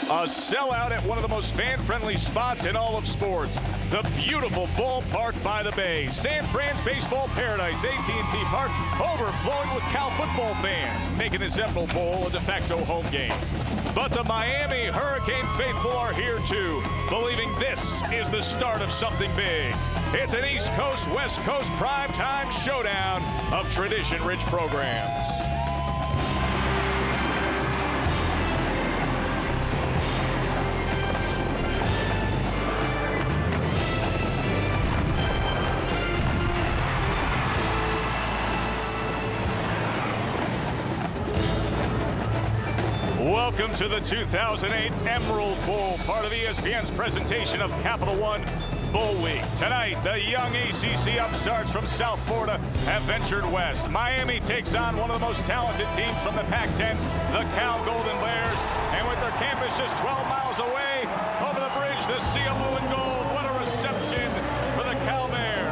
A sellout at one of the most fan-friendly spots in all of sports. The beautiful ballpark by the bay. San Fran's baseball paradise, AT&T Park, overflowing with Cal football fans, making this Emerald Bowl a de facto home game. But the Miami Hurricane faithful are here too, believing this is the start of something big. It's an East Coast, West Coast primetime showdown of tradition-rich programs. Welcome to the 2008 Emerald Bowl, part of ESPN's presentation of Capital One Bowl Week. Tonight, the young ACC upstarts from South Florida have ventured west. Miami takes on one of the most talented teams from the Pac-10, the Cal Golden Bears. And with their campus just 12 miles away, over the bridge, the sea of blue and gold. What a reception for the Cal Bears.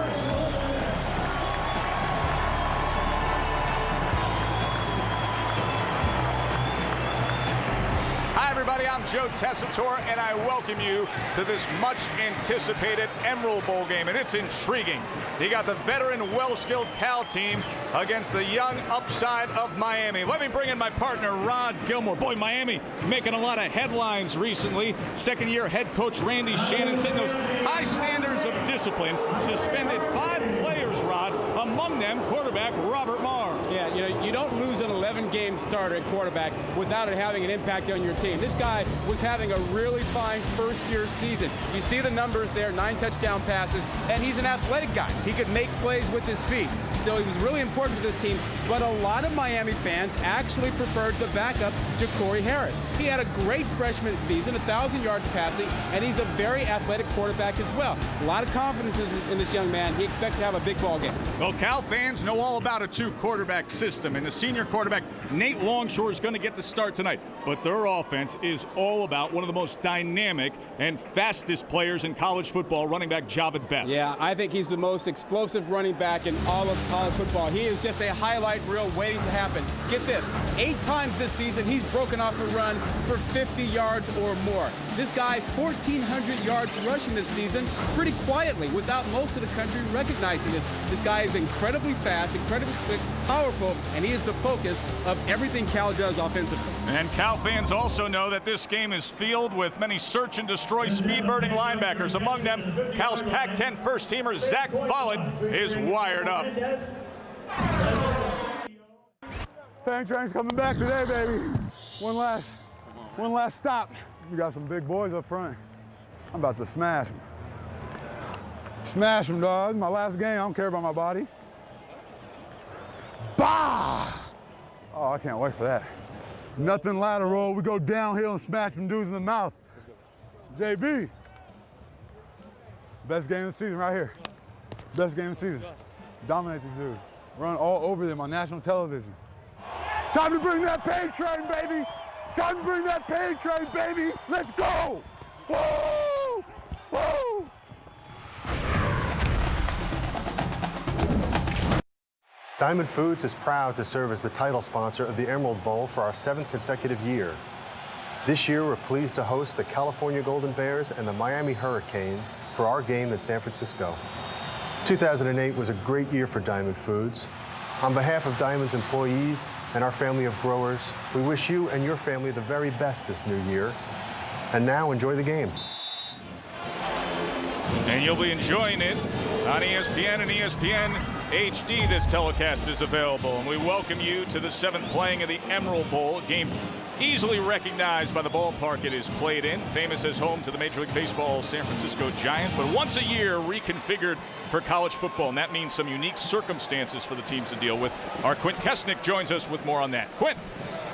Hi, everybody. I'm Joe Tessitore, and I welcome you to this much-anticipated Emerald Bowl game, and it's intriguing. You got the veteran, well-skilled Cal team against the young upside of Miami. Let me bring in my partner, Rod Gilmore. Boy, Miami making a lot of headlines recently. Second-year head coach Randy Shannon setting those high standards of discipline. Suspended 5 players, Rod, among them quarterback Robert Marr. Yeah, you don't lose an 11-game starter at quarterback without it having an impact on your team. This guy was having a really fine first-year season. You see the numbers there, 9 touchdown passes, and he's an athletic guy. He could make plays with his feet. So he was really important to this team, but a lot of Miami fans actually preferred the backup, Ja'Cory Harris. He had a great freshman season, 1,000 yards passing, and he's a very athletic quarterback as well. A lot of confidence in this young man. He expects to have a big ball game. Well, Cal fans know all about a 2-quarterback system, and the senior quarterback, Nate Longshore, is going to get the start tonight. But their offense is all about one of the most dynamic and fastest players in college football, running back Jahvid Best. Yeah, I think he's the most explosive running back in all of college football. He is just a highlight reel waiting to happen. Get this, 8 times this season he's broken off a run for 50 yards or more. This guy, 1,400 yards rushing this season pretty quietly without most of the country recognizing this. This guy is incredibly fast, incredibly quick, powerful, and he is the focus of everything Cal does offensively. And Cal fans also know that this game is filled with many search and destroy speed-burning linebackers. Among them, Cal's Pac-10 first-teamer Zach Follett is wired up. Tank Train's coming back today, baby. One last stop. We got some big boys up front. I'm about to smash them. Smash them, dog. It's my last game. I don't care about my body. Bah! Oh, I can't wait for that. Nothing lateral. We go downhill and smash them dudes in the mouth. JB. Best game of the season right here. Best game of the season. Dominate these dudes. Run all over them on national television. Time to bring that pain train, baby! Time to bring that pain train, baby! Let's go! Woo! Woo! Diamond Foods is proud to serve as the title sponsor of the Emerald Bowl for our 7th consecutive year. This year, we're pleased to host the California Golden Bears and the Miami Hurricanes for our game in San Francisco. 2008 was a great year for Diamond Foods. On behalf of Diamond's employees and our family of growers, we wish you and your family the very best this new year. And now, enjoy the game. And you'll be enjoying it on ESPN and ESPN HD. This telecast is available, and we welcome you to the 7th playing of the Emerald Bowl, a game easily recognized by the ballpark it is played in, famous as home to the Major League Baseball San Francisco Giants, but once a year reconfigured for college football, and that means some unique circumstances for the teams to deal with. Our Quint Kesnick joins us with more on that. Quint.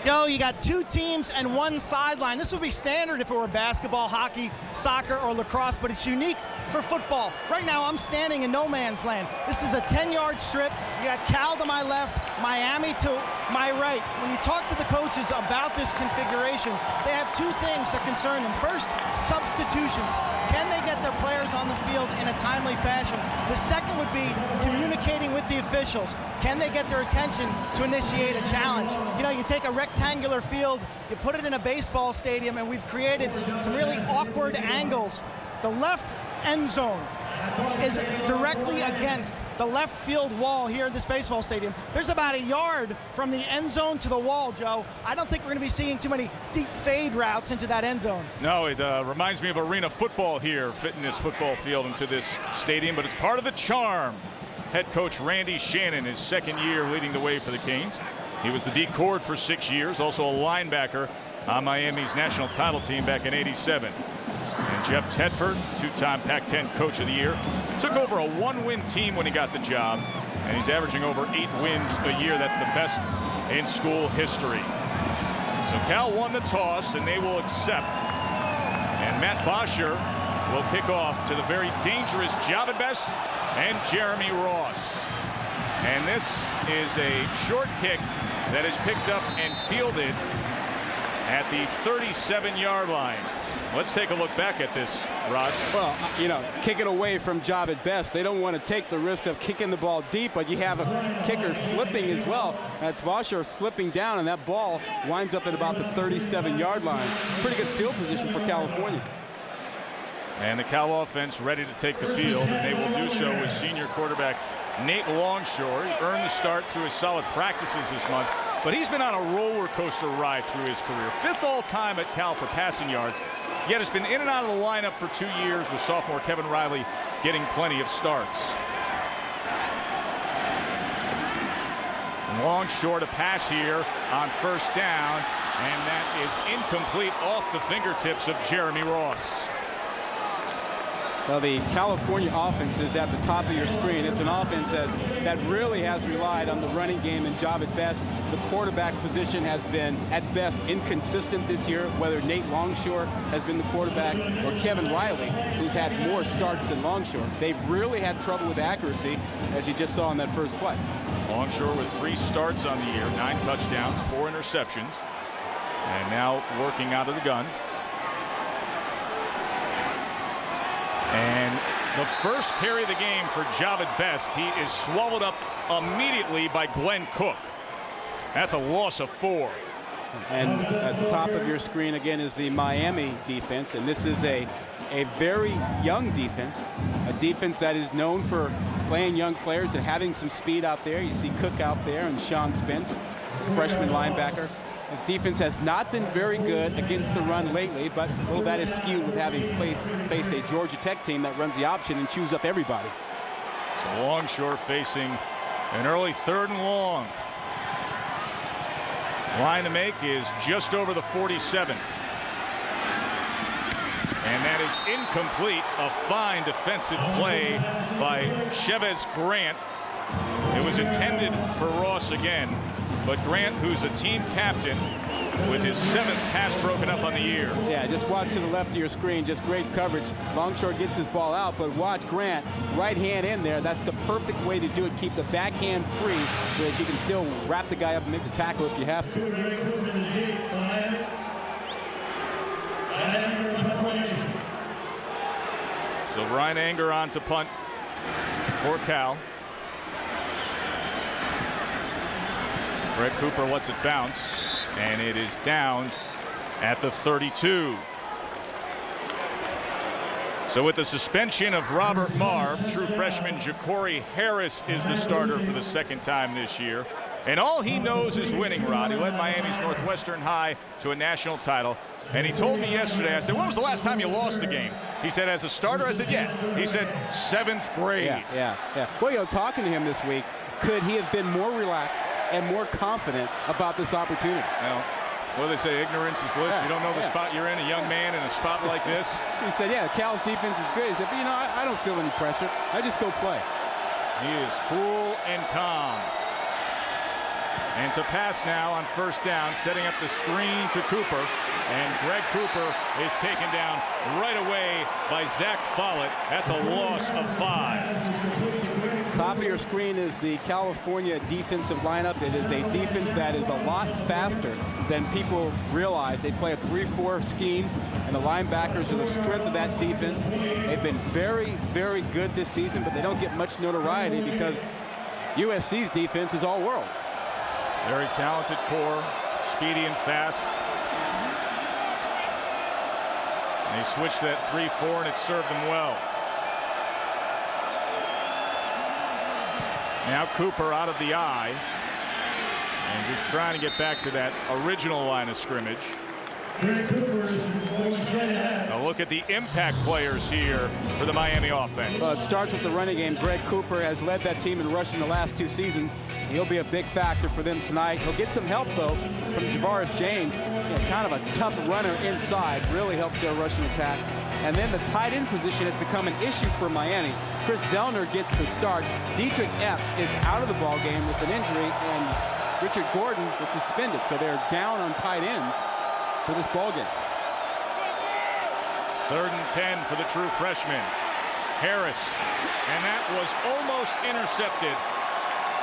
Joe, you got 2 teams and 1 sideline. This would be standard if it were basketball, hockey, soccer, or lacrosse, but it's unique for football. Right now, I'm standing in no man's land. This is a 10-yard strip. You got Cal to my left, Miami to my right. When you talk to the coaches about this configuration, they have 2 things that concern them. First, substitutions. Can they get their players on the field in a timely fashion? The second would be communicating with the officials. Can they get their attention to initiate a challenge? You know, you take a rec rectangular field. You put it in a baseball stadium, and we've created some really awkward angles. The left end zone is directly against the left field wall here in this baseball stadium. There's about a yard from the end zone to the wall, Joe. I don't think we're going to be seeing too many deep fade routes into that end zone. No, it reminds me of arena football here, fitting this football field into this stadium, but it's part of the charm. Head coach Randy Shannon, his second year leading the way for the Canes. He was the D-Cord for 6 years, also a linebacker on Miami's national title team back in '87. And Jeff Tedford, two-time Pac-10 Coach of the Year, took over a 1-win team when he got the job, and he's averaging over 8 wins a year. That's the best in school history. So Cal won the toss, and they will accept. And Matt Bosher will kick off to the very dangerous Jahvid and Jeremy Ross. And this is a short kick that is picked up and fielded at the 37-yard line. Let's take a look back at this, Rod. Well, you know, kick it away from Jahvid Best. They don't want to take the risk of kicking the ball deep, but you have a kicker slipping as well. That's Bosher slipping down, and that ball winds up at about the 37-yard line. Pretty good field position for California. And the Cal offense ready to take the field, and they will do so with senior quarterback Nate Longshore. He earned the start through his solid practices this month, but he's been on a roller coaster ride through his career. 5th all-time at Cal for passing yards, yet has been in and out of the lineup for 2 years, with sophomore Kevin Riley getting plenty of starts. Longshore to pass here on first down, and that is incomplete off the fingertips of Jeremy Ross. Well, the California offense is at the top of your screen. It's an offense that really has relied on the running game and Jahvid Best. The quarterback position has been, at best, inconsistent this year, whether Nate Longshore has been the quarterback or Kevin Riley, who's had more starts than Longshore. They've really had trouble with accuracy, as you just saw in that first play. Longshore with 3 starts on the year, 9 touchdowns, 4 interceptions, and now working out of the gun. And the first carry of the game for Jahvid Best, he is swallowed up immediately by Glenn Cook. That's a loss of 4. And at the top of your screen again is the Miami defense, and this is a very young defense, a defense that is known for playing young players and having some speed out there. You see Cook out there and Sean Spence, freshman linebacker. His defense has not been very good against the run lately, but a little that is skewed with having faced a Georgia Tech team that runs the option and chews up everybody. So Longshore facing an early 3rd and long. Line to make is just over the 47. And that is incomplete. A fine defensive play by Chavez Grant. It was intended for Ross again. But Grant, who's a team captain, with his 7th pass broken up on the year. Yeah, just watch to the left of your screen. Just great coverage. Longshore gets his ball out, but watch Grant, right hand in there. That's the perfect way to do it. Keep the backhand free so that you can still wrap the guy up and make the tackle if you have to. So Brian Anger on to punt for Cal. Greg Cooper lets it bounce, and it is down at the 32. So with the suspension of Robert Marr, true freshman Ja'Cory Harris is the starter for the 2nd time this year. And all he knows is winning, Rod. He led Miami's Northwestern High to a national title. And he told me yesterday, I said, when was the last time you lost a game? He said, as a starter? I said, yeah. He said, 7th grade. Yeah. Well, you know, talking to him this week, could he have been more relaxed and more confident about this opportunity? Well, what do they say? Ignorance is bliss. You don't know the spot you're in, a young man in a spot like this. He said, yeah, Cal's defense is good. He said, but you know, I don't feel any pressure. I just go play. He is cool and calm. And to pass now on first down, setting up the screen to Cooper. And Greg Cooper is taken down right away by Zach Follett. That's a loss of 5. Top of your screen is the California defensive lineup. It is a defense that is a lot faster than people realize. They play a 3-4 scheme, and the linebackers are the strength of that defense. They've been very, very good this season, but they don't get much notoriety because USC's defense is all world. Very talented core. speedy and fast. And they switched to that 3-4, and it served them well. Now Cooper out of the eye. And just trying to get back to that original line of scrimmage. Now look at the impact players here for the Miami offense. Well, it starts with the running game. Greg Cooper has led that team in rushing the last 2 seasons. He'll be a big factor for them tonight. He'll get some help, though, from Javaris James. Kind of a tough runner inside. Really helps their rushing attack. And then the tight end position has become an issue for Miami. Chris Zellner gets the start. Dietrich Epps is out of the ball game with an injury, and Richard Gordon was suspended. So they're down on tight ends for this ball game. 3rd and 10 for the true freshman. Harris, and that was almost intercepted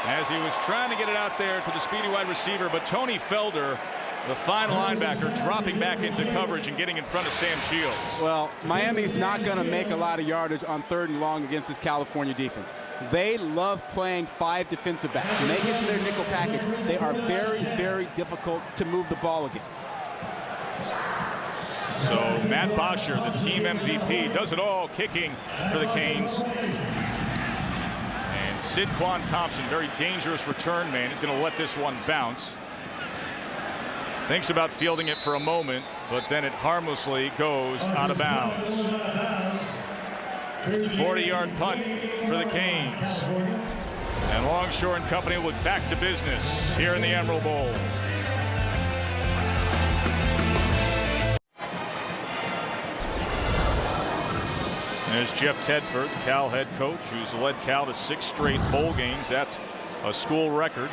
as he was trying to get it out there to the speedy wide receiver, but Tony Felder, the fine linebacker, dropping back into coverage and getting in front of Sam Shields. Well, Miami's not going to make a lot of yardage on 3rd and long against this California defense. They love playing 5 defensive backs. When they get to their nickel package, they are very, very difficult to move the ball against. So Matt Bosher, the team MVP, does it all kicking for the Canes. And Sidquan Thompson, very dangerous return man. He's going to let this one bounce. Thinks about fielding it for a moment, but then it harmlessly goes out of bounds. 40-yard punt for the Canes. And Longshore and company look back to business here in the Emerald Bowl. There's Jeff Tedford, the Cal head coach, who's led Cal to 6 straight bowl games. That's a school record.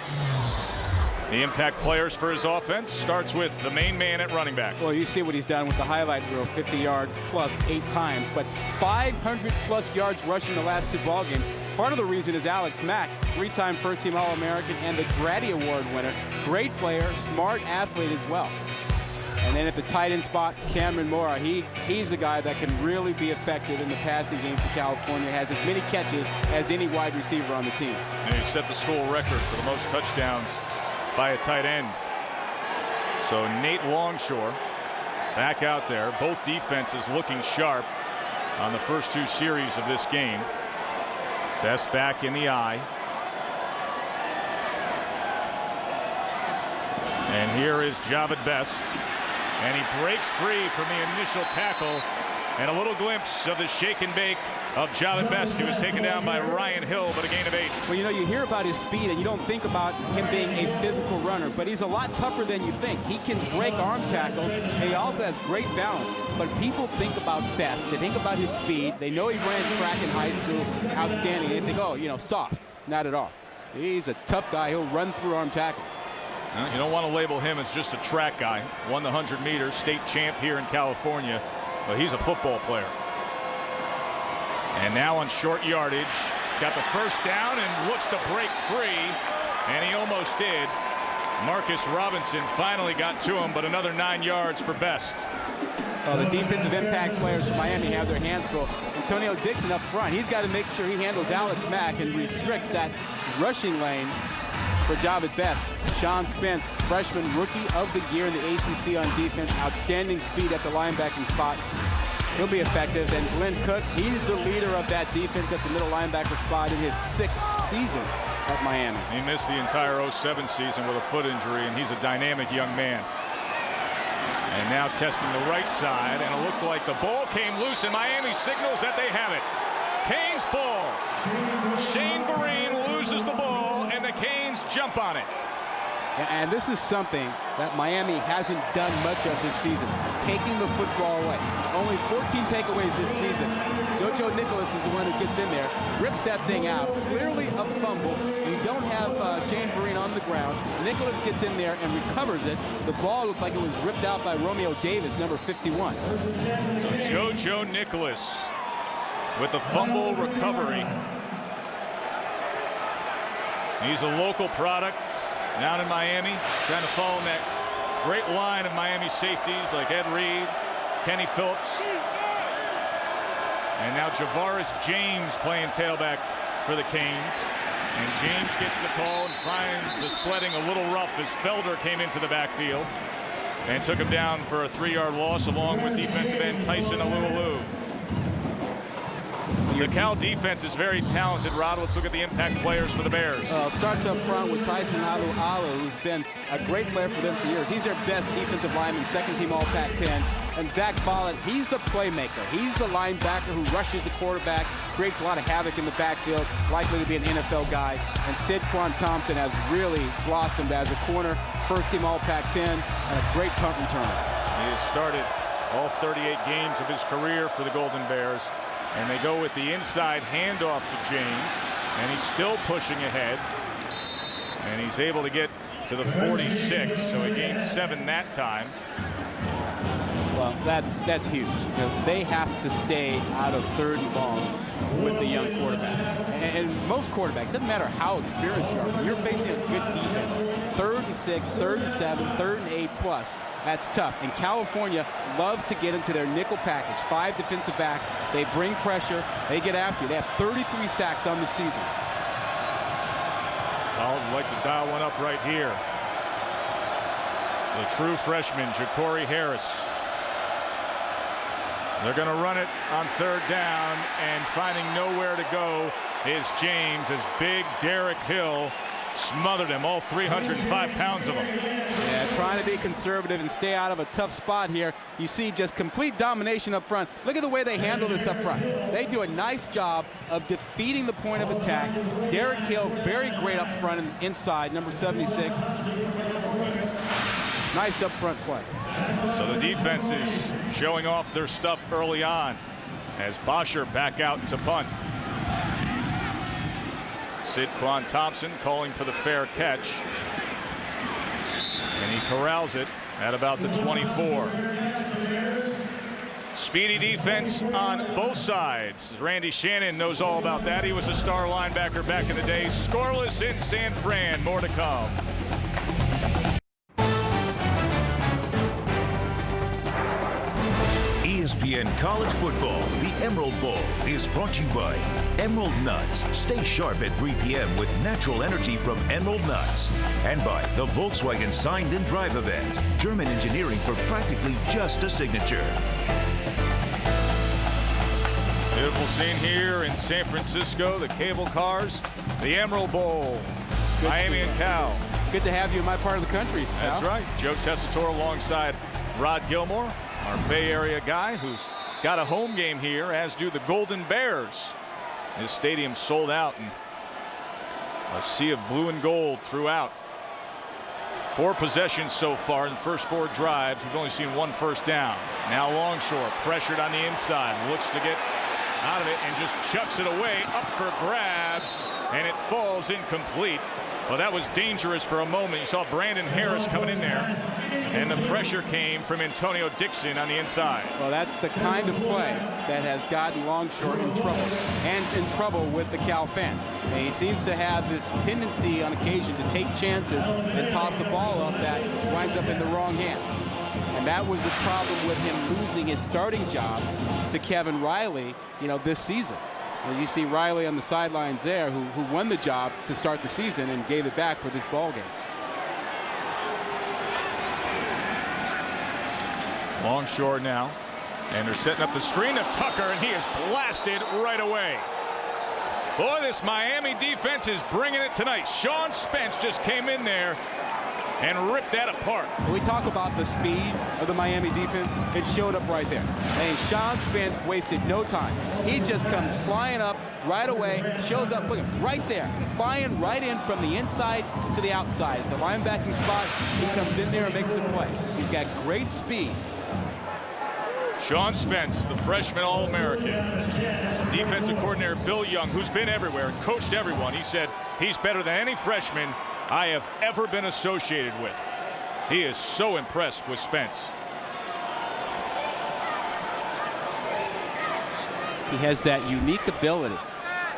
The impact players for his offense starts with the main man at running back. Well, you see what he's done with the highlight reel, 50 yards plus 8 times, but 500 plus yards rushing the last 2 ball games. Part of the reason is Alex Mack, 3-time first-team All-American and the Dratty Award winner. Great player, smart athlete as well. And then at the tight end spot, Cameron Mora, he's a guy that can really be effective in the passing game for California. Has as many catches as any wide receiver on the team. And he set the school record for the most touchdowns by a tight end. So Nate Longshore back out there. Both defenses looking sharp on the first 2 series of this game. Best back in the eye. And here is Jahvid Best. And he breaks free from the initial tackle. And a little glimpse of the shake and bake of Jahvid Best, who was taken down by Ryan Hill, but a gain of 8. Well, you know, you hear about his speed and you don't think about him being a physical runner, but he's a lot tougher than you think. He can break arm tackles, and he also has great balance. But people think about Best. They think about his speed. They know he ran track in high school, outstanding. They think, oh, you know, soft. Not at all. He's a tough guy. He'll run through arm tackles. You don't want to label him as just a track guy. Won the 100 meters, state champ here in California, but he's a football player. And now on short yardage, got the first down and looks to break free, and he almost did. Marcus Robinson finally got to him, but another 9 yards for Best. The defensive impact players from Miami have their hands full. Antonio Dixon up front, he's got to make sure he handles Alex Mack and restricts that rushing lane for Jahvid Best. Sean Spence, freshman rookie of the year in the ACC on defense. Outstanding speed at the linebacking spot. He'll be effective. And Glenn Cook, he's the leader of that defense at the middle linebacker spot in his 6th season at Miami. He missed the entire 07 season with a foot injury, and he's a dynamic young man. And now testing the right side, and it looked like the ball came loose, and Miami signals that they have it. Canes ball. Shane Vereen loses the ball, and the Canes jump on it. And this is something that Miami hasn't done much of this season, taking the football away. Only 14 takeaways this season. JoJo Nicholas is the one who gets in there, rips that thing out. Clearly a fumble. You don't have Shane Vereen on the ground. Nicholas gets in there and recovers it. The ball looked like it was ripped out by Romeo Davis, number 51. So JoJo Nicholas with the fumble recovery. He's a local product down in Miami, trying to follow that great line of Miami safeties like Ed Reed, Kenny Phillips, and now Javaris James playing tailback for the Canes. And James gets the call and finds the sledding a little rough as Felder came into the backfield and took him down for a 3-yard loss along with defensive end Tyson Alualu. The Cal defense is very talented. Rod, let's look at the impact players for the Bears. It starts up front with Tyson Alualu, who's been a great player for them for years. He's their best defensive lineman, second-team All-Pac-10. And Zach Follett, he's the playmaker. He's the linebacker who rushes the quarterback, creates a lot of havoc in the backfield, likely to be an NFL guy. And Sidquan Thompson has really blossomed as a corner, first-team All-Pac-10, and a great punt returner. He has started all 38 games of his career for the Golden Bears. And they go with the inside handoff to James, and he's still pushing ahead, and he's able to get to the 46, so he gains 7 that time. Well, that's huge. You know, they have to stay out of 3rd and long with the young quarterback. And most quarterbacks, doesn't matter how experienced you are, when you're facing a good defense, 3rd and 6, 3rd and 7, 3rd and 8 plus, that's tough. And California loves to get into their nickel package. 5 defensive backs, they bring pressure, they get after you. They have 33 sacks on the season. Follett would like to dial one up right here. The true freshman, Ja'Cory Harris. They're going to run it on 3rd down, and finding nowhere to go is James as big Derek Hill smothered him, all 305 pounds of him. Yeah, trying to be conservative and stay out of a tough spot here. You see just complete domination up front. Look at the way they handle this up front. They do a nice job of defeating the point of attack. Derek Hill, very great up front and inside, number 76. Nice up front play. So the defense is showing off their stuff early on as Bosher back out to punt. Sidquan Thompson calling for the fair catch. And he corrals it at about the 24. Speedy defense on both sides. Randy Shannon knows all about that. He was a star linebacker back in the day. Scoreless in San Fran. More to come. ESPN College Football, the Emerald Bowl, is brought to you by Emerald Nuts. Stay sharp at 3 p.m. with natural energy from Emerald Nuts. And by the Volkswagen Signed and Drive event. German engineering for practically just a signature. Beautiful scene here in San Francisco. The cable cars, the Emerald Bowl. Good Miami and Cal. Good to have you in my part of the country, That's Cal. right. Joe Tessitore alongside Rod Gilmore, our Bay Area guy who's got a home game here, as do the Golden Bears. This stadium sold out and a sea of blue and gold throughout. 4 possessions so far in the first 4 drives. We've only seen 1 first down. Now Longshore pressured on the inside, looks to get out of it and just chucks it away, up for grabs, and it falls incomplete. Well, that was dangerous for a moment. You saw Brandon Harris coming in there, and the pressure came from Antonio Dixon on the inside. Well, that's the kind of play that has gotten Longshore in trouble, and in trouble with the Cal fans. And he seems to have this tendency on occasion to take chances and toss the ball up that winds up in the wrong hands. And that was the problem with him losing his starting job to Kevin Riley, this season. And you see Riley on the sidelines there who won the job to start the season and gave it back for this ball game. Longshore now, and they're setting up the screen to Tucker, and he is blasted right away. Boy, this Miami defense is bringing it tonight. Sean Spence just came in there and ripped that apart. When we talk about the speed of the Miami defense, it showed up right there. And Sean Spence wasted no time. He just comes flying up right away, shows up, look, right there, flying right in from the inside to the outside. The linebacking spot, he comes in there and makes a play. He's got great speed. Sean Spence, the freshman All-American. Defensive coordinator Bill Young, who's been everywhere and coached everyone, he said he's better than any freshman I have ever been associated with. He is so impressed with Spence. He has that unique ability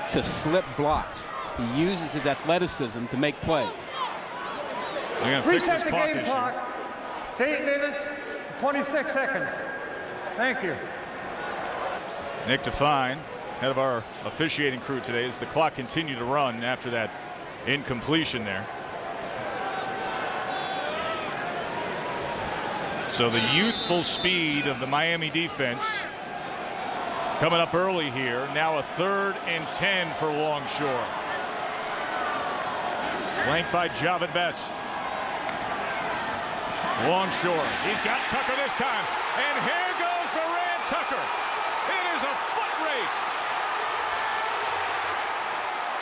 to slip blocks. He uses his athleticism to make plays. They're going to fix this Reset the clock game issue. clock to 8 minutes, 26 seconds. Thank you. Nick Define head of our officiating crew today, as the clock continued to run after that incompletion there. So the youthful speed of the Miami defense coming up early here. Now a 3rd and 10 for Longshore. Flanked by Jahvid Best. Longshore, he's got Tucker this time, and here goes Varane Tucker. It is a foot race.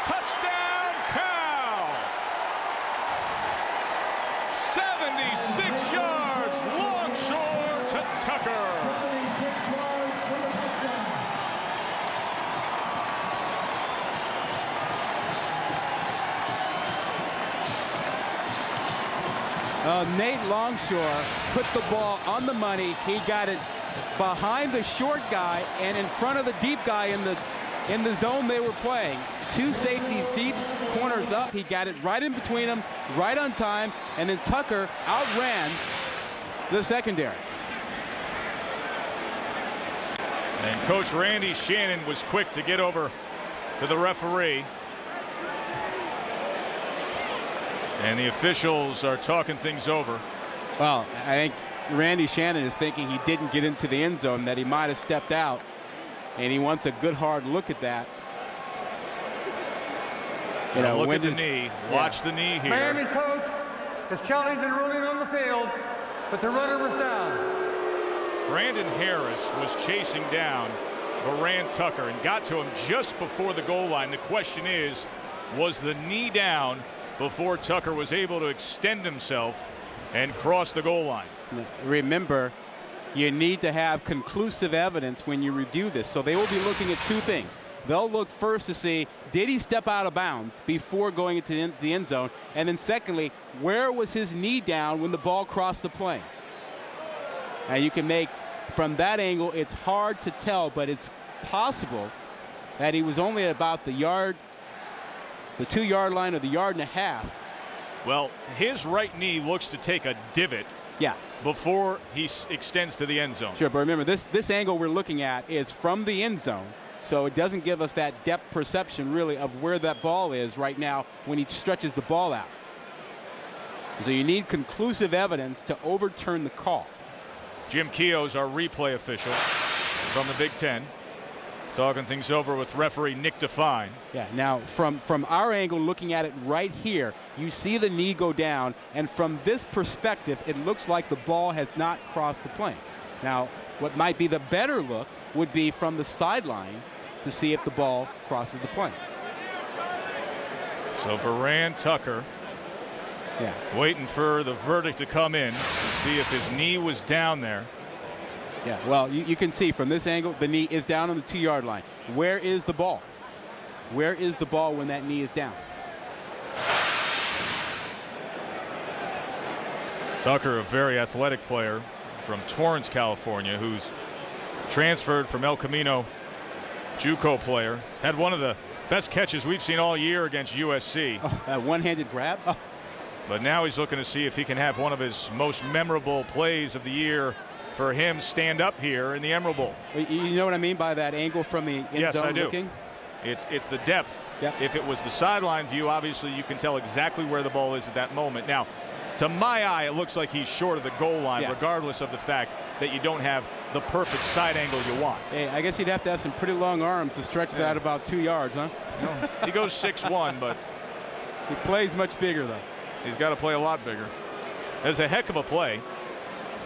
Touchdown, Cal. 76 yards, Longshore to Tucker. Nate Longshore put the ball on the money. He got it behind the short guy and in front of the deep guy in the zone they were playing. 2 safeties deep, corners up. He got it right in between them, right on time, and then Tucker outran the secondary. And Coach Randy Shannon was quick to get over to the referee. And the officials are talking things over. Well, I think Randy Shannon is thinking he didn't get into the end zone, that he might have stepped out, and he wants a good hard look at that. You know, look at the knee. Watch the knee here. Miami coach is challenging ruling on the field, but the runner was down. Brandon Harris was chasing down Varane Tucker and got to him just before the goal line. The question is, was the knee down before Tucker was able to extend himself and cross the goal line? Remember, you need to have conclusive evidence when you review this. So they will be looking at 2 things. They'll look first to see, did he step out of bounds before going into the end zone? And then secondly, where was his knee down when the ball crossed the plane? Now you can make, from that angle, it's hard to tell, but it's possible that he was only at about the 2-yard line or the 1.5 yards. Well, his right knee looks to take a divot. Yeah. Before he extends to the end zone. Sure, but remember, this angle we're looking at is from the end zone, so it doesn't give us that depth perception really of where that ball is right now when he stretches the ball out. So you need conclusive evidence to overturn the call. Jim Keogh's our replay official from the Big Ten, talking things over with referee Nick Define. Yeah, now from our angle looking at it right here, you see the knee go down, and from this perspective it looks like the ball has not crossed the plane. Now what might be the better look would be from the sideline to see if the ball crosses the plane. So Varane Tucker waiting for the verdict to come in to see if his knee was down there. Yeah, well, you can see from this angle, the knee is down on the 2-yard line. Where is the ball? Where is the ball when that knee is down? Tucker, a very athletic player from Torrance, California, who's transferred from El Camino, JUCO player, had one of the best catches we've seen all year against USC. Oh, that one-handed grab? Oh. But now he's looking to see if he can have one of his most memorable plays of the year for him stand up here in the Emerald Bowl. You know what I mean by that angle from the end yes, zone I do. looking? It's the depth. Yep. If it was the sideline view, obviously you can tell exactly where the ball is at that moment. Now, to my eye, it looks like he's short of the goal line, regardless of the fact that you don't have the perfect side angle you want. Hey, I guess you'd have to have some pretty long arms to stretch that about 2 yards, huh? No, he goes 6'1", but he plays much bigger, though. He's got to play a lot bigger. It's a heck of a play,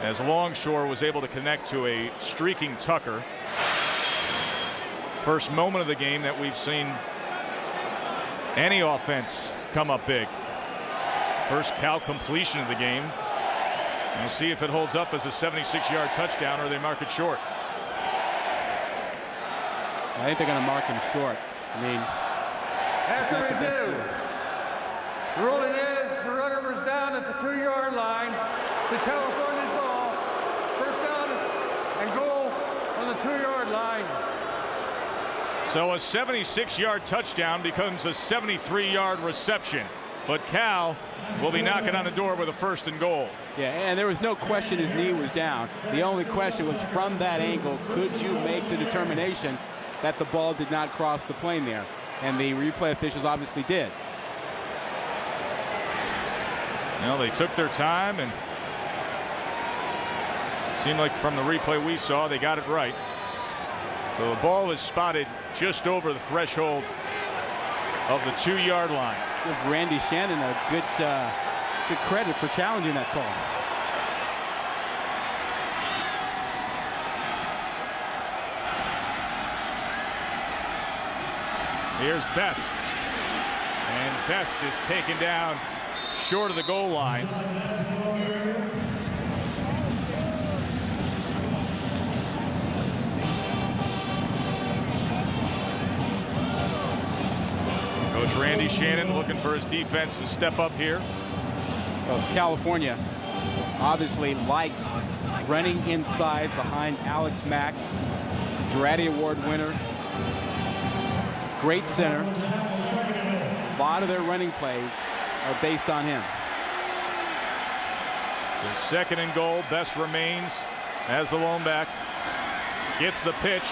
as Longshore was able to connect to a streaking Tucker. First moment of the game that we've seen any offense come up big. First Cal completion of the game. We'll see if it holds up as a 76-yard touchdown or they mark it short. I think they're going to mark him short. I mean, After review, the ruling is the runner was down at the 2-yard line. The California's ball, first down and goal on the 2-yard line. So a 76-yard touchdown becomes a 73-yard reception. But Cal will be knocking on the door with a 1st and goal. Yeah, and there was no question his knee was down. The only question was from that angle, could you make the determination that the ball did not cross the plane there. And the replay officials obviously did. Well, they took their time, and seemed like from the replay we saw, they got it right. So the ball was spotted just over the threshold of the 2-yard line. Give Randy Shannon a good credit for challenging that call. Here's Best, and Best is taken down short of the goal line. Coach Randy Shannon looking for his defense to step up here. Well, California obviously likes running inside behind Alex Mack, Dratty Award winner, great center. A lot of their running plays are based on him. So 2nd and goal. Best remains as the lone back. Gets the pitch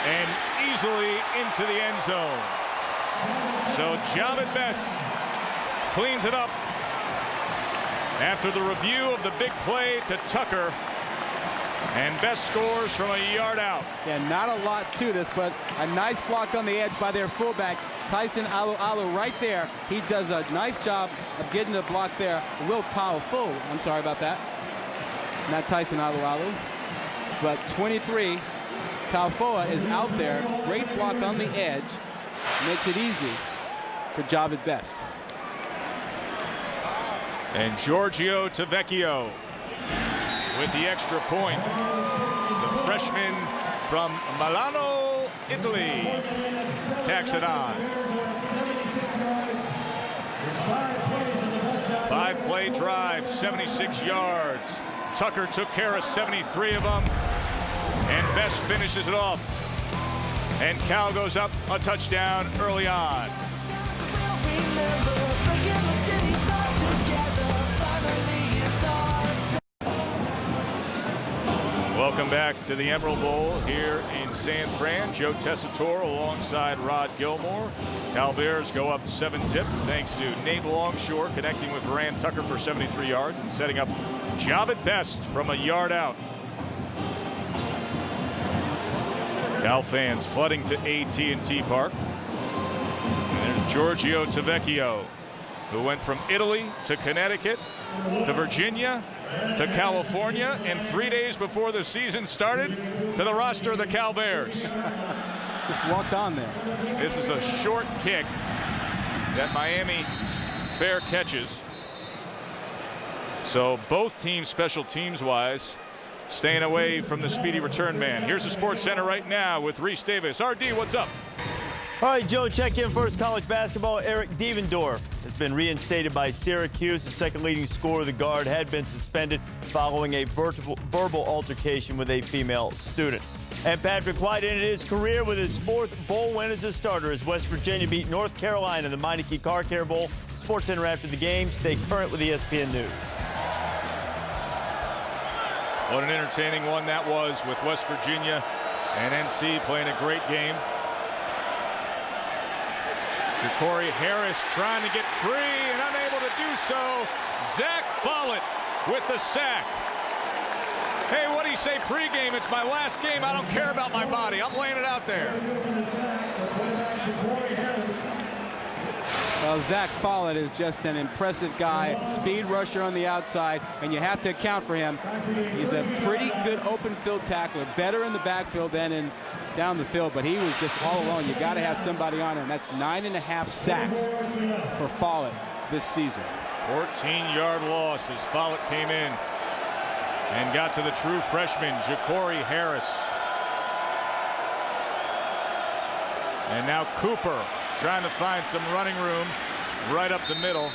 and easily into the end zone. So Jahvid Best cleans it up after the review of the big play to Tucker. And Best scores from a yard out. Yeah, not a lot to this, but a nice block on the edge by their fullback, Tyson Alu right there. He does a nice job of getting the block there. Will Taufo, I'm sorry about that. Not Tyson Alu, but 23. Taufo is out there. Great block on the edge. Makes it easy for Jahvid Best. And Giorgio Tavecchio with the extra point. The freshman from Milano, Italy, tacks it on. 5-play drive, 76 yards. Tucker took care of 73 of them, and Best finishes it off. And Cal goes up a touchdown early on. Welcome back to the Emerald Bowl here in San Fran. Joe Tessitore alongside Rod Gilmore. Cal Bears go up 7-zip thanks to Nate Longshore connecting with Rand Tucker for 73 yards and setting up Jahvid Best from a yard out. Cal fans flooding to AT&T Park. And there's Giorgio Tavecchio, who went from Italy to Connecticut to Virginia to California, and 3 days before the season started to the roster of the Cal Bears. Just walked on there. This is a short kick that Miami fair catches. So both teams, special teams wise, staying away from the speedy return man. Here's the Sports Center right now with Reese Davis. RD, what's up? All right, Joe, check in first. College basketball. Eric Devendorf has been reinstated by Syracuse. The second leading scorer of the guard had been suspended following a verbal altercation with a female student. And Patrick White ended his career with his 4th bowl win as a starter as West Virginia beat North Carolina in the Meineke Car Care Bowl. Sports Center after the game. Stay current with ESPN News. What an entertaining one that was, with West Virginia and NC playing a great game. Ja'Cory Harris trying to get free and unable to do so. Zach Follett with the sack. Hey, what do you say pregame? It's my last game. I don't care about my body. I'm laying it out there. Well, Zach Follett is just an impressive guy, speed rusher on the outside, and you have to account for him. He's a pretty good open field tackler, better in the backfield than in down the field, but he was just all alone. You got to have somebody on him. That's 9.5 sacks for Follett this season. 14-yard loss as Follett came in and got to the true freshman, Ja'Cory Harris. And now Cooper trying to find some running room right up the middle.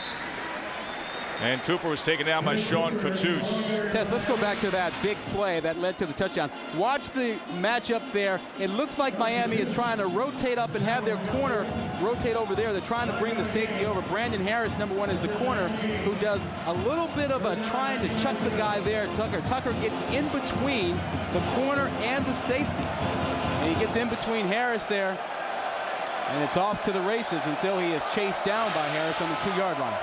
And Cooper was taken down by Sean Coutus. Tess, let's go back to that big play that led to the touchdown. Watch the matchup there. It looks like Miami is trying to rotate up and have their corner rotate over there. They're trying to bring the safety over. Brandon Harris, number one, is the corner who does a little bit of a trying to chuck the guy there, Tucker. Tucker gets in between the corner and the safety. And he gets in between Harris there. And it's off to the races until he is chased down by Harris on the 2-yard line.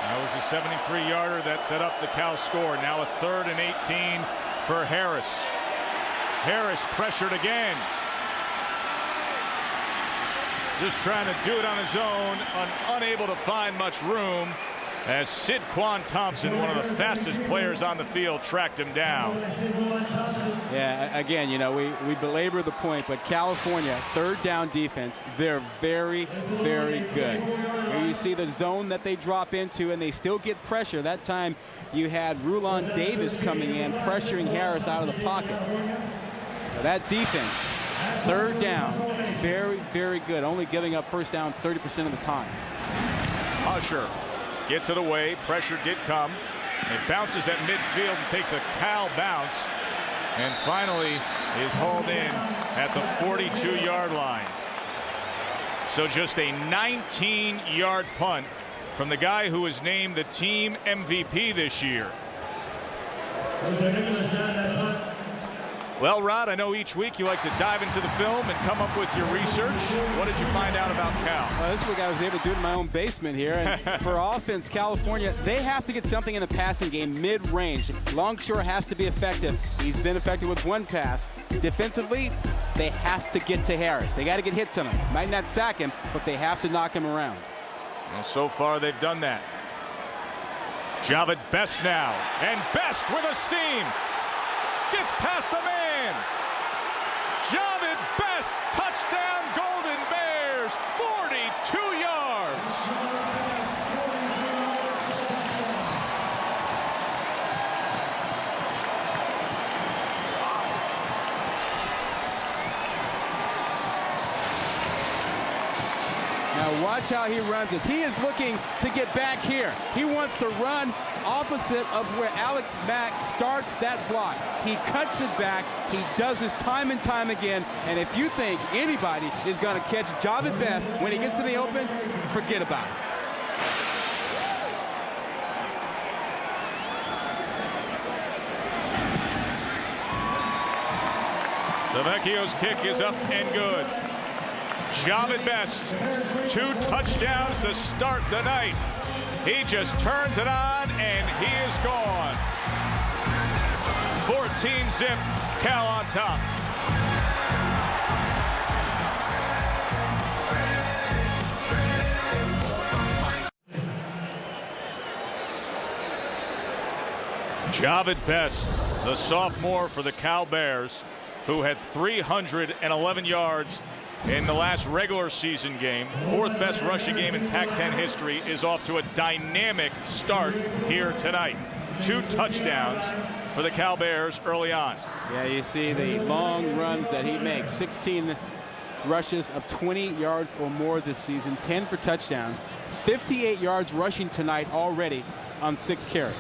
That was a 73-yarder that set up the Cal score. Now a 3rd and 18 for Harris. Harris pressured again. Just trying to do it on his own, unable to find much room as Sid Quan Thompson, one of the fastest players on the field, tracked him down. Yeah, again, you know, we belabor the point, but California, 3rd down defense, they're very, very good. Here you see the zone that they drop into, and they still get pressure. That time you had Rulon Davis coming in, pressuring Harris out of the pocket. That defense, 3rd down, very, very good, only giving up first downs 30% of the time. Usher gets it away. Pressure did come. It bounces at midfield and takes a Cal bounce. And finally is hauled in at the 42-yard line. So just a 19-yard punt from the guy who was named the team MVP this year. Well, Rod, I know each week you like to dive into the film and come up with your research. What did you find out about Cal? This is what I was able to do in my own basement here. And for offense, California, they have to get something in the passing game mid-range. Longshore has to be effective. He's been effective with 1 pass. Defensively, they have to get to Harris. They got to get hits on him. Might not sack him, but they have to knock him around. Well, so far they've done that. Jahvid Best now. And Best with a seam. Gets past a man. Jahvid Best, touchdown Golden Bears, 42 yards. Now watch how he runs this. He is looking to get back here. He wants to run opposite of where Alex Mack starts that block. He cuts it back. He does this time and time again. And if you think anybody is going to catch Jahvid Best when he gets in the open, forget about it. Zavecchio's kick is up and good. Jahvid Best, 2 touchdowns to start the night. He just turns it on, and he is gone. 14-zip, Cal on top. Jahvid Best, the sophomore for the Cal Bears, who had 311 yards in the last regular season game, 4th best rushing game in Pac-10 history, is off to a dynamic start here tonight. 2 touchdowns for the Cal Bears early on. Yeah, you see the long runs that he makes. 16 rushes of 20 yards or more this season, 10 for touchdowns, 58 yards rushing tonight already on 6 carries.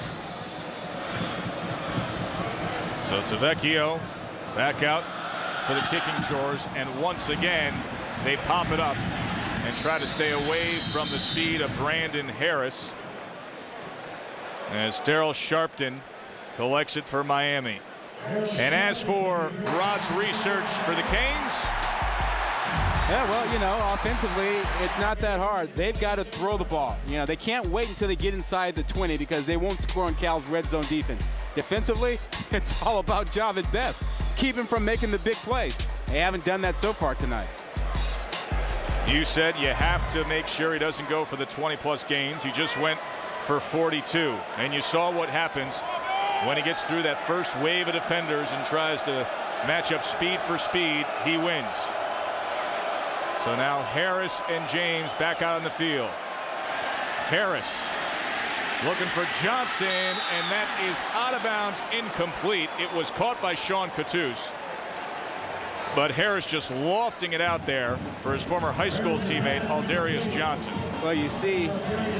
So Zavecchio back out for the kicking chores, and once again they pop it up and try to stay away from the speed of Brandon Harris as Daryl Sharpton collects it for Miami. And as for Rod's research for the Canes, yeah, well, you know, offensively, it's not that hard. They've got to throw the ball. You know, they can't wait until they get inside the 20 because they won't score on Cal's red zone defense. Defensively, it's all about Jahvid Best. Keep him from making the big plays. They haven't done that so far tonight. You said you have to make sure he doesn't go for the 20-plus gains. He just went for 42. And you saw what happens when he gets through that first wave of defenders and tries to match up speed for speed. He wins. So now Harris and James back out on the field. Harris looking for Johnson, and that is out of bounds, incomplete. It was caught by Sean Coutus. But Harris just lofting it out there for his former high school teammate, Aldarius Johnson. Well, you see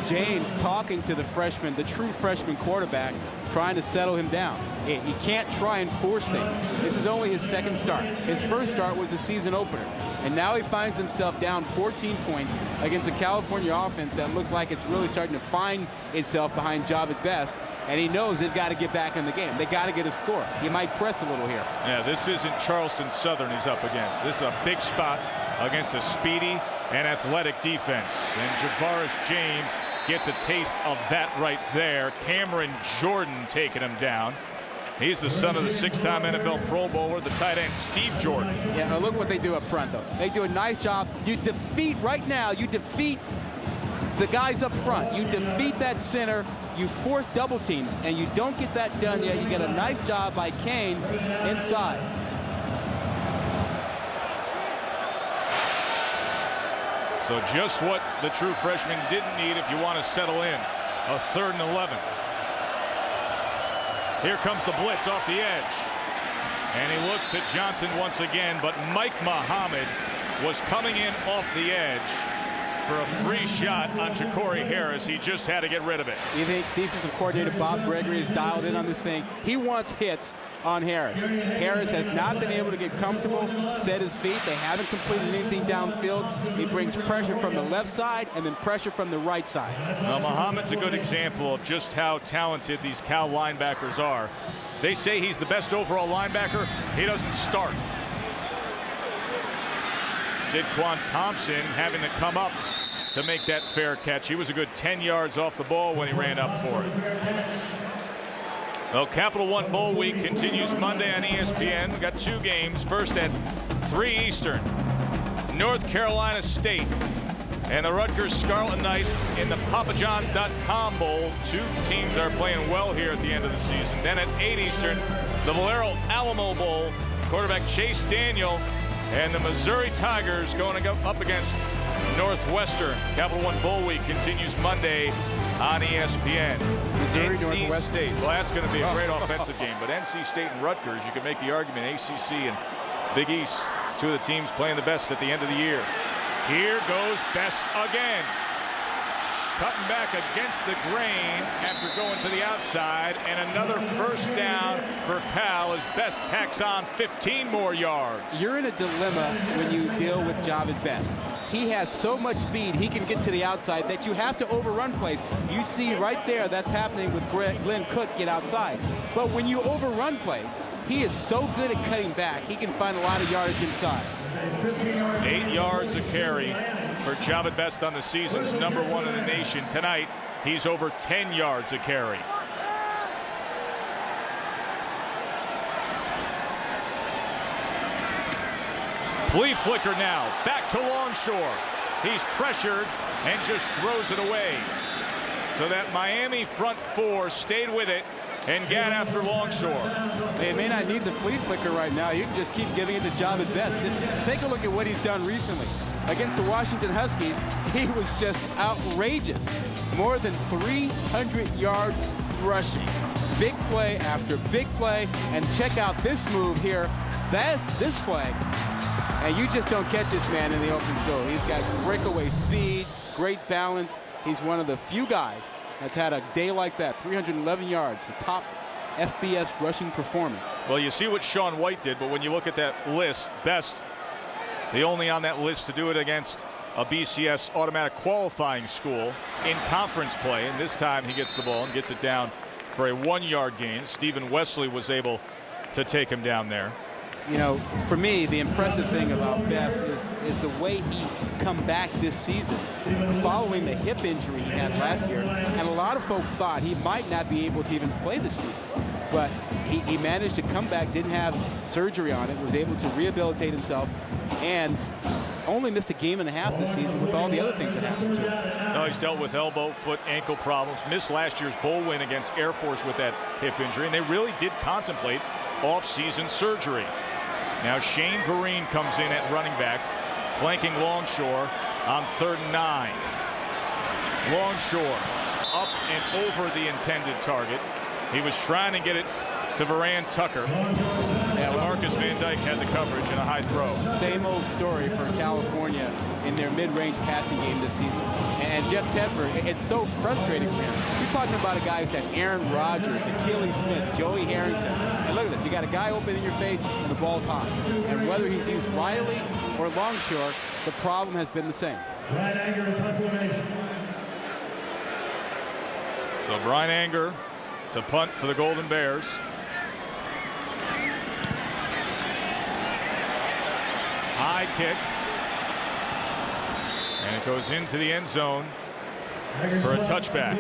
James talking to the freshman, the true freshman quarterback, trying to settle him down. He can't try and force things. This is only his second start. His first start was the season opener. And now he finds himself down 14 points against a California offense that looks like it's really starting to find itself behind Jahvid Best. And he knows they've got to get back in the game. They got to get a score. He might press a little here. Yeah, this isn't Charleston Southern he's up against. This is a big spot against a speedy and athletic defense. And Javaris James gets a taste of that right there. Cameron Jordan taking him down. He's the son of the 6-time NFL Pro Bowler, the tight end Steve Jordan. Yeah, look what they do up front, though. They do a nice job. You defeat the guys up front. You defeat that center. You force double teams, and you don't get that done yet. You get a nice job by Kane inside. So just what the true freshman didn't need if you want to settle in. A 3rd and 11. Here comes the blitz off the edge. And he looked to Johnson once again, but Mike Muhammad was coming in off the edge for a free shot on Ja'Cory Harris. He just had to get rid of it. You think defensive coordinator Bob Gregory is dialed in on this thing? He wants hits on Harris. Harris has not been able to get comfortable, set his feet. They haven't completed anything downfield. He brings pressure from the left side and then pressure from the right side. Well, Muhammad's a good example of just how talented these Cal linebackers are. They say he's the best overall linebacker. He doesn't start. Sidquan Thompson having to come up to make that fair catch. He was a good 10 yards off the ball when he ran up for it. Well, Capital One Bowl week continues Monday on ESPN. We've got 2 games. First at 3 Eastern. North Carolina State and the Rutgers Scarlet Knights in the PapaJohns.com Bowl. 2 teams are playing well here at the end of the season. Then at 8 Eastern, the Valero Alamo Bowl. Quarterback Chase Daniel and the Missouri Tigers going to go up against Northwestern. Capital One Bowl week continues Monday on ESPN. Missouri, NC Northwest State. Well, that's going to be a great offensive game. But NC State and Rutgers, you can make the argument ACC and Big East, 2 of the teams playing the best at the end of the year. Here goes Best again. Cutting back against the grain after going to the outside, and another first down for Cal as Best tacks on 15 more yards. You're in a dilemma when you deal with Jahvid Best. He has so much speed, he can get to the outside that you have to overrun plays. You see right there that's happening with Glenn Cook get outside. But when you overrun plays, he is so good at cutting back, he can find a lot of yardage inside. 8 yards a carry for Jahvid Best on the season's #1 in the nation. Tonight, he's over 10 yards a carry. Flea flicker now, back to Longshore. He's pressured and just throws it away. So that Miami front 4 stayed with it and got after Longshore. They may not need the flea flicker right now. You can just keep giving it to Jahvid Best. Just take a look at what he's done recently. Against the Washington Huskies, he was just outrageous. More than 300 yards rushing. Big play after big play. And check out this move here. That's this play. And you just don't catch this man in the open field. He's got breakaway speed, great balance. He's one of the few guys that's had a day like that, 311 yards, a top FBS rushing performance. Well, you see what Sean White did, but when you look at that list, Best, the only on that list to do it against a BCS automatic qualifying school in conference play, and this time he gets the ball and gets it down for a 1-yard gain. Stephen Wesley was able to take him down there. You know, for me, the impressive thing about Best is the way he's come back this season following the hip injury he had last year. And a lot of folks thought he might not be able to even play this season. But he managed to come back, didn't have surgery on it, was able to rehabilitate himself, and only missed a game and a half this season with all the other things that happened to him. No, he's dealt with elbow, foot, ankle problems, missed last year's bowl win against Air Force with that hip injury, and they really did contemplate off-season surgery. Now Shane Vereen comes in at running back, flanking Longshore on 3rd and 9. Longshore up and over the intended target. He was trying to get it to Varan Tucker. Marcus Van Dyke had the coverage and a high throw. Same old story for California in their mid-range passing game this season. And Jeff Tedford, it's so frustrating for him. You're talking about a guy who's had Aaron Rodgers, Achilles Smith, Joey Harrington. And look at this. You got a guy open in your face and the ball's hot. And whether he's used Riley or Longshore, the problem has been the same. So Brian Anger, it's a punt for the Golden Bears. High kick. And it goes into the end zone for a touchback.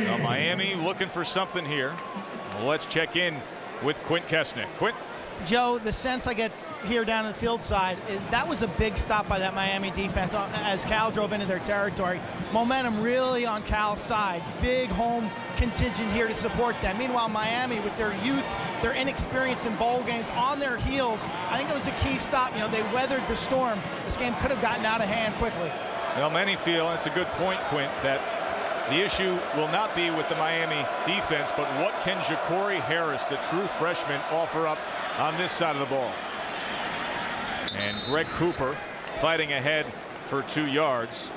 Now Miami looking for something here. Well, let's check in with Quint Kesnick. Quint? Joe, the sense I get here down in the field side is that was a big stop by that Miami defense as Cal drove into their territory. Momentum really on Cal's side. Big home contingent here to support them. Meanwhile, Miami, with their youth, their inexperience in bowl games, on their heels, I think it was a key stop. You know, they weathered the storm. This game could have gotten out of hand quickly. Well, many feel, and it's a good point, Quint, that the issue will not be with the Miami defense, but what can Ja'Cory Harris, the true freshman, offer up on this side of the ball? And Greg Cooper fighting ahead for 2 yards.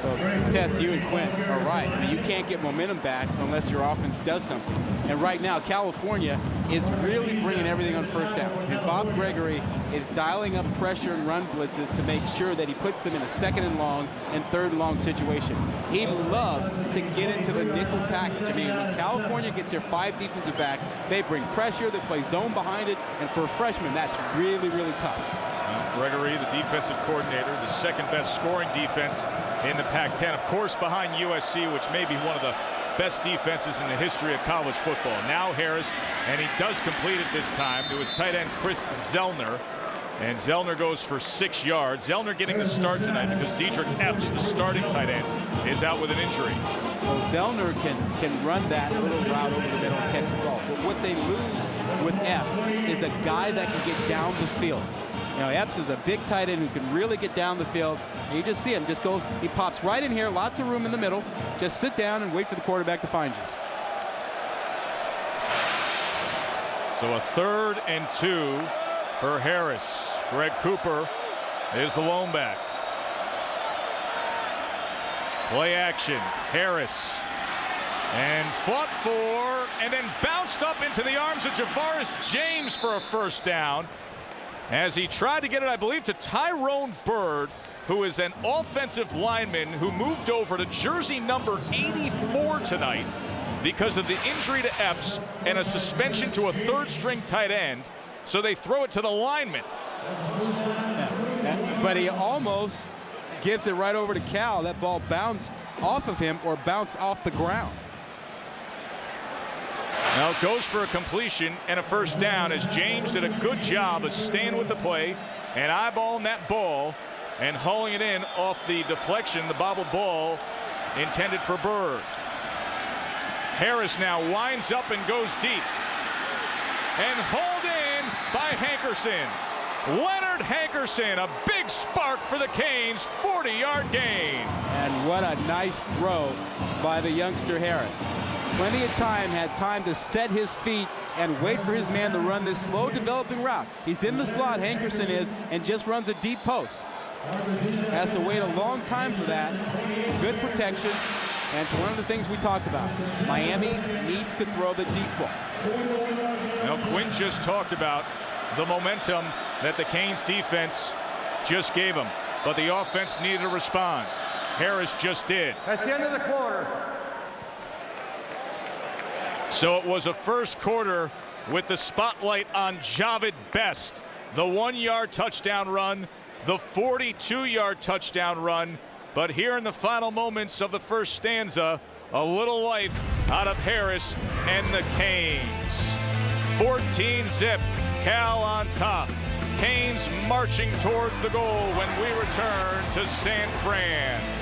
Well, Tess, you and Quint are right. I mean, you can't get momentum back unless your offense does something. And right now, California is really bringing everything on first down. And Bob Gregory is dialing up pressure and run blitzes to make sure that he puts them in a 2nd and long and 3rd and long situation. He loves to get into the nickel package. I mean, when California gets their 5 defensive backs, they bring pressure, they play zone behind it, and for a freshman, that's really, really tough. Gregory, the defensive coordinator, the 2nd best scoring defense in the Pac-10, of course, behind USC, which may be one of the best defenses in the history of college football. Now Harris, and he does complete it this time to his tight end Chris Zellner, and Zellner goes for 6 yards. Zellner getting the start tonight because Dietrich Epps, the starting tight end, is out with an injury. Well, Zellner can run that little route over the middle and catch the ball, but what they lose with Epps is a guy that can get down the field. You know, Epps is a big tight end who can really get down the field. And you just see him, just goes, he pops right in here, lots of room in the middle. Just sit down and wait for the quarterback to find you. So a 3rd and 2 for Harris. Greg Cooper is the lone back. Play action, Harris. And fought for, and then bounced up into the arms of Javaris James for a first down, as he tried to get it, I believe, to Tyrone Bird, who is an offensive lineman who moved over to jersey number 84 tonight because of the injury to Epps and a suspension to a 3rd-string tight end. So they throw it to the lineman. But he almost gives it right over to Cal. That ball bounced off of him or bounced off the ground. Now it goes for a completion and a first down, as James did a good job of staying with the play and eyeballing that ball and hauling it in off the deflection, the bobble ball intended for Bird. Harris now winds up and goes deep. And hauled in by Hankerson. Leonard Hankerson, a big spark for the Canes, 40-yard gain. And what a nice throw by the youngster Harris. Plenty of time, had time to set his feet and wait for his man to run this slow developing route. He's in the slot, Hankerson is, and just runs a deep post. Has to wait a long time for that. Good protection. And it's one of the things we talked about. Miami needs to throw the deep ball. Now, Quinn just talked about the momentum that the Canes defense just gave him, but the offense needed to respond. Harris just did. That's the end of the quarter. So it was a first quarter with the spotlight on Jahvid Best. The 1-yard touchdown run, the 42-yard touchdown run. But here in the final moments of the first stanza, a little life out of Harris and the Canes. 14-zip, Cal on top. Canes marching towards the goal when we return to San Fran.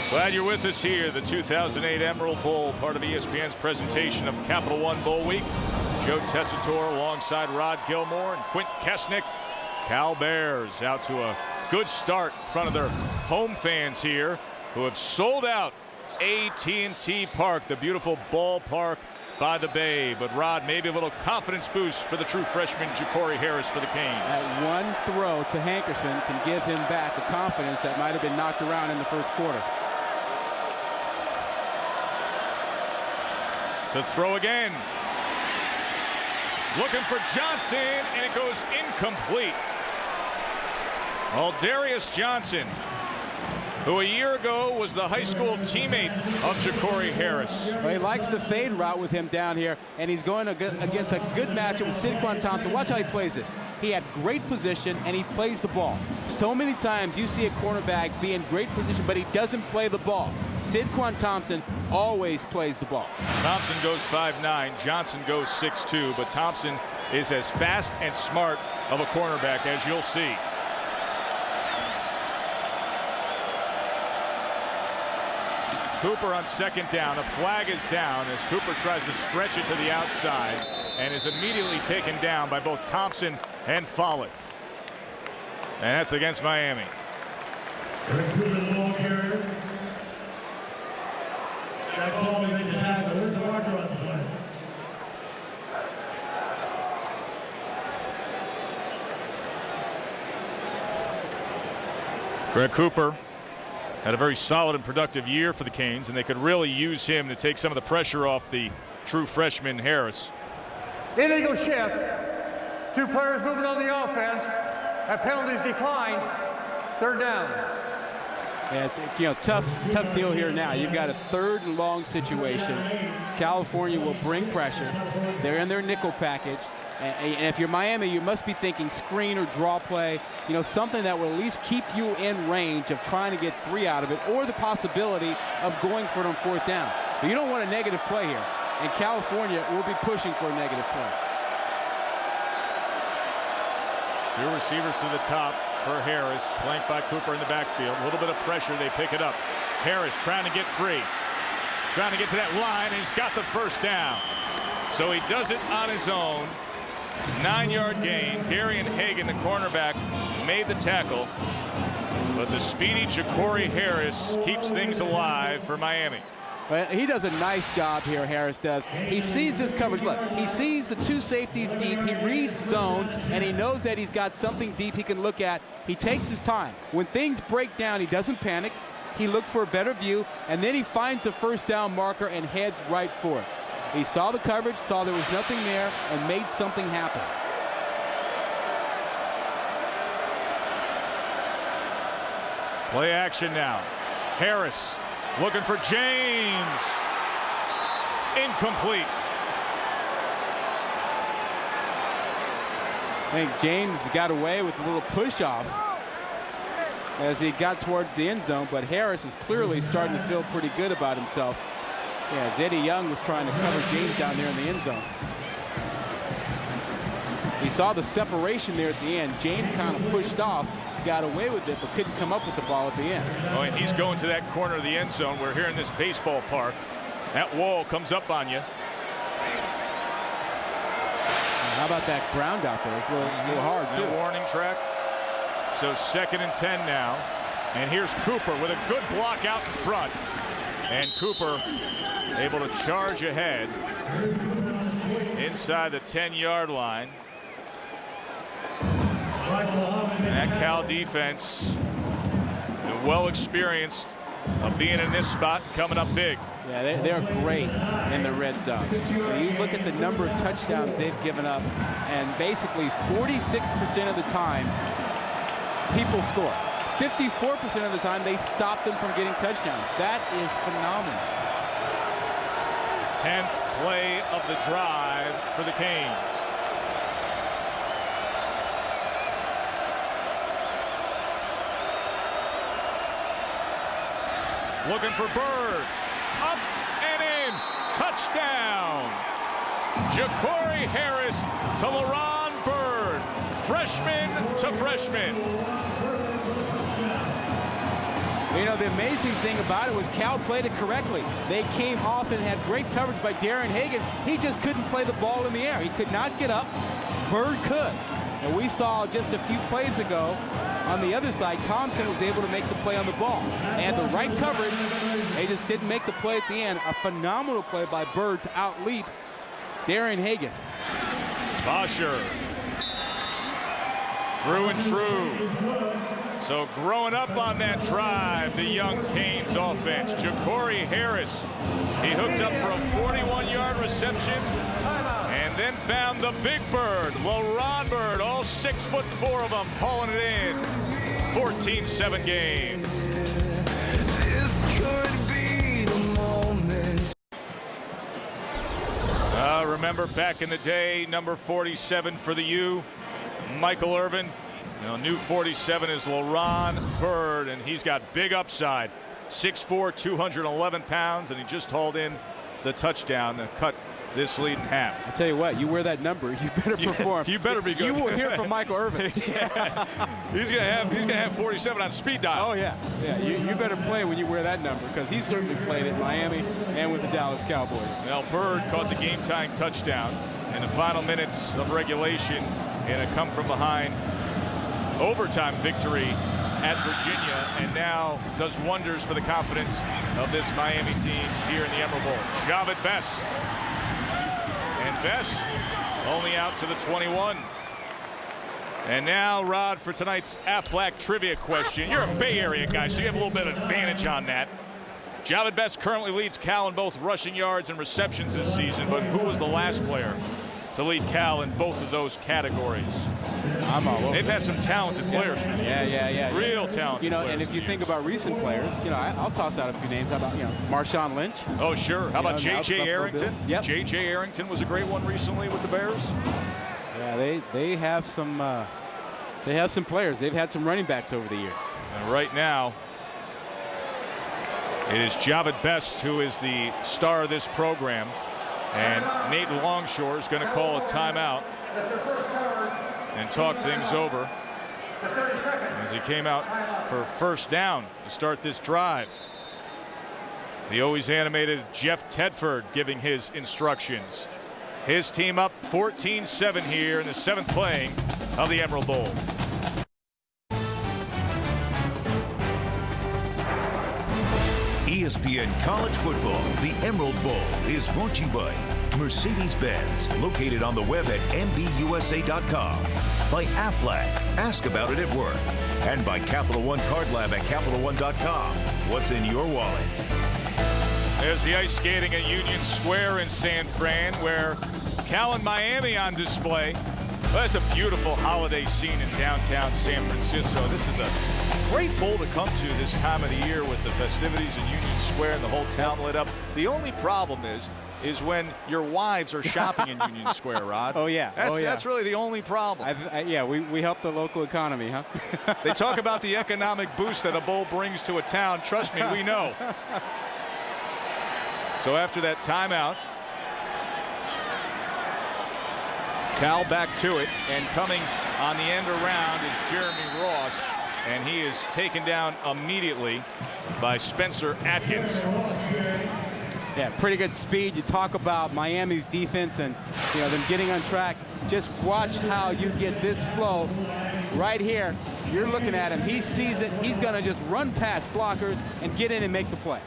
Glad you're with us here. The 2008 Emerald Bowl, part of ESPN's presentation of Capital One Bowl Week. Joe Tessitore alongside Rod Gilmore and Quint Kesnick. Cal Bears out to a good start in front of their home fans here, who have sold out AT&T Park, the beautiful ballpark by the bay. But Rod, maybe a little confidence boost for the true freshman Ja'Cory Harris for the Canes. That one throw to Hankerson can give him back the confidence that might have been knocked around in the first quarter. To throw again. Looking for Johnson, and it goes incomplete. Aldarius Johnson, who a year ago was the high school teammate of Ja'Cory Harris. Well, he likes the fade route with him down here, and he's going against a good matchup with Sidquan Thompson. Watch how he plays this. He had great position, and he plays the ball. So many times you see a cornerback be in great position, but he doesn't play the ball. Sidquan Thompson always plays the ball. Thompson goes 5'9", Johnson goes 6'2", but Thompson is as fast and smart of a cornerback as you'll see. Cooper on second down. A flag is down as Cooper tries to stretch it to the outside and is immediately taken down by both Thompson and Follett. And that's against Miami. Greg Cooper had a very solid and productive year for the Canes, and they could really use him to take some of the pressure off the true freshman Harris. Illegal shift. 2 players moving on the offense. That penalties declined. 3rd down. Yeah, tough deal here now. You've got a 3rd and long situation. California will bring pressure. They're in their nickel package. And if you're Miami, you must be thinking screen or draw play, something that will at least keep you in range of trying to get 3 out of it, or the possibility of going for it on 4th down. But you don't want a negative play here. And California will be pushing for a negative play. 2 receivers to the top for Harris, flanked by Cooper in the backfield. A little bit of pressure, they pick it up. Harris trying to get free. Trying to get to that line, and he's got the 1st down. So he does it on his own. 9-yard gain. Darian Hagan, the cornerback, made the tackle. But the speedy Ja'Cory Harris keeps things alive for Miami. Well, he does a nice job here, Harris does. He sees his coverage. Look, he sees the 2 safeties deep. He reads zone, and he knows that he's got something deep he can look at. He takes his time. When things break down, he doesn't panic. He looks for a better view, and then he finds the 1st down marker and heads right for it. He saw the coverage, saw there was nothing there, and made something happen. Play action now. Harris looking for James. Incomplete. I think James got away with a little push-off as he got towards the end zone, but Harris is clearly starting to feel pretty good about himself. Yeah, Zeddy Young was trying to cover James down there in the end zone. He saw the separation there at the end. James kind of pushed off, got away with it, but couldn't come up with the ball at the end. Oh, and he's going to that corner of the end zone. We're here in this baseball park. That wall comes up on you. How about that ground out there? It's a little hard, too. Warning track. So 2nd and 10 now. And here's Cooper with a good block out in front. And Cooper able to charge ahead inside the 10-yard line. And that Cal defense, well experienced of being in this spot, coming up big. Yeah, they're great in the red zone. You look at the number of touchdowns they've given up, and basically 46% of the time, people score. 54% of the time, they stop them from getting touchdowns. That is phenomenal. 10th play of the drive for the Canes. Looking for Bird. Up and in. Touchdown. Ja'Cory Harris to LaRon Bird. Freshman to freshman. know, the amazing thing about it was Cal played it correctly. They came off and had great coverage by Darren Hagan. He just couldn't play the ball in the air. He could not get up. Bird could. And we saw just a few plays ago on the other side, Thompson was able to make the play on the ball. They had the right coverage. They just didn't make the play at the end. A phenomenal play by Bird to outleap Darren Hagan. Bosher. Through and true. So growing up on that drive, the young Canes offense. Ja'Cory Harris, he hooked up for a 41-yard reception and then found the big bird, LaRon Bird, all 6'4" of them, hauling it in. 14-7 game. This could be the moment. Remember back in the day, number 47 for the U, Michael Irvin. You know, new 47 is LaRon Bird, and he's got big upside. 6'4", 211 pounds, and he just hauled in the touchdown and cut this lead in half. I tell you what, you wear that number, you better perform. You better be good. You will hear from Michael Irvin. Yeah. He's gonna have 47 on speed dial. Oh yeah, yeah. You better play when you wear that number, because he certainly played at Miami and with the Dallas Cowboys. Well, Bird caught the game-tying touchdown in the final minutes of regulation in a come-from-behind overtime victory at Virginia, and now does wonders for the confidence of this Miami team here in the Emerald Bowl. Jahvid Best. And Best only out to the 21. And now, Rod, for tonight's Aflac trivia question. You're a Bay Area guy, so you have a little bit of advantage on that. Jahvid Best currently leads Cal in both rushing yards and receptions this season, but who was the last player to lead Cal in both of those categories? I'm all over. They've had some talented players. Yeah. Real talented. You know, players and if you think about recent players, you know, I'll toss out a few names. How about, you know, Marshawn Lynch? Oh, sure. How about J.J. Arrington? Yep. J.J. Arrington was a great one recently with the Bears. Yeah, they have some players. They've had some running backs over the years. And right now, it is Jahvid Best who is the star of this program. And Nate Longshore is going to call a timeout and talk things over as he came out for first down to start this drive. The always animated Jeff Tedford giving his instructions. His team up 14-7 here in the 7th playing of the Emerald Bowl. ESPN College Football, the Emerald Bowl, is brought to you by Mercedes-Benz, located on the web at MBUSA.com, by Aflac, ask about it at work, and by Capital One Card Lab at CapitalOne.com. What's in your wallet? There's the ice skating at Union Square in San Fran, where Cal and Miami on display. Well, that's a beautiful holiday scene in downtown San Francisco. This is a great bowl to come to this time of the year with the festivities in Union Square and the whole town lit up. The only problem is when your wives are shopping in Union Square, Rod. Oh, yeah. That's really the only problem. Yeah, we help the local economy, huh? They talk about the economic boost that a bowl brings to a town. Trust me, we know. So after that timeout, Cal back to it, and coming on the end around is Jeremy Ross, and he is taken down immediately by Spencer Atkins. Yeah, pretty good speed. You talk about Miami's defense and, you know, them getting on track. Just watch how you get this flow right here. You're looking at him. He sees it. He's going to just run past blockers and get in and make the play.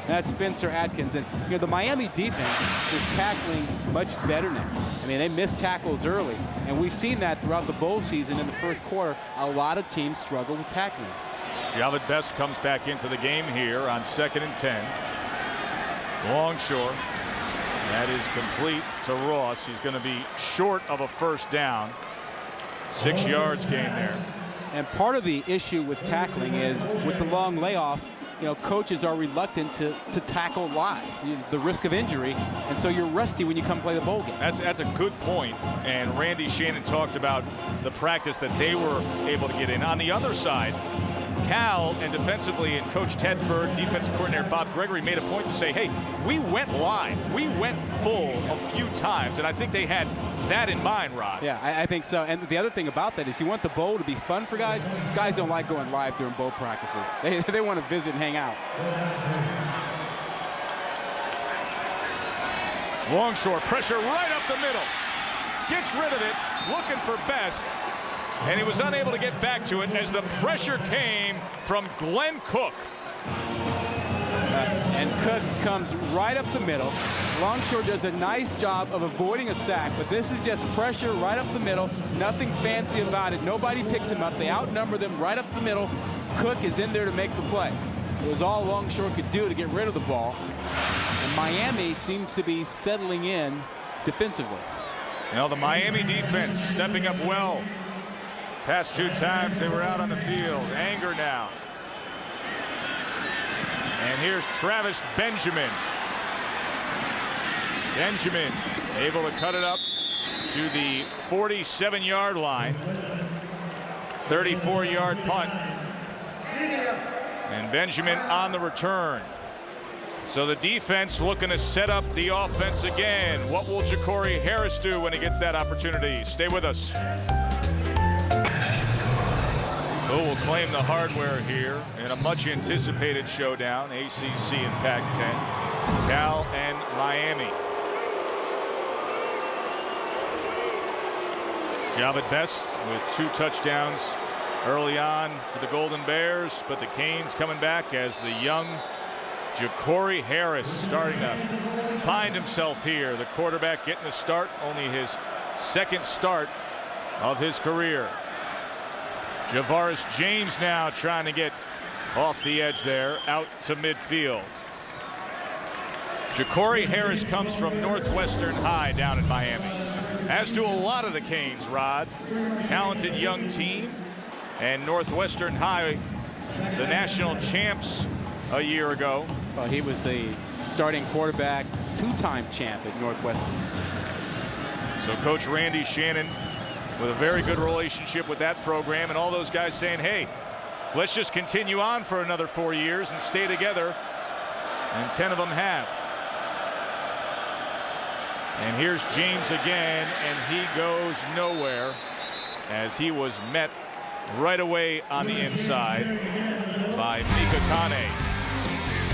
That's Spencer Atkins. And, you know, the Miami defense is tackling much better now. I mean, they missed tackles early, and we've seen that throughout the bowl season in the first quarter. A lot of teams struggle with tackling. Jahvid Best comes back into the game here on 2nd and 10. Longshore. That is complete to Ross. He's going to be short of a first down. 6 yards gain there. And part of the issue with tackling is with the long layoff, you know, coaches are reluctant to tackle live, the risk of injury, and so you're rusty when you come play the bowl game. That's a good point, and Randy Shannon talked about the practice that they were able to get in. On the other side, Cal and defensively, and Coach Tedford, defensive coordinator Bob Gregory made a point to say, hey, we went live. We went full a few times, and I think they had that in mind, Rod. Yeah, I think so. And the other thing about that is you want the bowl to be fun for guys. Guys don't like going live during bowl practices. They want to visit and hang out. Longshore pressure right up the middle. Gets rid of it, looking for Best. And he was unable to get back to it as the pressure came from Glenn Cook. And Cook comes right up the middle. Longshore does a nice job of avoiding a sack, but this is just pressure right up the middle. Nothing fancy about it. Nobody picks him up. They outnumber them right up the middle. Cook is in there to make the play. It was all Longshore could do to get rid of the ball. And Miami seems to be settling in defensively. You know, the Miami defense stepping up well. Past 2 times they were out on the field. Anger now. And here's Travis Benjamin. Benjamin able to cut it up to the 47-yard line. 34-yard punt. And Benjamin on the return. So the defense looking to set up the offense again. What will Ja'Cory Harris do when he gets that opportunity? Stay with us. Who will claim the hardware here in a much anticipated showdown, ACC and Pac-10, Cal and Miami. Jahvid Best with 2 touchdowns early on for the Golden Bears, but the Canes coming back as the young Ja'Cory Harris starting to find himself here. The quarterback getting the start, only his 2nd start of his career. Javaris James now trying to get off the edge there, out to midfield. Ja'Cory Harris comes from Northwestern High down in Miami, as do a lot of the Canes, Rod. Talented young team, and Northwestern High, the national champs a year ago. Well, he was the starting quarterback, 2-time champ at Northwestern. So Coach Randy Shannon with a very good relationship with that program, and all those guys saying, hey, let's just continue on for another 4 years and stay together. And 10 of them have. And here's James again, and he goes nowhere as he was met right away on the inside by Mika Kane.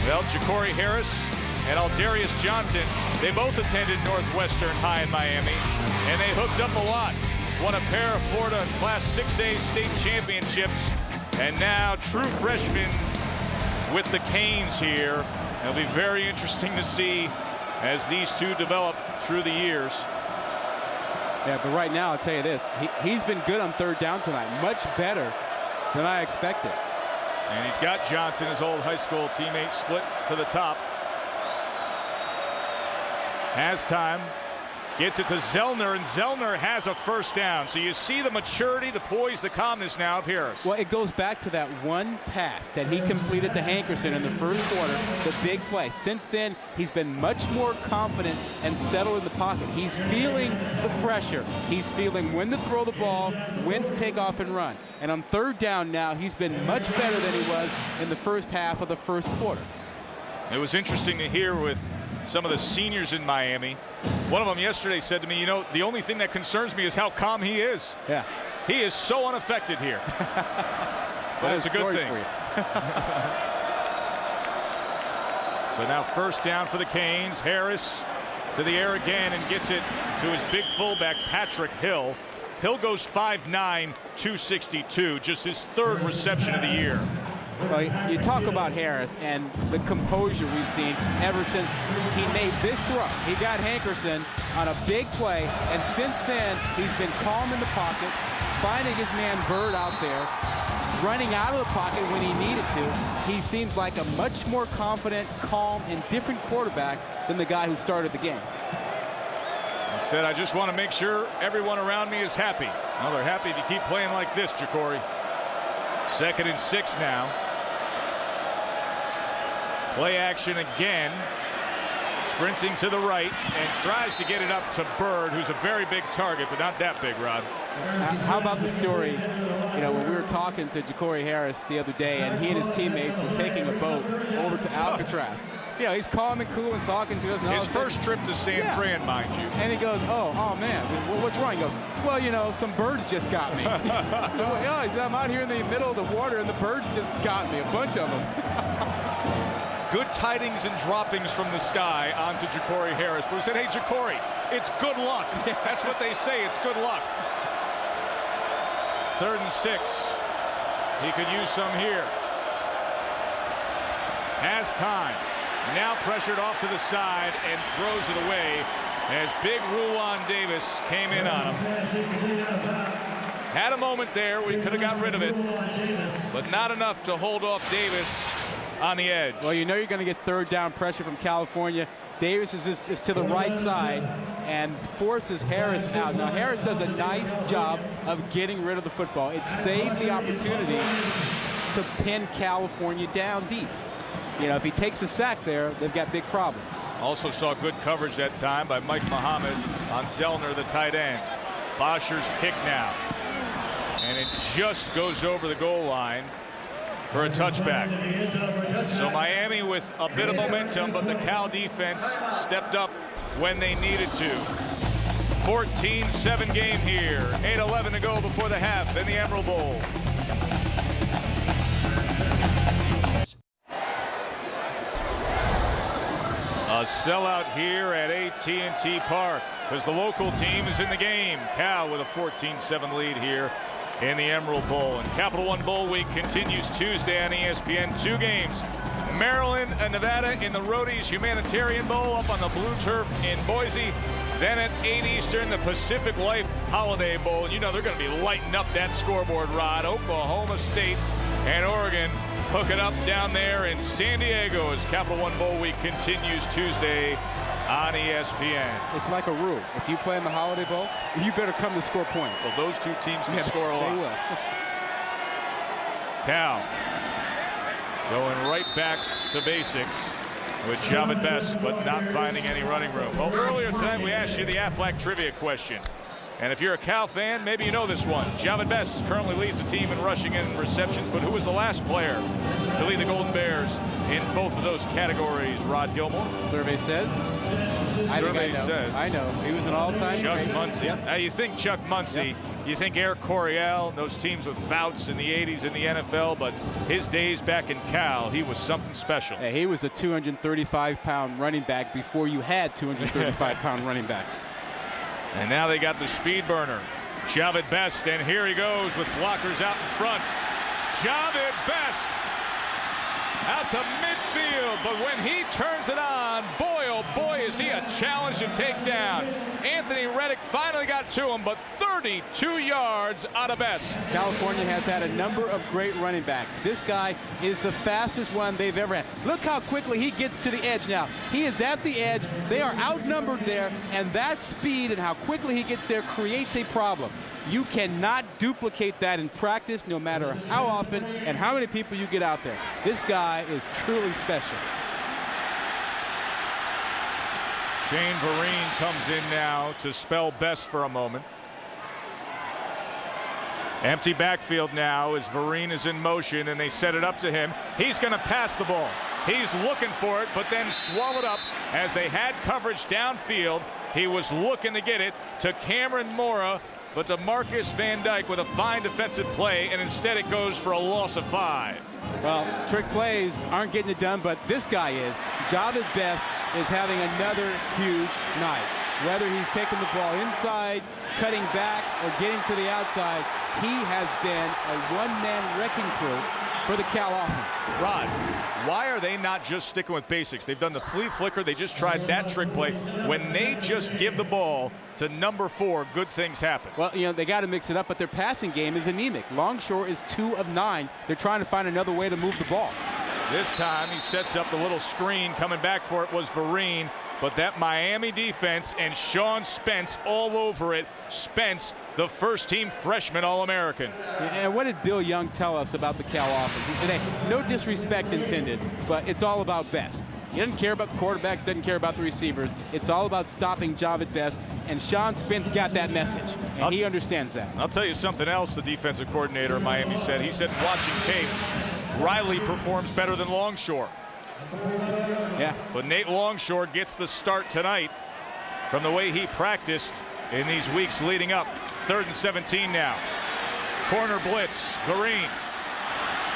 Well, Ja'Cory Harris and Aldarius Johnson, they both attended Northwestern High in Miami, and they hooked up a lot. Won a pair of Florida Class 6A state championships, and now true freshmen with the Canes here. It'll be very interesting to see as these two develop through the years. Yeah, but right now, I'll tell you this, he's been good on 3rd down tonight, much better than I expected. And he's got Johnson, his old high school teammate, split to the top. Has time. Gets it to Zellner, and Zellner has a 1st down. So you see the maturity, the poise, the calmness now of Harris. Well, it goes back to that one pass that he completed to Hankerson in the 1st quarter, the big play. Since then, he's been much more confident and settled in the pocket. He's feeling the pressure. He's feeling when to throw the ball, when to take off and run. And on 3rd down now, he's been much better than he was in the 1st half of the 1st quarter. It was interesting to hear with some of the seniors in Miami. One of them yesterday said to me, you know, the only thing that concerns me is how calm he is. Yeah. He is so unaffected here. But it's a good thing. So now 1st down for the Canes. Harris to the air again and gets it to his big fullback, Patrick Hill. Hill goes 5'9", 262, just his 3rd reception of the year. Well, you talk about Harris and the composure we've seen ever since he made this throw. He got Hankerson on a big play, and since then, he's been calm in the pocket, finding his man Bird out there, running out of the pocket when he needed to. He seems like a much more confident, calm, and different quarterback than the guy who started the game. He said, I just want to make sure everyone around me is happy. Well, they're happy if you keep playing like this, Ja'Cory. 2nd and 6 now. Play action again. Sprinting to the right and tries to get it up to Bird, who's a very big target, but not that big, Rod. How about the story, when we were talking to Jacory Harris the other day, and he and his teammates were taking a boat over to Alcatraz. He's calm and cool and talking to us. And his first trip to San Fran, mind you. And he goes, oh man, what's wrong? He goes, well, some birds just got me. He said, I'm out here in the middle of the water, and the birds just got me, a bunch of them. Good tidings and droppings from the sky onto Jacory Harris. But we said, hey, Jacory, it's good luck. That's what they say, it's good luck. 3rd and 6. He could use some here. Has time. Now pressured off to the side and throws it away as big Ruwan Davis came in on him. Had a moment there. We could have got rid of it, but not enough to hold off Davis on the edge. Well, you're going to get 3rd down pressure from California. Davis is to the right side and forces Harris out. Now, Harris does a nice job of getting rid of the football. It saved the opportunity to pin California down deep. If he takes a sack there, they've got big problems. Also saw good coverage that time by Mike Muhammad on Zellner, the tight end. Bosher's kick now. And it just goes over the goal line for a touchback. So Miami with a bit of momentum, but the Cal defense stepped up when they needed to. 14-7 game here. 8:11 to go before the half in the Emerald Bowl. A sellout here at AT&T Park because the local team is in the game. Cal with a 14-7 lead here in the Emerald Bowl. And Capital One Bowl Week continues Tuesday on ESPN. 2 games. Maryland and Nevada in the Roadies Humanitarian Bowl up on the blue turf in Boise. Then at 8 Eastern, the Pacific Life Holiday Bowl. And they're going to be lighting up that scoreboard, Rod. Oklahoma State and Oregon hooking up down there in San Diego as Capital One Bowl Week continues Tuesday on ESPN. It's like a rule. If you play in the Holiday Bowl, you better come to score points. Well, those 2 teams can score a lot. They will. Cal going right back to basics with Jahvid Best, but not finding any running room. Well, earlier tonight we asked you the Aflac trivia question. And if you're a Cal fan, maybe you know this one. Jahvid Best currently leads the team in rushing and receptions, but who was the last player to lead the Golden Bears in both of those categories? Rod Gilmore? Survey says. Survey says. I know. He was an all-time Chuck great. Muncie. Yep. Now you think Chuck Muncie, yep. You think Eric Coryell, those teams with Fouts in the 80s in the NFL, but his days back in Cal, he was something special. Yeah, he was a 235-pound running back before you had 235-pound running backs. And now they got the speed burner. Jahvid Best, and here he goes with blockers out in front. Jahvid Best out to midfield, but when he turns it on, boy, oh boy, is he a challenge to take down. Anthony Reddick finally got to him, but 32 yards out of Best. California has had a number of great running backs. This guy is the fastest one they've ever had. Look how quickly he gets to the edge now. He is at the edge. They are outnumbered there, and that speed and how quickly he gets there creates a problem. You cannot duplicate that in practice, no matter how often and how many people you get out there. This guy is truly special. Shane Vereen comes in now to spell Best for a moment. Empty backfield now as Vereen is in motion, and they set it up to him. He's going to pass the ball. He's looking for it, but then swallowed up as they had coverage downfield. He was looking to get it to Cameron Mora, but to Marcus Van Dyke with a fine defensive play, and instead it goes for a loss of 5. Well, trick plays aren't getting it done, but this guy is. Jahvid Best is having another huge night. Whether he's taking the ball inside, cutting back, or getting to the outside, he has been a one-man wrecking crew for the Cal offense. Rod, why are they not just sticking with basics? They've done the flea flicker. They just tried that trick play. When they just give the ball to number 4, good things happen. Well, they got to mix it up, but their passing game is anemic. Longshore is 2 of 9. They're trying to find another way to move the ball. This time he sets up the little screen. Coming back for it was Vereen. But that Miami defense and Sean Spence all over it. Spence, the first-team freshman All-American. And what did Bill Young tell us about the Cal offense? He said, hey, no disrespect intended, but it's all about Best. He doesn't care about the quarterbacks, doesn't care about the receivers. It's all about stopping Jahvid Best, and Sean Spence got that message, and he understands that. I'll tell you something else the defensive coordinator of Miami said. He said watching tape, Riley performs better than Longshore. Yeah. But Nate Longshore gets the start tonight from the way he practiced in these weeks leading up. 3rd and 17 now. Corner blitz, Green.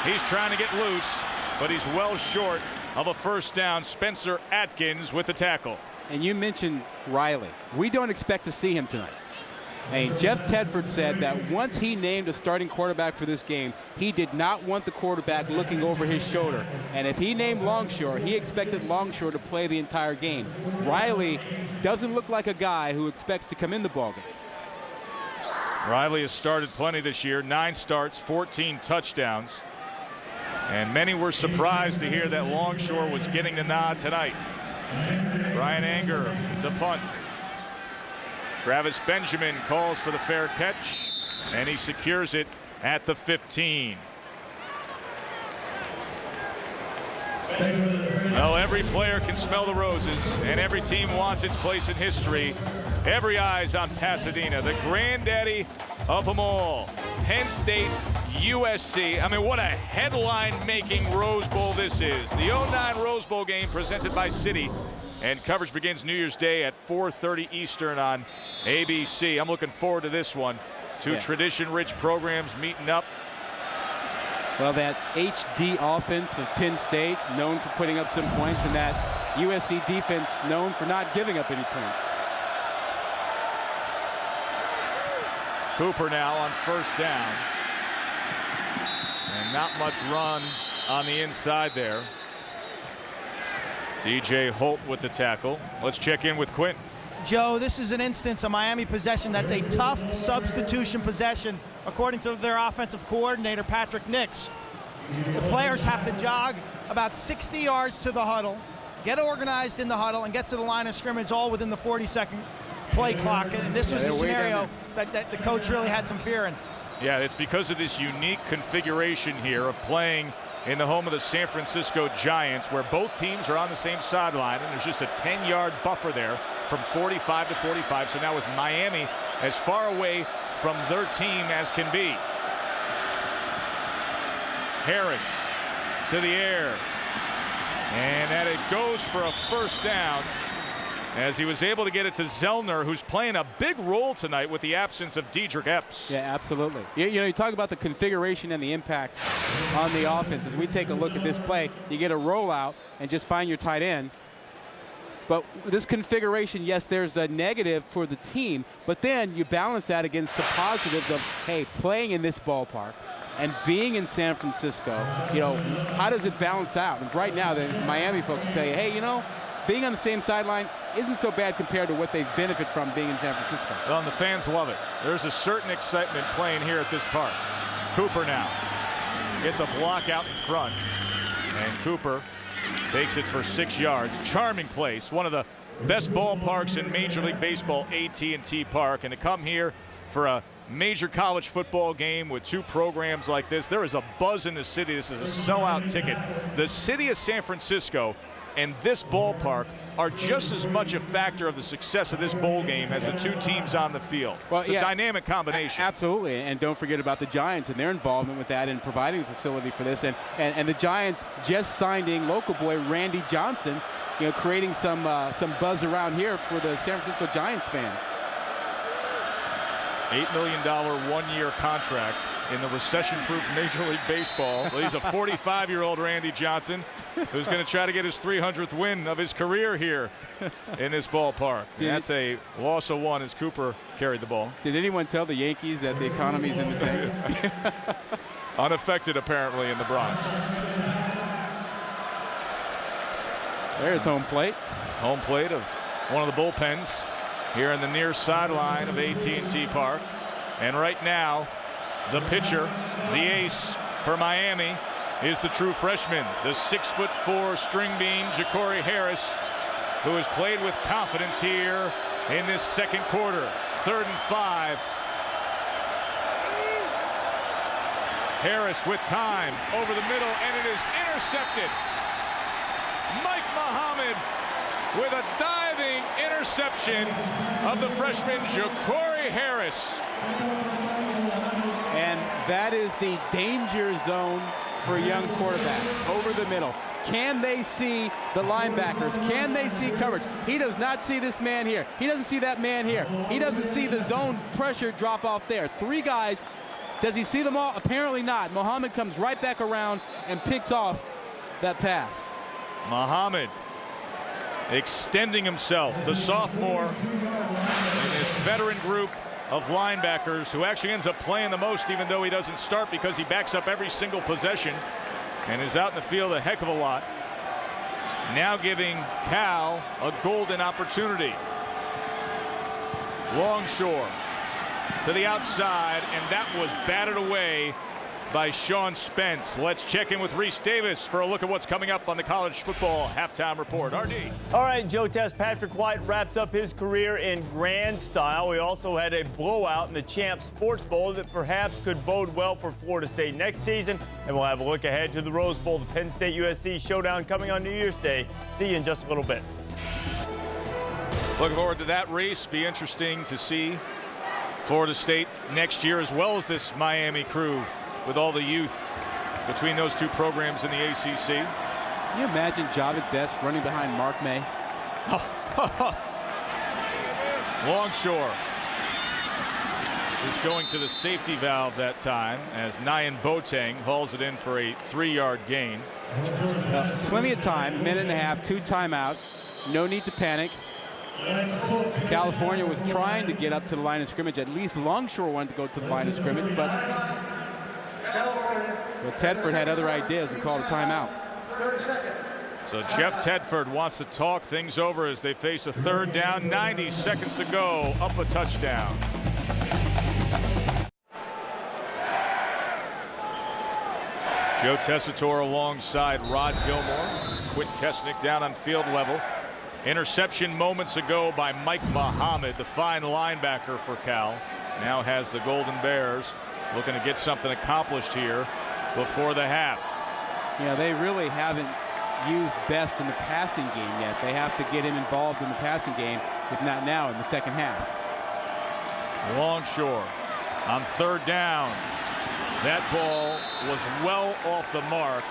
He's trying to get loose, but he's well short of a first down. Spencer Atkins with the tackle. And you mentioned Riley. We don't expect to see him tonight. I mean, Jeff Tedford said that once he named a starting quarterback for this game, he did not want the quarterback looking over his shoulder. And if he named Longshore, he expected Longshore to play the entire game. Riley doesn't look like a guy who expects to come in the ballgame. Riley has started plenty this year. 9 starts, 14 touchdowns. And many were surprised to hear that Longshore was getting the nod tonight. Brian Anger to punt. Travis Benjamin calls for the fair catch, and he secures it at the 15. Well, every player can smell the roses, and every team wants its place in history. Every eye's on Pasadena, the granddaddy of them all. Penn State, USC. I mean, what a headline-making Rose Bowl this is. The 09 Rose Bowl game presented by Citi, and coverage begins New Year's Day at 4:30 Eastern on ABC. I'm looking forward to this one. Two tradition-rich programs meeting up. Well, that HD offense of Penn State, known for putting up some points, and that USC defense known for not giving up any points. Cooper now on first down. And not much run on the inside there. DJ Holt with the tackle. Let's check in with Quint. Joe, this is an instance, a Miami possession that's a tough substitution possession, according to their offensive coordinator, Patrick Nix. The players have to jog about 60 yards to the huddle, get organized in the huddle, and get to the line of scrimmage all within the 40-second play clock. And this was a scenario that the coach really had some fear in. Yeah, it's because of this unique configuration here of playing in the home of the San Francisco Giants, where both teams are on the same sideline, and there's just a 10-yard buffer there from 45 to 45. So now with Miami as far away from their team as can be. Harris to the air, and that it goes for a first down, as he was able to get it to Zellner, who's playing a big role tonight with the absence of Dedrick Epps. Yeah, absolutely. You know, you talk about the configuration and the impact on the offense. As we take a look at this play, you get a rollout and just find your tight end. But this configuration, yes, there's a negative for the team, but then you balance that against the positives of, hey, playing in this ballpark and being in San Francisco. You know, how does it balance out? And right now, the Miami folks will tell you, hey, you know, being on the same sideline isn't so bad compared to what they benefit from being in San Francisco. Well, and the fans love it. There's a certain excitement playing here at this park. Cooper now gets a block out in front, and Cooper takes it for 6 yards. Charming place, one of the best ballparks in Major League Baseball, AT&T Park, and to come here for a major college football game with two programs like this, there is a buzz in the city. This is a sellout ticket. The city of San Francisco and this ballpark are just as much a factor of the success of this bowl game as the two teams on the field. Well, it's a dynamic combination. Absolutely, and don't forget about the Giants and their involvement with that and providing the facility for this. And the Giants just signing local boy Randy Johnson, you know, creating some buzz around here for the San Francisco Giants fans. $8 million one-year contract in the recession-proof Major League Baseball. Well, he's a 45-year-old Randy Johnson who's going to try to get his 300th win of his career here in this ballpark. That's a loss of one as Cooper carried the ball. Did anyone tell the Yankees that the economy's in the tank? Unaffected, apparently, in the Bronx. There's home plate. Home plate of one of the bullpens here in the near sideline of AT&T Park. And right now, the pitcher, the ace for Miami, is the true freshman, the 6'4" string bean, Ja'Cory Harris, who has played with confidence here in this second quarter. 3rd and 5. Harris with time over the middle, and it is intercepted. Mike Muhammad with a diving interception of the freshman Ja'Cory Harris. And that is the danger zone for young quarterbacks, over the middle. Can they see the linebackers? Can they see coverage? He does not see this man here. He doesn't see that man here. He doesn't see the zone pressure drop off there. 3 guys. Does he see them all? Apparently not. Muhammad comes right back around and picks off that pass. Muhammad extending himself, the sophomore in this veteran group of linebackers, who actually ends up playing the most, even though he doesn't start, because he backs up every single possession and is out in the field a heck of a lot. Now giving Cal a golden opportunity. Longshore to the outside, and that was batted away by Sean Spence. Let's check in with Reese Davis for a look at what's coming up on the college football halftime report. RD. All right, Joe Test, Patrick White wraps up his career in grand style. We also had a blowout in the Champs Sports Bowl that perhaps could bode well for Florida State next season. And we'll have a look ahead to the Rose Bowl, the Penn State-USC showdown coming on New Year's Day. See you in just a little bit. Looking forward to that, Reese. Be interesting to see Florida State next year, as well as this Miami crew, with all the youth between those 2 programs in the ACC. Can you imagine Jahvid Best running behind Mark May? Longshore is going to the safety valve that time as Nyan Boateng hauls it in for a 3-yard gain. Plenty of time, minute and a half, 2 timeouts. No need to panic. California was trying to get up to the line of scrimmage. At least Longshore wanted to go to the line of scrimmage, but Tedford had other ideas and called a timeout. So Jeff Tedford wants to talk things over as they face a 3rd down, 90 seconds to go, up a touchdown. Joe Tessitore alongside Rod Gilmore. Quinn Kesnick down on field level. Interception moments ago by Mike Muhammad, the fine linebacker for Cal. Now has the Golden Bears looking to get something accomplished here before the half. Yeah, they really haven't used Best in the passing game yet. They have to get him involved in the passing game, if not now, in the second half. Longshore on 3rd down. That ball was well off the mark.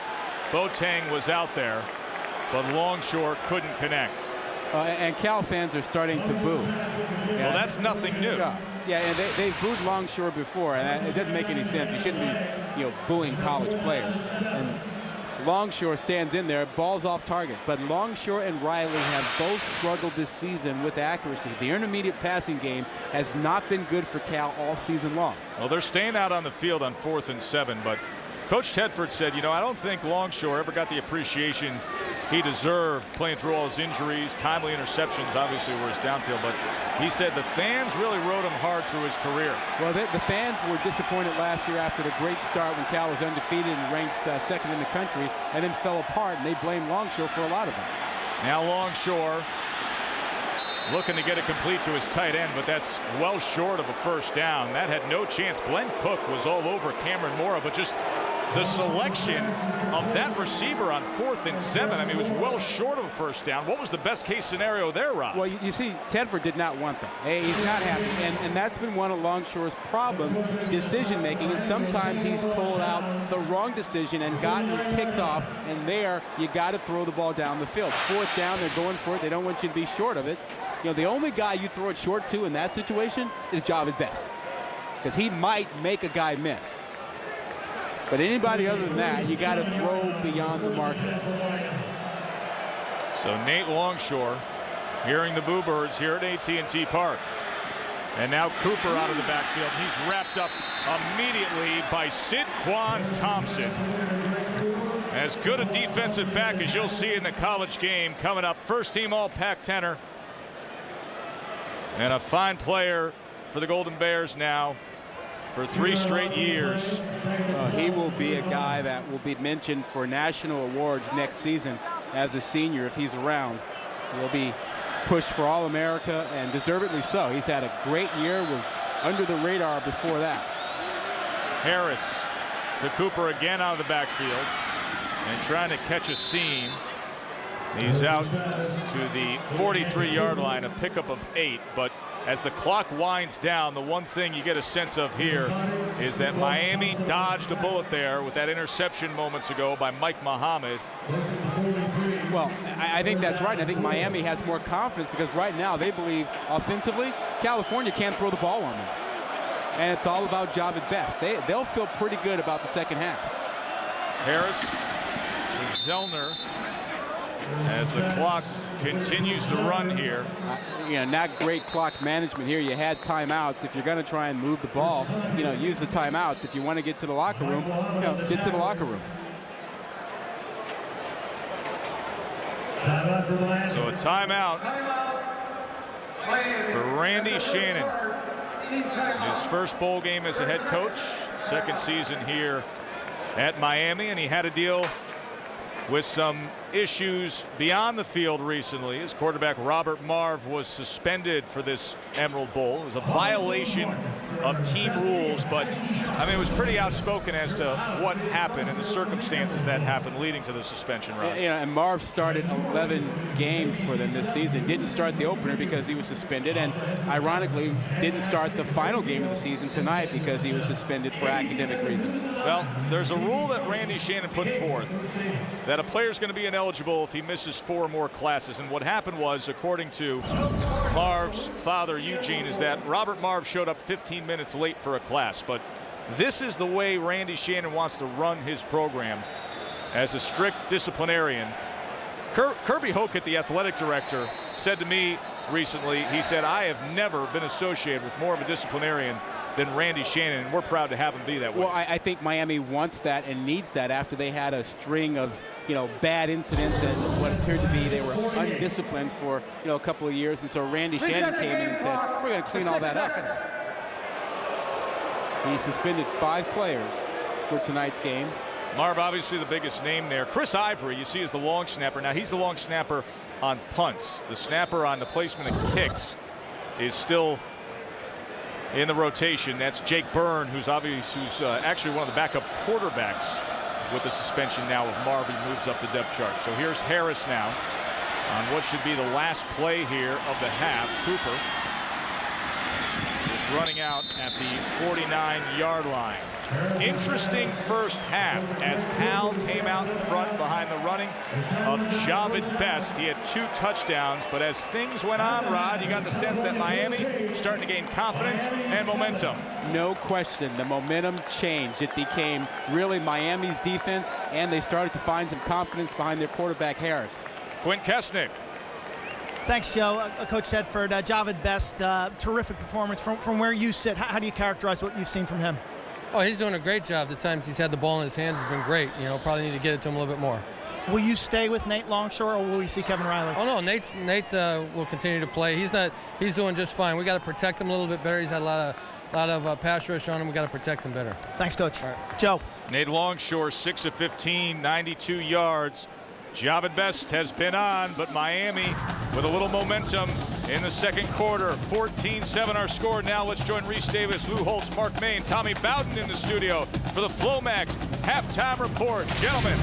Boateng was out there, but Longshore couldn't connect. And Cal fans are starting to boo. Well, that's nothing new. Yeah, and they've booed Longshore before, and it doesn't make any sense. You shouldn't be, booing college players. And Longshore stands in there, ball's off target. But Longshore and Riley have both struggled this season with accuracy. The intermediate passing game has not been good for Cal all season long. Well, they're staying out on the field on 4th and 7, but Coach Tedford said, I don't think Longshore ever got the appreciation he deserved, playing through all his injuries. Timely interceptions obviously were his downfield, but he said the fans really rode him hard through his career. Well, the fans were disappointed last year after the great start when Cal was undefeated and ranked 2nd in the country, and then fell apart, and they blamed Longshore for a lot of it. Now Longshore looking to get it complete to his tight end, but that's well short of a 1st down. That had no chance. Glenn Cook was all over Cameron Mora, but just the selection of that receiver on 4th and 7, I mean, it was well short of a 1st down. What was the best case scenario there, Rob? Well, you see, Tedford did not want that. He's not happy, and that's been one of Longshore's problems, decision making, and sometimes he's pulled out the wrong decision and gotten picked off, and there you got to throw the ball down the field. 4th down, they're going for it. They don't want you to be short of it. The only guy you throw it short to in that situation is Jahvid Best, because he might make a guy miss. But anybody other than that, you got to throw beyond the marker. So Nate Longshore hearing the Boo Birds here at AT&T Park. And now Cooper out of the backfield. He's wrapped up immediately by Sidquan Thompson. As good a defensive back as you'll see in the college game coming up. First team all Pac-10er. And a fine player for the Golden Bears now for 3 straight years. He will be a guy that will be mentioned for national awards next season as a senior if he's around. He'll be pushed for All-America, and deservedly so. He's had a great year, was under the radar before that. Harris to Cooper again out of the backfield and trying to catch a seam. He's out to the 43-yard line, a pickup of 8. But as the clock winds down, the one thing you get a sense of here is that Miami dodged a bullet there with that interception moments ago by Mike Muhammad. Well, I think that's right. I think Miami has more confidence because right now they believe offensively California can't throw the ball on them. And it's all about Jahvid best. They'll feel pretty good about the second half. Harris to Zellner as the clock continues to run here. Not great clock management here. You had timeouts. If you're going to try and move the ball, use the timeouts. If you want to get to the locker room, get to the locker room. So a timeout for Randy Shannon. His first bowl game as a head coach, second season here at Miami, and he had to deal with some issues beyond the field recently. His quarterback Robert Marve was suspended for this Emerald Bowl. It was a violation of team rules, but I mean it was pretty outspoken as to what happened and the circumstances that happened leading to the suspension, right? And Marve started 11 games for them this season. Didn't start the opener because he was suspended, and ironically didn't start the final game of the season tonight because he was suspended for academic reasons. Well, there's a rule that Randy Shannon put forth that a player's going to be ineligible if he misses 4 more classes. And what happened was, according to Marve's father, Eugene, is that Robert Marve showed up 15 minutes late for a class. But this is the way Randy Shannon wants to run his program as a strict disciplinarian. Kirby Hocutt, the athletic director, said to me recently, he said, I have never been associated with more of a disciplinarian than Randy Shannon, and we're proud to have him be that way. Well, I think Miami wants that and needs that after they had a string of, bad incidents and what appeared to be they were undisciplined for, a couple of years. And so Randy Shannon came in and said, we're going to clean all that up. He suspended 5 players for tonight's game. Marv, obviously the biggest name there. Chris Ivory, you see, is the long snapper. Now, he's the long snapper on punts. The snapper on the placement of kicks is still in the rotation. That's Jake Byrne, who's actually one of the backup quarterbacks with the suspension now of Marv. He moves up the depth chart. So here's Harris now on what should be the last play here of the half. Cooper is running out at the 49-yard line. Interesting first half as Cal came out in front behind the running of Jahvid Best. He had 2 touchdowns, but as things went on, Rod, you got the sense that Miami starting to gain confidence and momentum. No question, the momentum changed. It became really Miami's defense, and they started to find some confidence behind their quarterback, Harris. Quint Kesnick. Thanks, Joe. Coach Tedford, Jahvid Best, terrific performance from where you sit. How do you characterize what you've seen from him? Oh, he's doing a great job. The times he's had the ball in his hands has been great. Probably need to get it to him a little bit more. Will you stay with Nate Longshore, or will we see Kevin Riley? Oh no, Nate will continue to play. He's doing just fine. We got to protect him a little bit better. He's had a lot of pass rush on him. We got to protect him better. Thanks, Coach. All right. Joe. Nate Longshore, 6 of 15, 92 yards. Jahvid Best has been on, but Miami with a little momentum in the second quarter. 14-7 our score. Now let's join Reese Davis, Lou Holtz, Mark May, and Tommy Bowden in the studio for the Flomax halftime report. Gentlemen.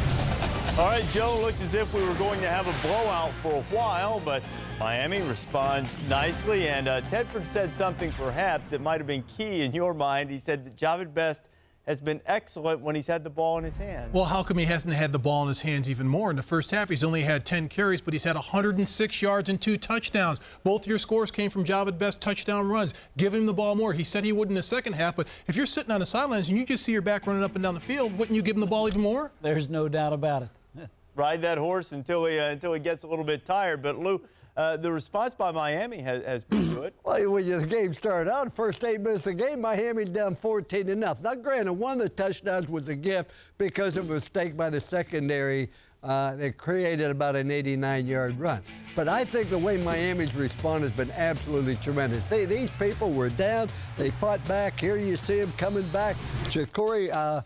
All right, Joe, looked as if we were going to have a blowout for a while, but Miami responds nicely. And Tedford said something perhaps that might have been key in your mind. He said that Jahvid Best has been excellent when he's had the ball in his hands. Well, how come he hasn't had the ball in his hands even more? In the first half, he's only had 10 carries, but he's had 106 yards and 2 touchdowns. Both your scores came from Jahvid Best touchdown runs. Give him the ball more. He said he would in the second half, but if you're sitting on the sidelines and you just see your back running up and down the field, wouldn't you give him the ball even more? There's no doubt about it. Ride that horse until he gets a little bit tired. But, Lou, the response by Miami has been good. Well, when the game started out, first 8 minutes of the game, Miami's down 14-0. Now, granted, one of the touchdowns was a gift because of a mistake by the secondary that created about an 89-yard run. But I think the way Miami's response has been absolutely tremendous. These people were down. They fought back. Here you see them coming back. Chakori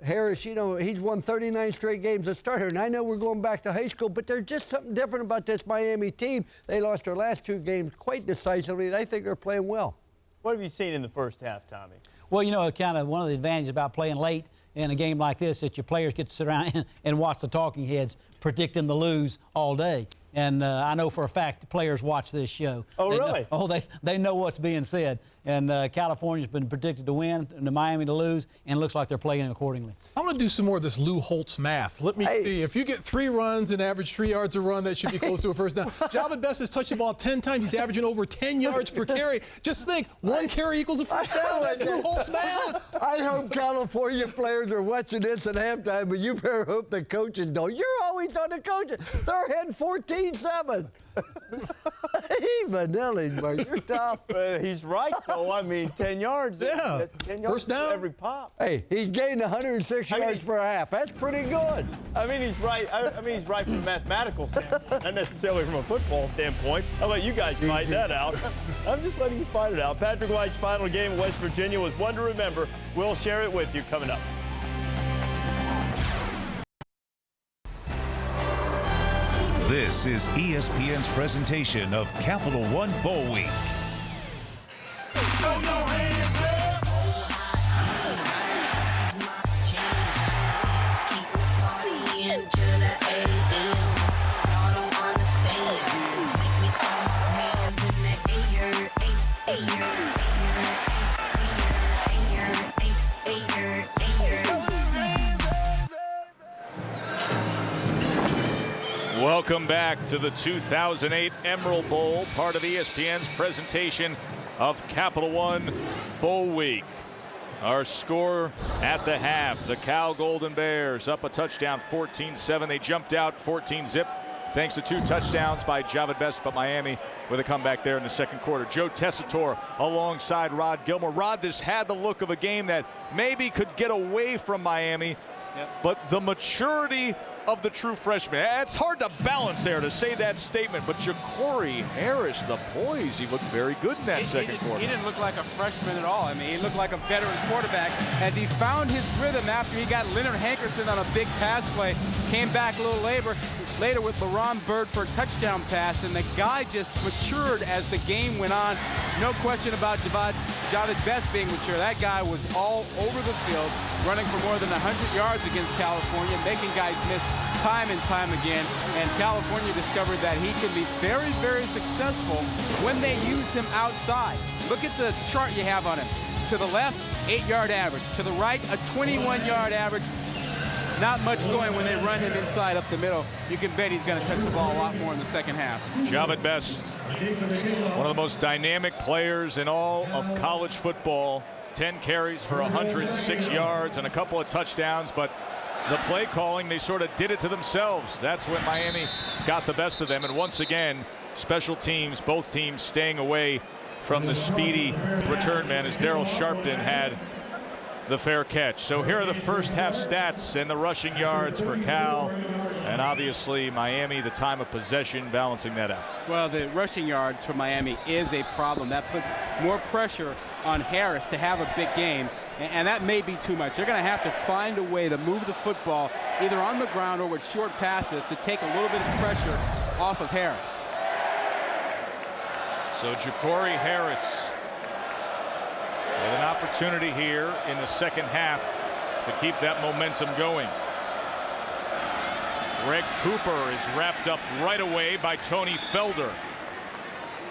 Harris, he's won 39 straight games as a starter, and I know we're going back to high school, but there's just something different about this Miami team. They lost their last 2 games quite decisively. I think they're playing well. What have you seen in the first half, Tommy? Well, kind of one of the advantages about playing late in a game like this that your players get to sit around and watch the talking heads. predicting the lose all day. And I know for a fact the players watch this show. Oh, really? They know what's being said. And California's been predicted to win and the Miami to lose, and it looks like they're playing accordingly. I want to do some more of this Lou Holtz math. Let me see. If you get 3 runs and average 3 yards a run, that should be close to a first down. Jahvid Best has touched the ball 10 times. He's averaging over 10 yards per carry. Just think, 1 carry equals a first down. That's Lou Holtz math. I hope California players are watching this at halftime, but you better hope the coaches don't. You're always on the coaches. They're ahead 14-7. Vanilli, you're tough. He's right, though. I mean, 10 yards. Yeah. 10 yards first down. Every pop. Hey, he's gained 106 yards for a half. That's pretty good. I mean, he's right. I mean, he's right from a mathematical standpoint, not necessarily from a football standpoint. I'll let you guys find that out. I'm just letting you find it out. Patrick White's final game in West Virginia was one to remember. We'll share it with you coming up. This is ESPN's presentation of Capital One Bowl Week. Throw your hands up. Keep the party into the AM. Y'all don't understand. Make me throw my hands in the air. Welcome back to the 2008 Emerald Bowl, part of ESPN's presentation of Capital One Bowl Week. Our score at the half, the Cal Golden Bears up a touchdown, 14-7. They jumped out 14-zip thanks to 2 touchdowns by Jahvid Best, but Miami with a comeback there in the second quarter. Joe Tessitore alongside Rod Gilmore. Rod, this had the look of a game that maybe could get away from Miami, but the maturity of the true freshman. It's hard to balance there to say that statement, but Ja'Cory Harris, the poise, he looked very good in that second quarter. He didn't look like a freshman at all. I mean, he looked like a veteran quarterback as he found his rhythm after he got Leonard Hankerson on a big pass play. Came back a little later with LaRon Byrd for a touchdown pass, and the guy just matured as the game went on. No question about Jahvid Best being mature. That guy was all over the field, running for more than 100 yards against California, making guys miss time and time again. And California discovered that he can be very, very successful when they use him outside. Look at the chart you have on him. To the left, 8-yard average. To the right, a 21-yard average. Not much going when they run him inside up the middle. You can bet he's going to touch the ball a lot more in the second half. Jahvid Best, one of the most dynamic players in all of college football. 10 carries for 106 yards and a couple of touchdowns, but the play calling, they sort of did it to themselves. That's when Miami got the best of them. And once again, special teams, both teams staying away from the speedy return man as Daryl Sharpton had the fair catch. So here are the first half stats and the rushing yards for Cal, and obviously Miami, the time of possession, balancing that out. Well, the rushing yards for Miami is a problem. That puts more pressure on Harris to have a big game, and that may be too much. They're going to have to find a way to move the football either on the ground or with short passes to take a little bit of pressure off of Harris. So Ja'Cory Harris with an opportunity here in the second half to keep that momentum going. Greg Cooper is wrapped up right away by Tony Felder.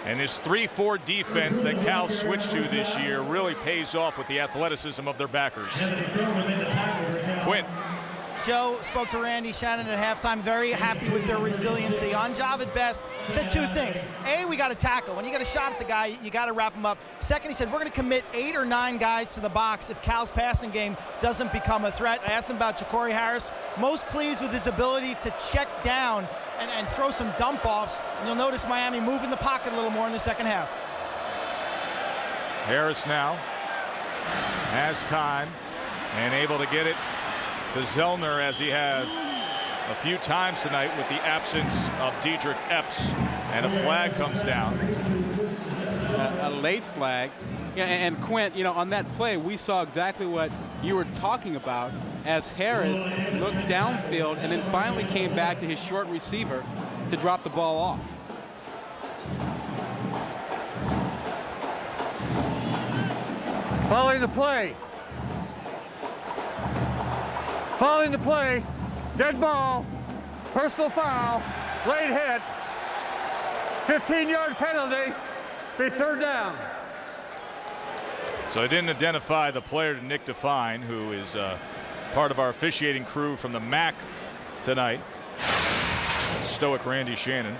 And this 3-4 defense that Cal switched to this year really pays off with the athleticism of their backers. Quint. Joe spoke to Randy Shannon at halftime, very happy with their resiliency. On Jahvid Best, said 2 things. A, we got to tackle. When you got a shot at the guy, you got to wrap him up. Second, he said, we're going to commit 8 or 9 guys to the box if Cal's passing game doesn't become a threat. I asked him about Ja'Cory Harris. Most pleased with his ability to check down and throw some dump-offs. And you'll notice Miami moving the pocket a little more in the second half. Harris now has time and able to get it to Zellner, as he had a few times tonight with the absence of Diedrich Epps, and a flag comes down. A late flag. Yeah, and Quint, you know, on that play, we saw exactly what you were talking about as Harris looked downfield and then finally came back to his short receiver to drop the ball off. Following the play. Following the play. Dead ball. personal foul, late hit, 15-yard penalty, be third down. So I didn't identify the player to Nick Define, who is part of our officiating crew from the MAC tonight. Stoic Randy Shannon.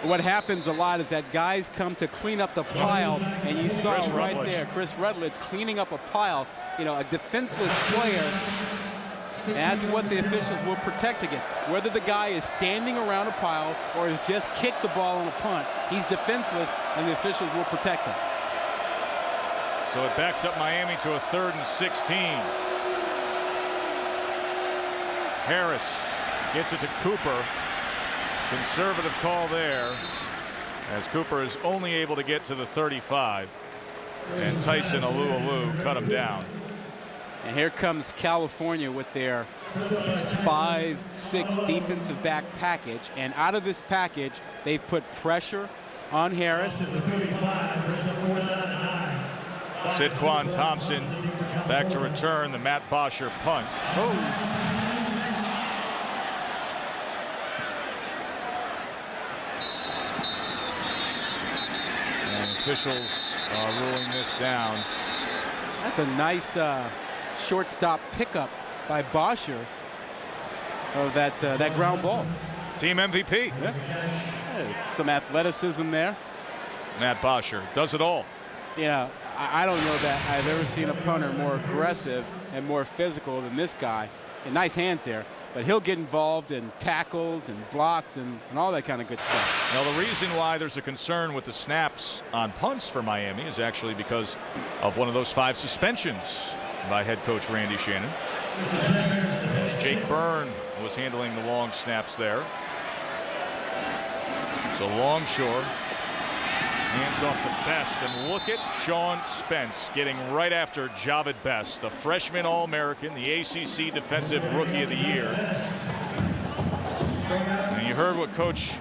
What happens a lot is that guys come to clean up the pile, and you saw Chris right Rutledge. there, Chris Rutledge cleaning up a pile. You know, a defenseless player, that's what the officials will protect against. Whether the guy is standing around a pile or has just kicked the ball on a punt, he's defenseless, and the officials will protect him. So it backs up Miami to a 3rd and 16. Harris gets it to Cooper. Conservative call there, as Cooper is only able to get to the 35. And Tyson Alualu cut him down. And here comes California with their 5-6 defensive back package. And out of this package, they've put pressure on Harris. Sidquan Thompson back to return the Matt Bosher punt. And officials are ruling this down. That's a nice shortstop pickup by Bosher of that ground ball. Team MVP. Yeah. There's some athleticism there. Matt Bosher does it all. Yeah, I don't know that I've ever seen a punter more aggressive and more physical than this guy. And nice hands there, but he'll get involved in tackles and blocks and all that kind of good stuff. Now, the reason why there's a concern with the snaps on punts for Miami is actually because of one of those 5 suspensions by head coach Randy Shannon. Jake Byrne was handling the long snaps there. So Longshore hands off to Best, and look at Sean Spence getting right after Jahvid Best, a freshman All-American, the ACC Defensive Rookie of the Year. And you heard what Coach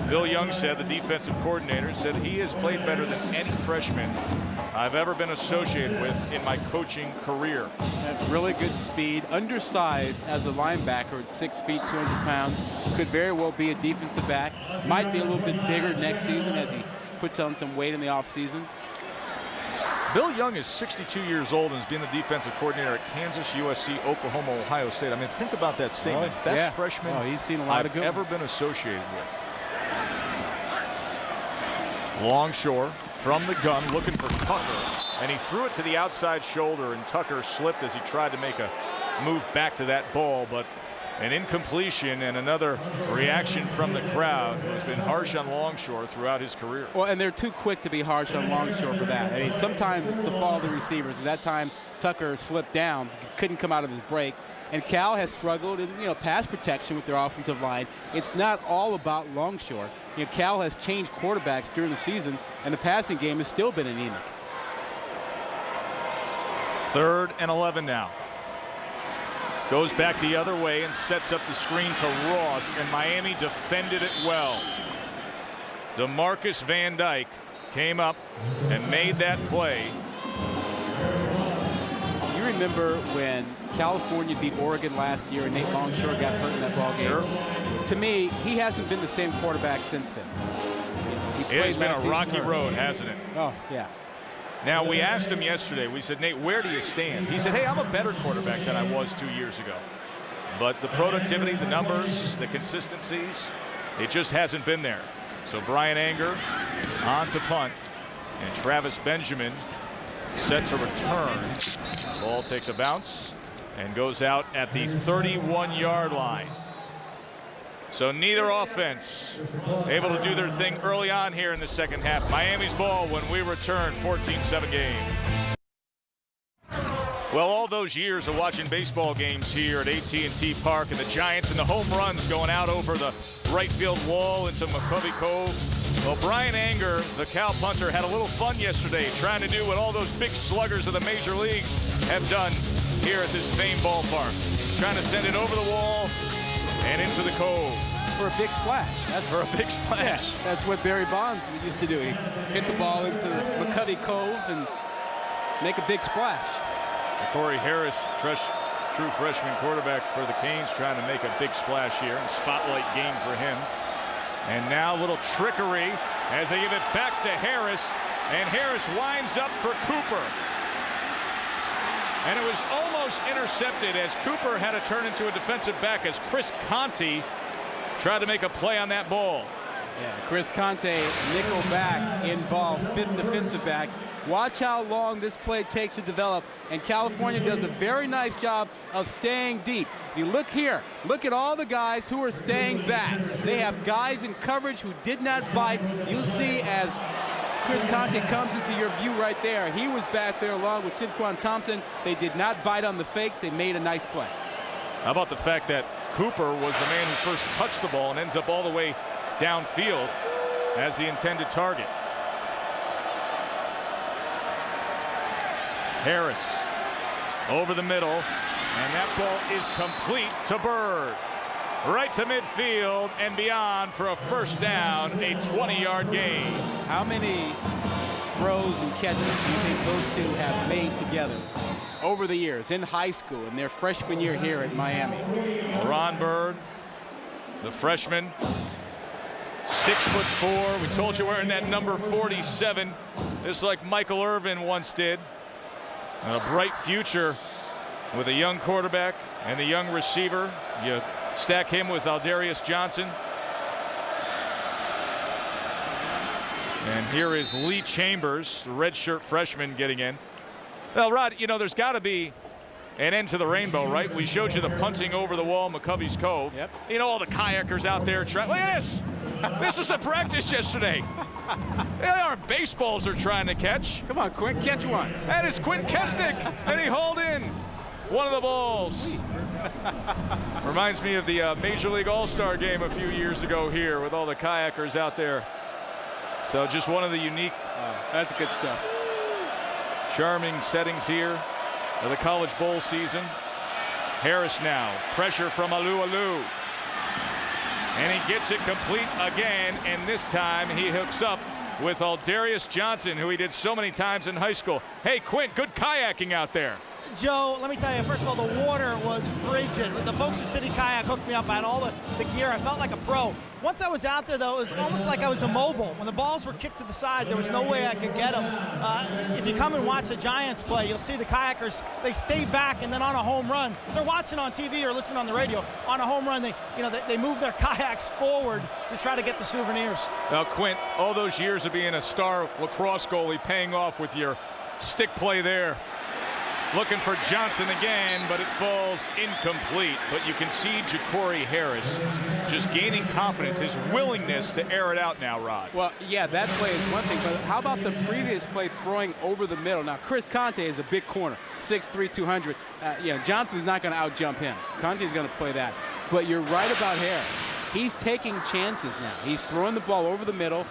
Bill Young said, the defensive coordinator, said he has played better than any freshman I've ever been associated with in my coaching career. Really good speed, undersized as a linebacker at 6 feet, 200 pounds. Could very well be a defensive back. Might be a little bit bigger next season as he puts on some weight in the offseason. Bill Young is 62 years old and has been the defensive coordinator at Kansas, USC, Oklahoma, Ohio State. I mean, think about that statement. Best freshman he's seen a lot of good I've ever been associated with. Longshore from the gun looking for Tucker, and he threw it to the outside shoulder, and Tucker slipped as he tried to make a move back to that ball, but an incompletion and another reaction from the crowd, who has been harsh on Longshore throughout his career. Well, and they're too quick to be harsh on Longshore for that. I mean, sometimes it's the fault of the receivers. At that time, Tucker slipped down, couldn't come out of his break. And Cal has struggled in, pass protection with their offensive line. It's not all about Longshore. Cal has changed quarterbacks during the season, and the passing game has still been anemic. 3rd and 11 now. Goes back the other way and sets up the screen to Ross, and Miami defended it well. DeMarcus Van Dyke came up and made that play. You remember when California beat Oregon last year and Nate Longshore got hurt in that ball game? Sure. To me, he hasn't been the same quarterback since then. It has been a rocky road, hasn't it? Oh, yeah. Now, we asked him yesterday, we said, Nate, where do you stand? He said, hey, I'm a better quarterback than I was 2 years ago. But the productivity, the numbers, the consistencies, it just hasn't been there. So Brian Anger on to punt, and Travis Benjamin set to return. Ball takes a bounce and goes out at the 31-yard line. So neither offense able to do their thing early on here in the second half. Miami's ball when we return, 14-7 game. Well, all those years of watching baseball games here at AT&T Park, and the Giants and the home runs going out over the right field wall into McCovey Cove. Well, Brian Anger, the Cal punter, had a little fun yesterday trying to do what all those big sluggers of the major leagues have done here at this famed ballpark. Trying to send it over the wall and into the cove. For a big splash. That's for a big splash. Yeah, that's what Barry Bonds used to do. He hit the ball into McCovey Cove and make a big splash. Corey Harris true freshman quarterback for the Canes, trying to make a big splash here. Spotlight game for him. And now a little trickery as they give it back to Harris. And Harris winds up for Cooper. And it was almost intercepted as Cooper had to turn into a defensive back as Chris Conte tried to make a play on that ball. Yeah, Chris Conte, nickel back involved, fifth defensive back. Watch how long this play takes to develop, and California does a very nice job of staying deep. If you look here, look at all the guys who are staying back. They have guys in coverage who did not bite. You'll see as Chris Conte comes into your view right there. He was back there along with Sidquan Thompson. They did not bite on the fakes. They made a nice play. How about the fact that Cooper was the man who first touched the ball and ends up all the way downfield as the intended target. Harris over the middle, and that ball is complete to Bird. Right to midfield and beyond for a first down, a 20-yard gain. How many throws and catches do you think those two have made together over the years in high school and their freshman year here at Miami? Ron Bird, the freshman, 6'4". We told you wearing that number 47, just like Michael Irvin once did. And a bright future with a young quarterback and the young receiver. You stack him with Aldarius Johnson. And here is Lee Chambers, the redshirt freshman, getting in. Well, Rod, you know, there's got to be an end to the rainbow, right? We showed you the punting over the wall, McCovey's Cove. Yep. You know, all the kayakers out there trying. Look at this. This was a practice yesterday. They aren't baseballs they're trying to catch. Come on, Quint, catch one. That is Quint Kesnick, and he hauled in one of the balls. Reminds me of the Major League All-Star game a few years ago here with all the kayakers out there. So just one of the unique, that's good stuff. Charming settings here of the College Bowl season. Harris now, pressure from Alu. And he gets it complete again, and this time he hooks up with Aldarius Johnson, who he did so many times in high school. Hey, Quint, good kayaking out there. Joe, let me tell you, first of all, the water was frigid. The folks at City Kayak hooked me up. I had all the gear. I felt like a pro. Once I was out there, though, it was almost like I was immobile. When the balls were kicked to the side, there was no way I could get them. If you come and watch the Giants play, you'll see the kayakers, they stay back, and then on a home run, they're watching on TV or listening on the radio. On a home run, they move their kayaks forward to try to get the souvenirs. Now, Quint, all those years of being a star lacrosse goalie paying off with your stick play there. Looking for Johnson again, but it falls incomplete. But you can see Ja'Cory Harris just gaining confidence, his willingness to air it out now, Rod. Well, yeah, that play is one thing, but how about the previous play throwing over the middle? Now, Chris Conte is a big corner, 6'3", 200. Johnson's not going to out-jump him. Conte's going to play that. But you're right about Harris. He's taking chances now. He's throwing the ball over the middle,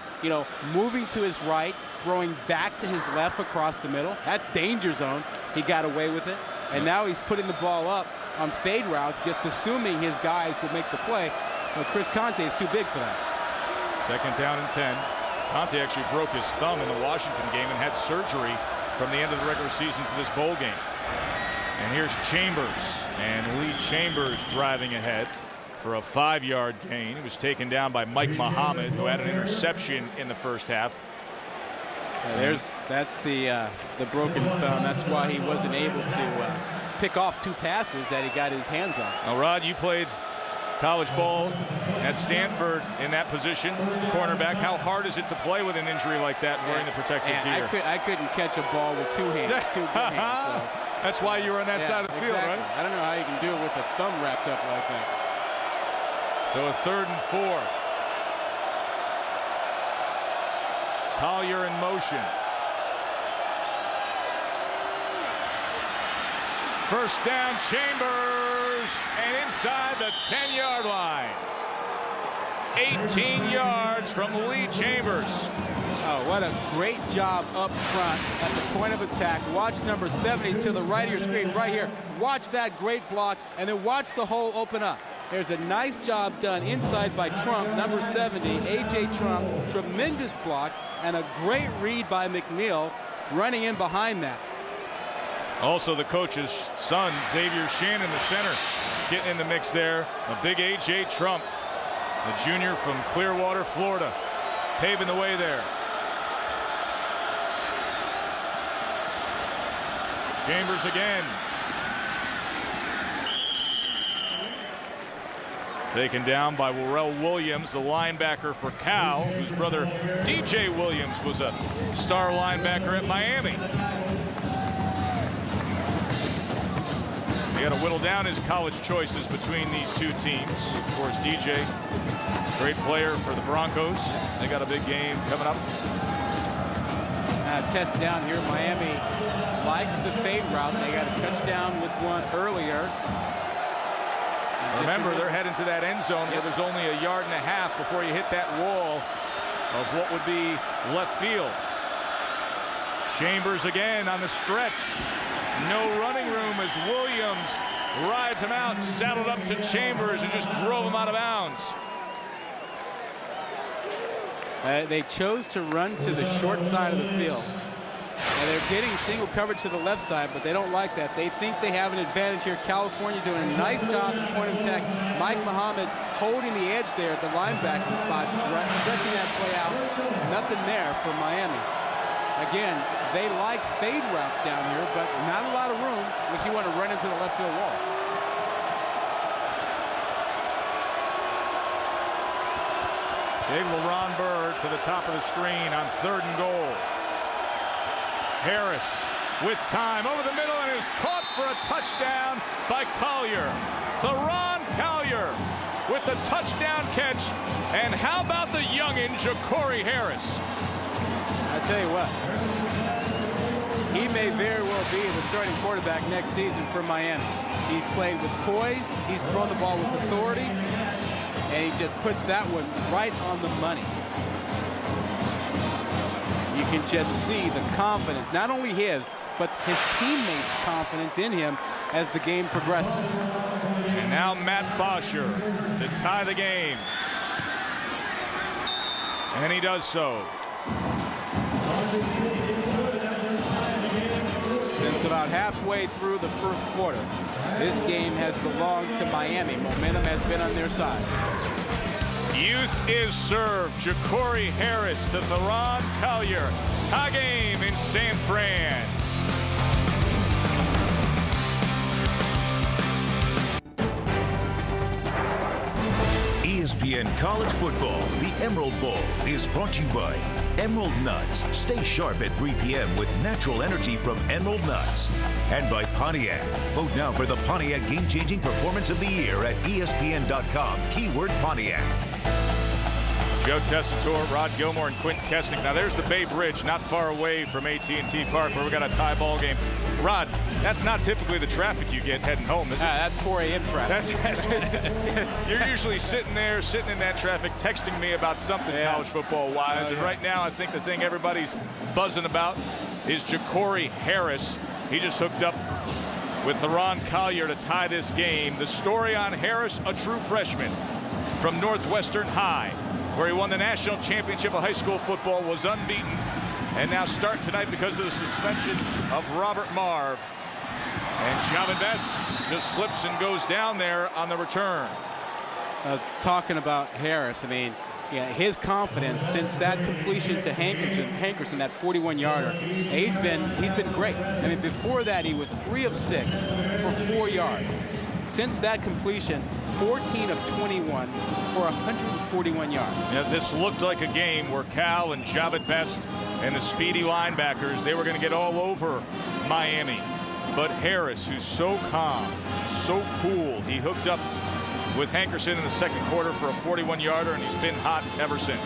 moving to his right, throwing back to his left across the middle. That's danger zone. He got away with it. And now he's putting the ball up on fade routes, just assuming his guys will make the play. But Chris Conte is too big for that. Second down and 10. Conte actually broke his thumb in the Washington game and had surgery from the end of the regular season for this bowl game. And here's Chambers. And Lee Chambers driving ahead for a 5-yard gain. He was taken down by Mike Muhammad, who had an interception in the first half. That's the broken thumb. That's why he wasn't able to pick off 2 passes that he got his hands on. Now, Rod, you played college ball at Stanford in that position, cornerback. How hard is it to play with an injury like that wearing the protective gear? I couldn't catch a ball with 2 hands, 2 good hands. So. That's why you were on that side of the field, right? I don't know how you can do it with a thumb wrapped up like that. So a 3rd and 4. Collier in motion. First down, Chambers, and inside the 10-yard line. 18 yards from Lee Chambers. Oh, what a great job up front at the point of attack. Watch number 70 to the right of your screen right here. Watch that great block, and then watch the hole open up. There's a nice job done inside by Trump, number 70, A.J. Trump. Tremendous block and a great read by McNeil running in behind that. Also the coach's son, Xavier Shannon, the center, getting in the mix there. A big A.J. Trump, the junior from Clearwater, Florida, paving the way there. Chambers again. Taken down by Warrell Williams, the linebacker for Cal, whose brother DJ Williams was a star linebacker at Miami. He got to whittle down his college choices between these two teams. Of course, DJ, great player for the Broncos. They got a big game coming up. Test down here. Miami likes the fade route. They got a touchdown with one earlier. Remember, they're heading to that end zone where there's only 1.5 yards before you hit that wall of what would be left field. Chambers again on the stretch. No running room as Williams rides him out, saddled up to Chambers, and just drove him out of bounds. They chose to run to the short side of the field. Now they're getting single coverage to the left side, but they don't like that. They think they have an advantage here. California doing a nice job at point of attack. Mike Muhammad holding the edge there at the linebacking spot, stretching that play out. Nothing there for Miami. Again, they like fade routes down here, but not a lot of room unless you want to run into the left field wall. Big LaRon Bird to the top of the screen on 3rd and goal. Harris with time over the middle and is caught for a touchdown by Collier. Theron Collier with the touchdown catch. And how about the youngin, Ja'Cory Harris? I tell you what, he may very well be the starting quarterback next season for Miami. He's played with poise, he's thrown the ball with authority, and he just puts that one right on the money. You can just see the confidence, not only his, but his teammates' confidence in him as the game progresses. And now Matt Bosher to tie the game. And he does so. Since about halfway through the first quarter, this game has belonged to Miami. Momentum has been on their side. Youth is served. Ja'Cory Harris to Theron Collier. Tie game in San Fran. ESPN College Football, the Emerald Bowl, is brought to you by Emerald Nuts. Stay sharp at 3 p.m. with natural energy from Emerald Nuts. And by Pontiac. Vote now for the Pontiac Game-Changing Performance of the Year at ESPN.com. Keyword Pontiac. Joe Tessitore, Rod Gilmore, and Quint Kesnick. Now there's the Bay Bridge, not far away from AT&T Park, where we got a tie ball game. Rod, that's not typically the traffic you get heading home, is it? That's 4 a.m. traffic. You're usually sitting in that traffic, texting me about something college football-wise. And right now, I think the thing everybody's buzzing about is Ja'Cory Harris. He just hooked up with Theron Collier to tie this game. The story on Harris, a true freshman from Northwestern High, where he won the national championship of high school football, was unbeaten, and now start tonight because of the suspension of Robert Marve. And Jahvid Best just slips and goes down there on the return. Talking about Harris, I mean, his confidence since that completion to Hankerson, that 41-yarder, he's been great. I mean, before that, he was 3 of 6 for 4 yards. Since that completion, 14 of 21 for 141 yards. Yeah, this looked like a game where Cal and Jahvid Best and the speedy linebackers, they were going to get all over Miami. But Harris, who's so calm, so cool, he hooked up with Hankerson in the second quarter for a 41-yarder, and he's been hot ever since.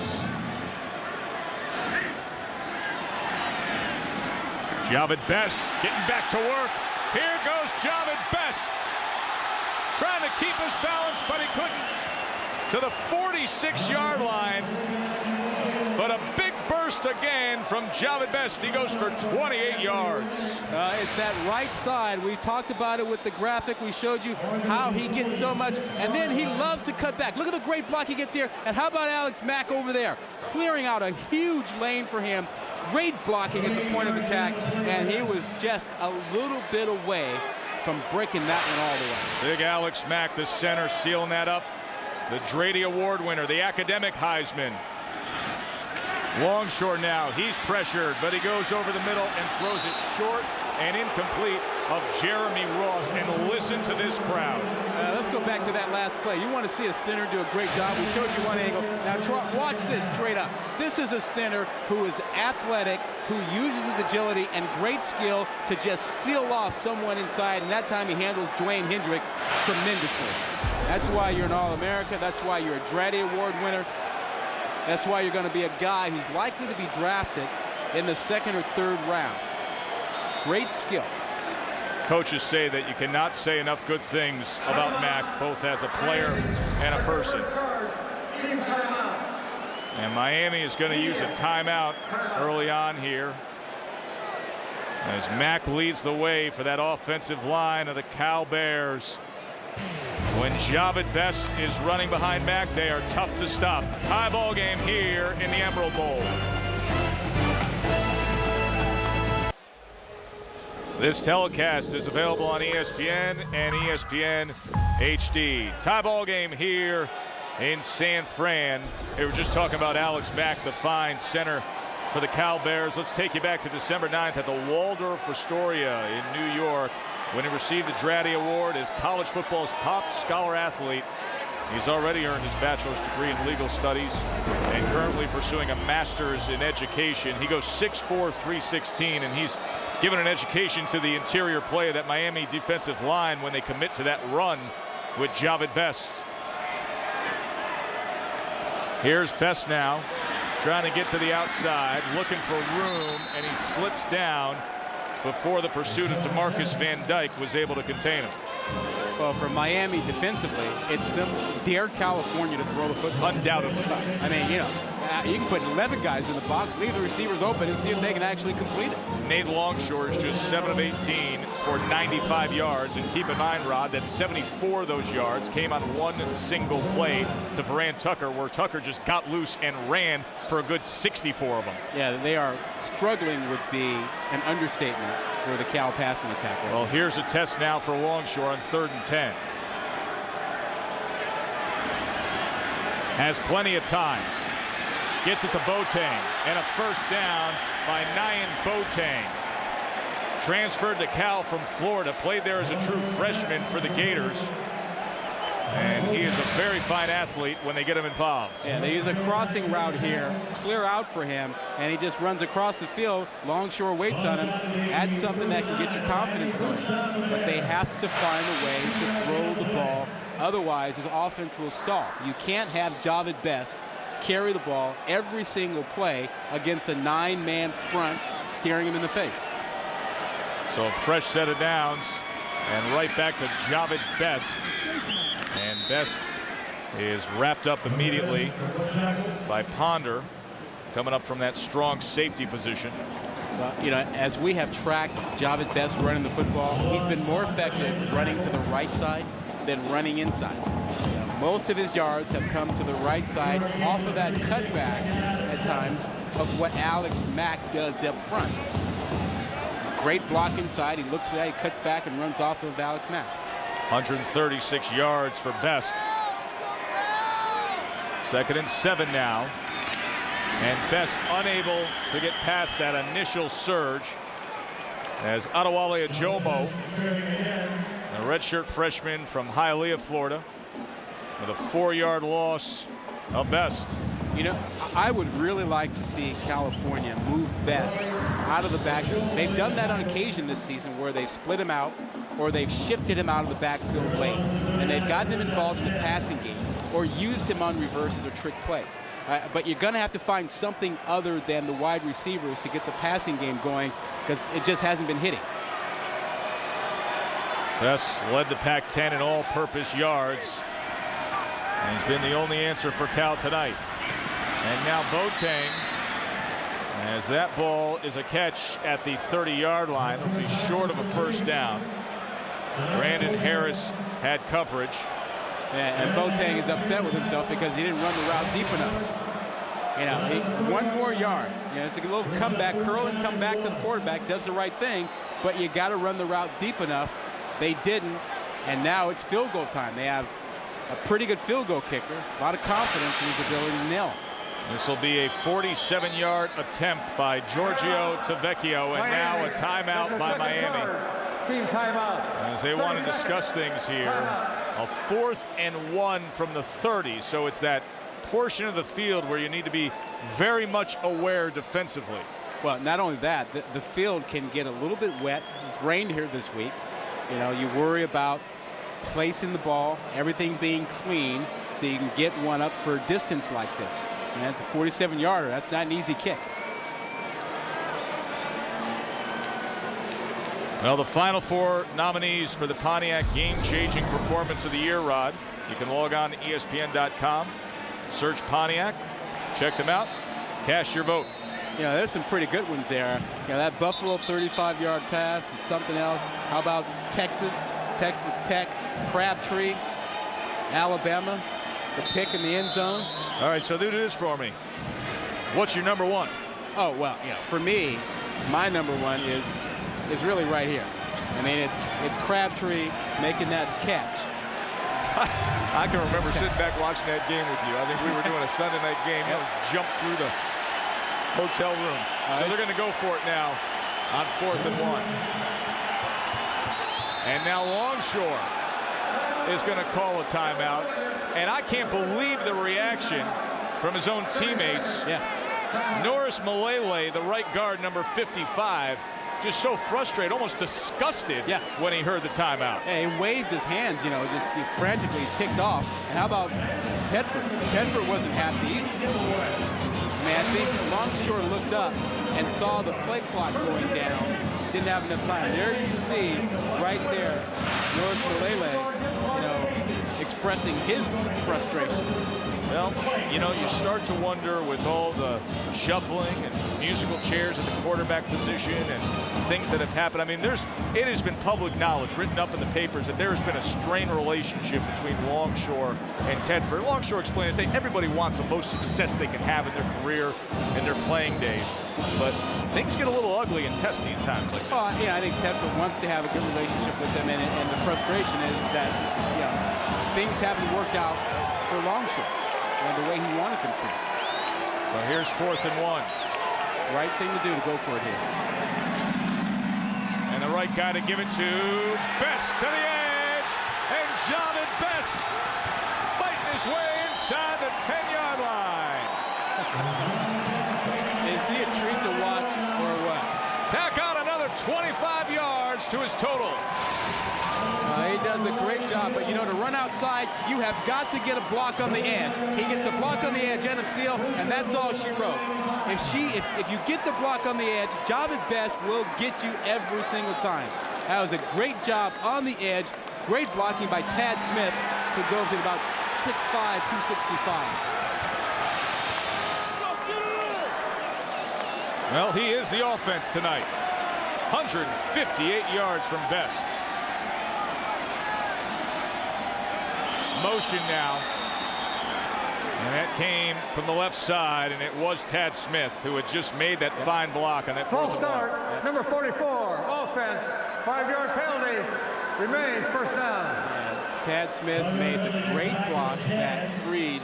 Jahvid Best getting back to work. Here goes Jahvid Best. Trying to keep his balance, but he couldn't. To the 46-yard line. But a big burst again from Jahvid Best. He goes for 28 yards. It's that right side. We talked about it with the graphic. We showed you how he gets so much. And then he loves to cut back. Look at the great block he gets here. And how about Alex Mack over there? Clearing out a huge lane for him. Great blocking at the point of attack, and he was just a little bit away from breaking that one all the way. Big Alex Mack, the center, sealing that up. The Drady Award winner, the academic Heisman. Longshore now, he's pressured, but he goes over the middle and throws it short and incomplete of Jeremy Ross. And listen to this crowd. Let's go back to that last play. You want to see a center do a great job. We showed you one angle. Now watch this straight up. This is a center who is athletic, who uses his agility and great skill to just seal off someone inside. And that time he handles Dwayne Hendrick tremendously. That's why you're an All-America. That's why you're a Drady Award winner. That's why you're going to be a guy who's likely to be drafted in the 2nd or 3rd round. Great skill. Coaches say that you cannot say enough good things about Mack, both as a player and a person. And Miami is going to use a timeout early on here as Mack leads the way for that offensive line of the Cal Bears. When Jahvid Best is running behind Mack, they are tough to stop. Tie ball game here in the Emerald Bowl. This telecast is available on ESPN and ESPN HD. Tie ball game here in San Fran. They were just talking about Alex Mack, the fine center for the Cal Bears. Let's take you back to December 9th at the Waldorf Astoria in New York, when he received the Drady Award as college football's top scholar athlete. He's already earned his bachelor's degree in legal studies and currently pursuing a master's in education. He goes 6'4", 316, and he's given an education to the interior play of that Miami defensive line when they commit to that run with Jahvid Best. Here's Best now, trying to get to the outside, looking for room, and he slips down before the pursuit of DeMarcus Van Dyke was able to contain him. Well, for Miami defensively, it's simple. Dare California to throw the football. Undoubtedly. I mean, you know, you can put 11 guys in the box, leave the receivers open, and see if they can actually complete it. Nate Longshore is just 7 of 18 for 95 yards. And keep in mind, Rod, that 74 of those yards came on one single play to Verran Tucker, where Tucker just got loose and ran for a good 64 of them. Yeah, they are struggling would be an understatement for the Cal passing attack. Right well, here's a test now for Longshore on 3rd and 10. Has plenty of time. Gets it to Boateng, and a first down by Nyan Boateng. Transferred to Cal from Florida, played there as a true freshman for the Gators. And he is a very fine athlete when they get him involved. Yeah, they use a crossing route here, clear out for him, and he just runs across the field. Longshore waits on him. That's something that can get your confidence going. But they have to find a way to throw the ball. Otherwise, his offense will stall. You can't have Jahvid Best carry the ball every single play against a 9-man front staring him in the face. So a fresh set of downs, and right back to Jahvid Best. And Best is wrapped up immediately by Ponder, coming up from that strong safety position. Well, you know, as we have tracked Jahvid Best running the football, he's been more effective running to the right side than running inside. Most of his yards have come to the right side off of that cutback at times of what Alex Mack does up front. Great block inside. He looks for that. He cuts back and runs off of Alex Mack. 136 yards for Best. 2nd and 7 now. And Best unable to get past that initial surge as Adewale Ajomo, a redshirt freshman from Hialeah, Florida, with a 4-yard loss of Best. You know, I would really like to see California move Best out of the backfield. They've done that on occasion this season where they've split him out or they've shifted him out of the backfield late. And they've gotten him involved in the passing game or used him on reverses or trick plays. But you're going to have to find something other than the wide receivers to get the passing game going because it just hasn't been hitting. Best led the Pac-10 in all-purpose yards. And he's been the only answer for Cal tonight. And now Boateng, as that ball is a catch at the 30-yard line. It'll be short of a first down. Brandon Harris had coverage. Yeah, and Boateng is upset with himself because he didn't run the route deep enough. You know, one more yard Yeah, it's a little comeback, curl and come back to the quarterback, does the right thing, but you got to run the route deep enough. They didn't, and now it's field goal time. They have a pretty good field goal kicker, a lot of confidence in his ability to nail. This will be a 47-yard attempt by Giorgio Tavecchio, and now a timeout by Miami. Team timeout. As they want to discuss things here, a 4th and 1 from the 30, so it's that portion of the field where you need to be very much aware defensively. Well, not only that, the field can get a little bit wet. It's rained here this week. You know, you worry about placing the ball, everything being clean, so you can get one up for a distance like this. And that's a 47-yarder. That's not an easy kick. Well, the final 4 nominees for the Pontiac Game-Changing Performance of the Year, Rod. You can log on to ESPN.com, search Pontiac, check them out, cast your vote. You know, there's some pretty good ones there. You know, that Buffalo 35-yard pass is something else. How about Texas Tech, Crabtree, Alabama, the pick in the end zone? All right, so do this for me. What's your number 1? Oh, well, you know, for me, my number 1 is really right here. I mean, it's Crabtree making that catch. I can remember sitting back watching that game with you. I think we were doing a Sunday night game. You know, jump through the hotel room. So they're going to go for it now on 4th and 1. And now Longshore is going to call a timeout. And I can't believe the reaction from his own teammates. Yeah. Norris Malele, the right guard, number 55, just so frustrated, almost disgusted when he heard the timeout. Yeah, he waved his hands, you know, just frantically ticked off. And how about Tedford? Tedford wasn't happy either. I mean, I think Longshore looked up and saw the play clock going down. Didn't have enough time. There you see, right there, Norris Malele, you know, expressing his frustration. Well, you know, you start to wonder with all the shuffling and musical chairs at the quarterback position and things that have happened. I mean, it has been public knowledge, written up in the papers, that there has been a strained relationship between Longshore and Tedford. Longshore explained, say everybody wants the most success they can have in their career and their playing days. But things get a little ugly and testy at times like this. Well, yeah, I think Tedford wants to have a good relationship with them, and the frustration is that, you know, things haven't worked out for Longshore and the way he wanted them to. So here's 4th and 1. Right thing to do to go for it here. And the right guy to give it to Best to the edge. And Jahvid Best fighting his way inside the 10-yard line. Is he a treat to watch or what? Tack on another 25 yards to his total. He does a great job, but you know, to run outside, you have got to get a block on the edge. He gets a block on the edge and a seal, and that's all she wrote. If you get the block on the edge, Jahvid Best will get you every single time. That was a great job on the edge. Great blocking by Tad Smith, who goes at about 6'5", 265. Well, he is the offense tonight. 158 yards from Best. Motion now. And that came from the left side, and it was Tad Smith who had just made that fine block on that False 4th start, number 44, offense, 5-yard penalty, remains first down. Tad Smith made the great block that freed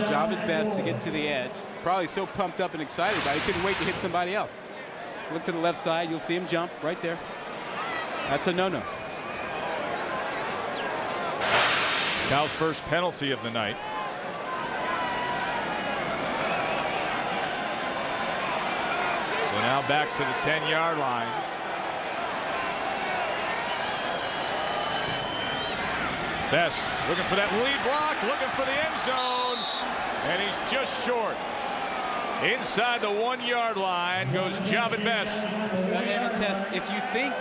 Jahvid Best to get to the edge. Probably so pumped up and excited about it, he couldn't wait to hit somebody else. Look to the left side, you'll see him jump right there. That's a no-no. Cal's first penalty of the night. So now back to the 10-yard line. Best looking for that lead block, looking for the end zone, and he's just short. Inside the 1-yard line goes Jahvid Best. If you think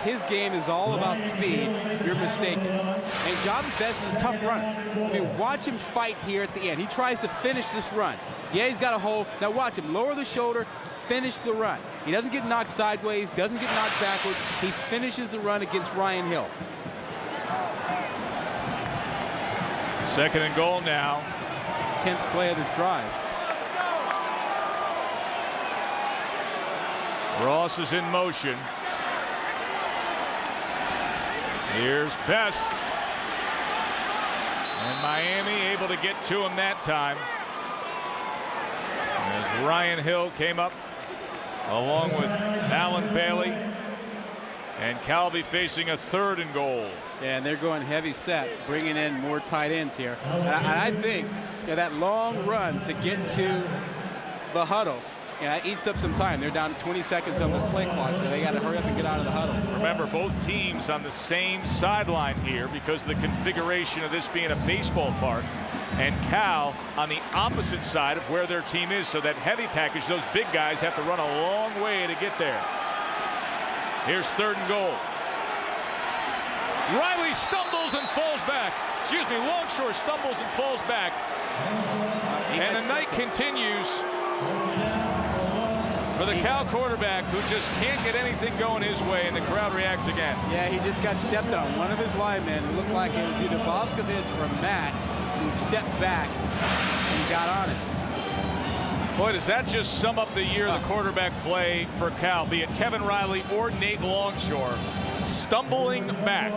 his game is all about speed, you're mistaken. And Jahvid Best is a tough runner. I mean, watch him fight here at the end. He tries to finish this run. Yeah, he's got a hole. Now watch him lower the shoulder, finish the run. He doesn't get knocked sideways, doesn't get knocked backwards. He finishes the run against Ryan Hill. 2nd and goal now. 10th play of this drive. Ross is in motion. Here's Best. And Miami able to get to him that time. As Ryan Hill came up along with Alan Bailey. And Cal will be facing a 3rd and goal. Yeah, and they're going heavy set, bringing in more tight ends here. And I think that long run to get to the huddle, that eats up some time. They're down to 20 seconds on this play clock, so they got to hurry up and get out of the huddle. Remember, both teams on the same sideline here because of the configuration of this being a baseball park. And Cal on the opposite side of where their team is, so that heavy package, those big guys have to run a long way to get there. Here's 3rd and goal. Riley stumbles and falls back. Excuse me, Longshore stumbles and falls back. And the night continues for the Cal quarterback, who just can't get anything going his way, and the crowd reacts again. Yeah, he just got stepped on. One of his linemen, it looked like it was either Boscovich or Matt, who stepped back and got on it. Boy, does that just sum up the year the quarterback play for Cal, be it Kevin Riley or Nate Longshore, stumbling back.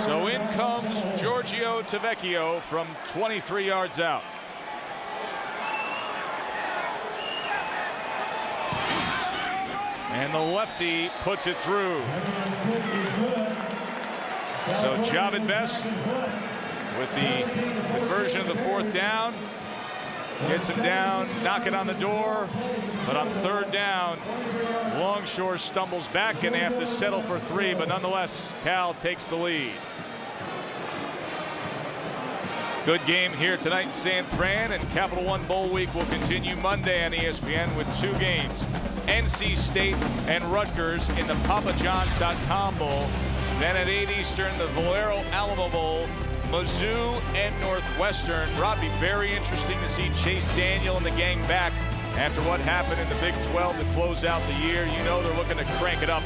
So in comes Giorgio Tavecchio from 23 yards out. And the lefty puts it through. So Jahvid Best with the conversion of the 4th down. Gets him down, knock it on the door. But on 3rd down, Longshore stumbles back and they have to settle for 3. But nonetheless, Cal takes the lead. Good game here tonight in San Fran, and Capital One Bowl week will continue Monday on ESPN with 2 games. NC State and Rutgers in the PapaJohns.com Bowl. Then at 8 Eastern, the Valero Alamo Bowl. Mizzou and Northwestern. Rob, be very interesting to see Chase Daniel and the gang back after what happened in the Big 12 to close out the year. You know they're looking to crank it up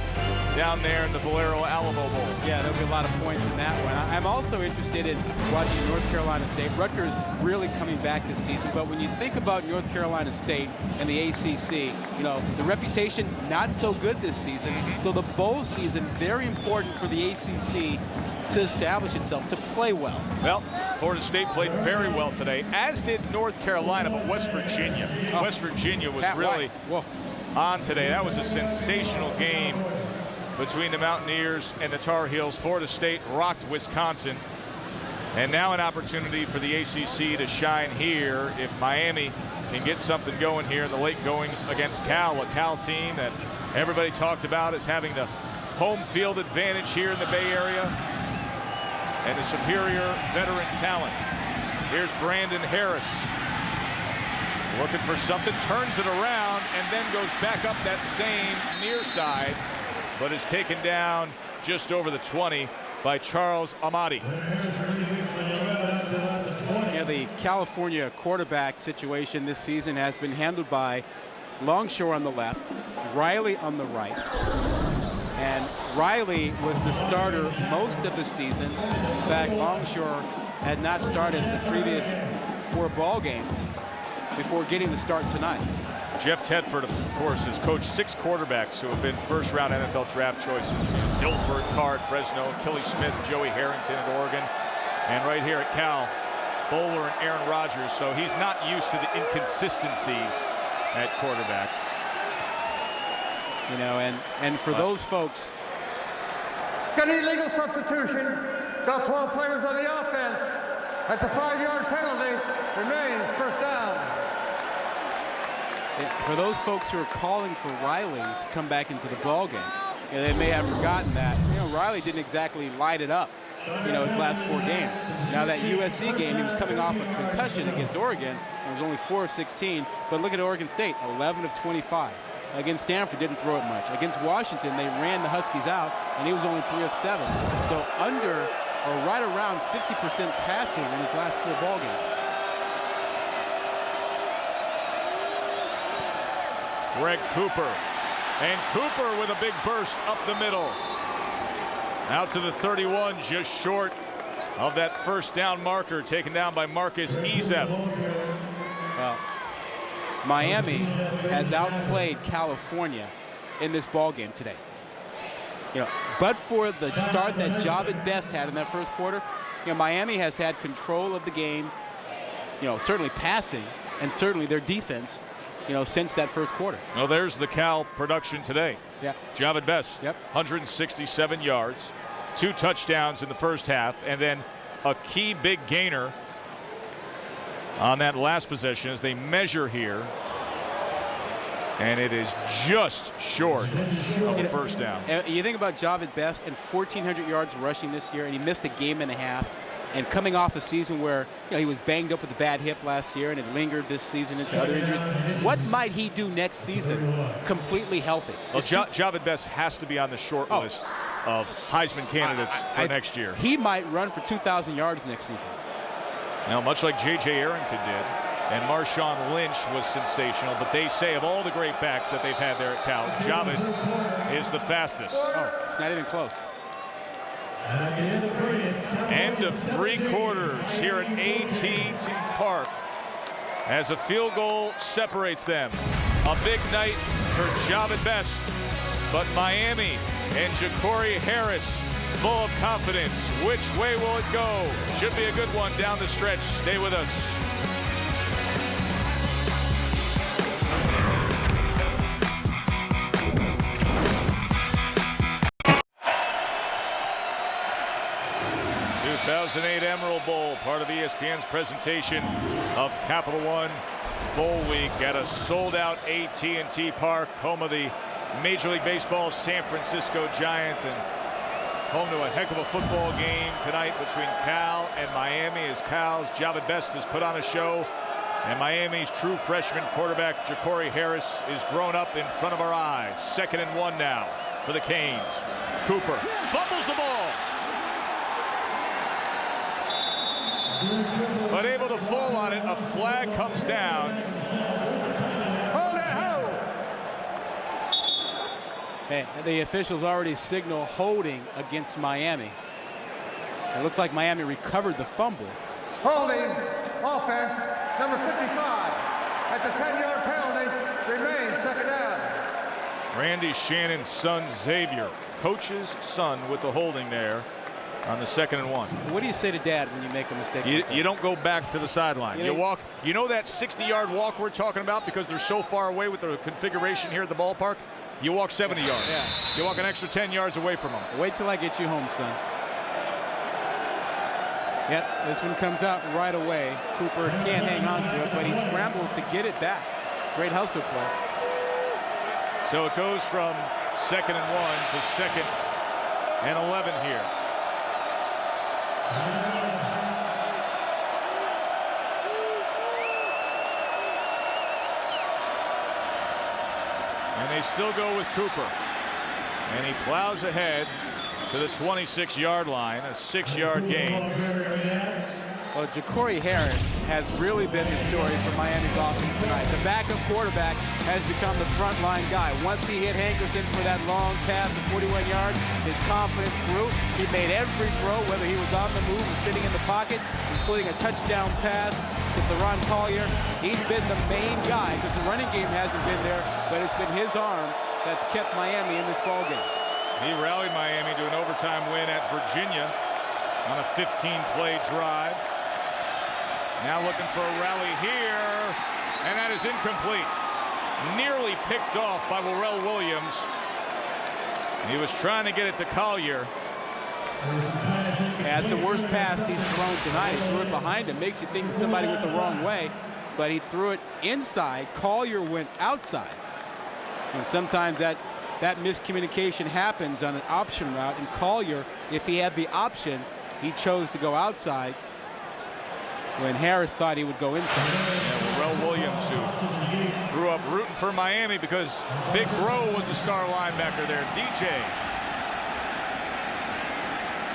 down there in the Valero Alamo Bowl. Yeah, there'll be a lot of points in that one. I'm also interested in watching North Carolina State. Rutgers really coming back this season, but when you think about North Carolina State and the ACC, the reputation not so good this season. So the bowl season, very important for the ACC to establish itself, to play well. Well, Florida State played very well today, as did North Carolina, but West Virginia. West Virginia was really on today. That was a sensational game between the Mountaineers and the Tar Heels. Florida State rocked Wisconsin. And now an opportunity for the ACC to shine here if Miami can get something going here in the late goings against Cal, a Cal team that everybody talked about as having the home field advantage here in the Bay Area and the superior veteran talent. Here's Brandon Harris looking for something, turns it around, and then goes back up that same near side, but is taken down just over the 20 by Charles Amadi. Yeah, the California quarterback situation this season has been handled by Longshore on the left, Riley on the right. And Riley was the starter most of the season. In fact, Longshore had not started the previous 4 ball games before getting the start tonight. Jeff Tedford, of course, has coached 6 quarterbacks who have been first-round NFL draft choices. Dilford, Card, Fresno, Kelly Smith, Joey Harrington at Oregon. And right here at Cal, Bowler and Aaron Rodgers. So he's not used to the inconsistencies at quarterback. And for those folks. Got an illegal substitution. Got 12 players on the offense. That's a 5-yard penalty. Remains first down. For those folks who are calling for Riley to come back into the ball game, they may have forgotten that Riley didn't exactly light it up his last 4 games. Now that USC game, he was coming off a concussion against Oregon and was only 4 of 16. But look at Oregon State, 11 of 25. Against Stanford, didn't throw it much. Against Washington, they ran the Huskies out, and he was only 3 of 7. So under or right around 50% passing in his last 4 ball games. Greg Cooper. And Cooper with a big burst up the middle. Out to the 31, just short of that first down marker, taken down by Marcus Ezef. Well, Miami has outplayed California in this ball game today. You know, but for the start that Jahvid Best had in that first quarter, you know, Miami has had control of the game, you know, certainly passing and certainly their defense, you know, since that first quarter. Well, there's the Cal production today. Yeah. Jahvid Best, 167 yards, 2 touchdowns in the first half, and then a key big gainer on that last possession as they measure here. And it is just short of a first down. You think about Jahvid Best and 1,400 yards rushing this year, and he missed a game and a half. And coming off a season where, you know, he was banged up with a bad hip last year and it lingered this season into other injuries. What might he do next season completely healthy? Well, Jahvid Best has to be on the short list of Heisman candidates for next year. He might run for 2,000 yards next season. Now, much like J.J. Arrington did, and Marshawn Lynch was sensational, but they say of all the great backs that they've had there at Cal, Jahvid is the fastest. Oh, it's not even close. End of 3 quarters here at AT&T Park as a field goal separates them. A big night for Jahvid Best, but Miami and Ja'Cory Harris full of confidence. Which way will it go? Should be a good one down the stretch. Stay with us. The 2008 Emerald Bowl, part of ESPN's presentation of Capital One Bowl Week at a sold-out AT&T Park, home of the Major League Baseball San Francisco Giants, and home to a heck of a football game tonight between Cal and Miami, as Cal's Jahvid Best has put on a show, and Miami's true freshman quarterback Ja'Cory Harris is grown up in front of our eyes. 2nd and 1 now for the Canes. Cooper fumbles the ball, but able to fall on it. A flag comes down. Hey, the officials already signal holding against Miami. It looks like Miami recovered the fumble. Holding, offense, number 55. That's a 10-yard penalty. Remains 2nd down. Randy Shannon's son Xavier, coach's son, with the holding there on the 2nd and 1. What do you say to Dad when you make a mistake? You don't go back to the sideline. You walk. You know that 60-yard walk we're talking about because they're so far away with the configuration here at the ballpark? You walk 70 yards. Yeah. You walk an extra 10 yards away from them. Wait till I get you home, son. Yep, this one comes out right away. Cooper can't hang on to it, but he scrambles to get it back. Great hustle play. So it goes from 2nd and 1 to 2nd and 11 here. And they still go with Cooper. And he plows ahead to the 26-yard line, a 6-yard gain. Well, Ja'Cory Harris has really been the story for Miami's offense tonight. The backup quarterback has become the frontline guy. Once he hit Hankerson for that long pass of 41 yards, his confidence grew. He made every throw, whether he was on the move or sitting in the pocket, including a touchdown pass to Theron Collier. He's been the main guy because the running game hasn't been there, but it's been his arm that's kept Miami in this ballgame. He rallied Miami to an overtime win at Virginia on a 15-play drive. Now looking for a rally here, and that is incomplete. Nearly picked off by Warrell Williams. He was trying to get it to Collier. That's the worst pass he's thrown tonight. He threw it behind him. Makes you think that somebody went the wrong way, but he threw it inside. Collier went outside. And sometimes that miscommunication happens on an option route, and Collier, if he had the option, he chose to go outside when Harris thought he would go inside. Yeah, Warrell Williams, who grew up rooting for Miami because Big Bro was a star linebacker there. DJ.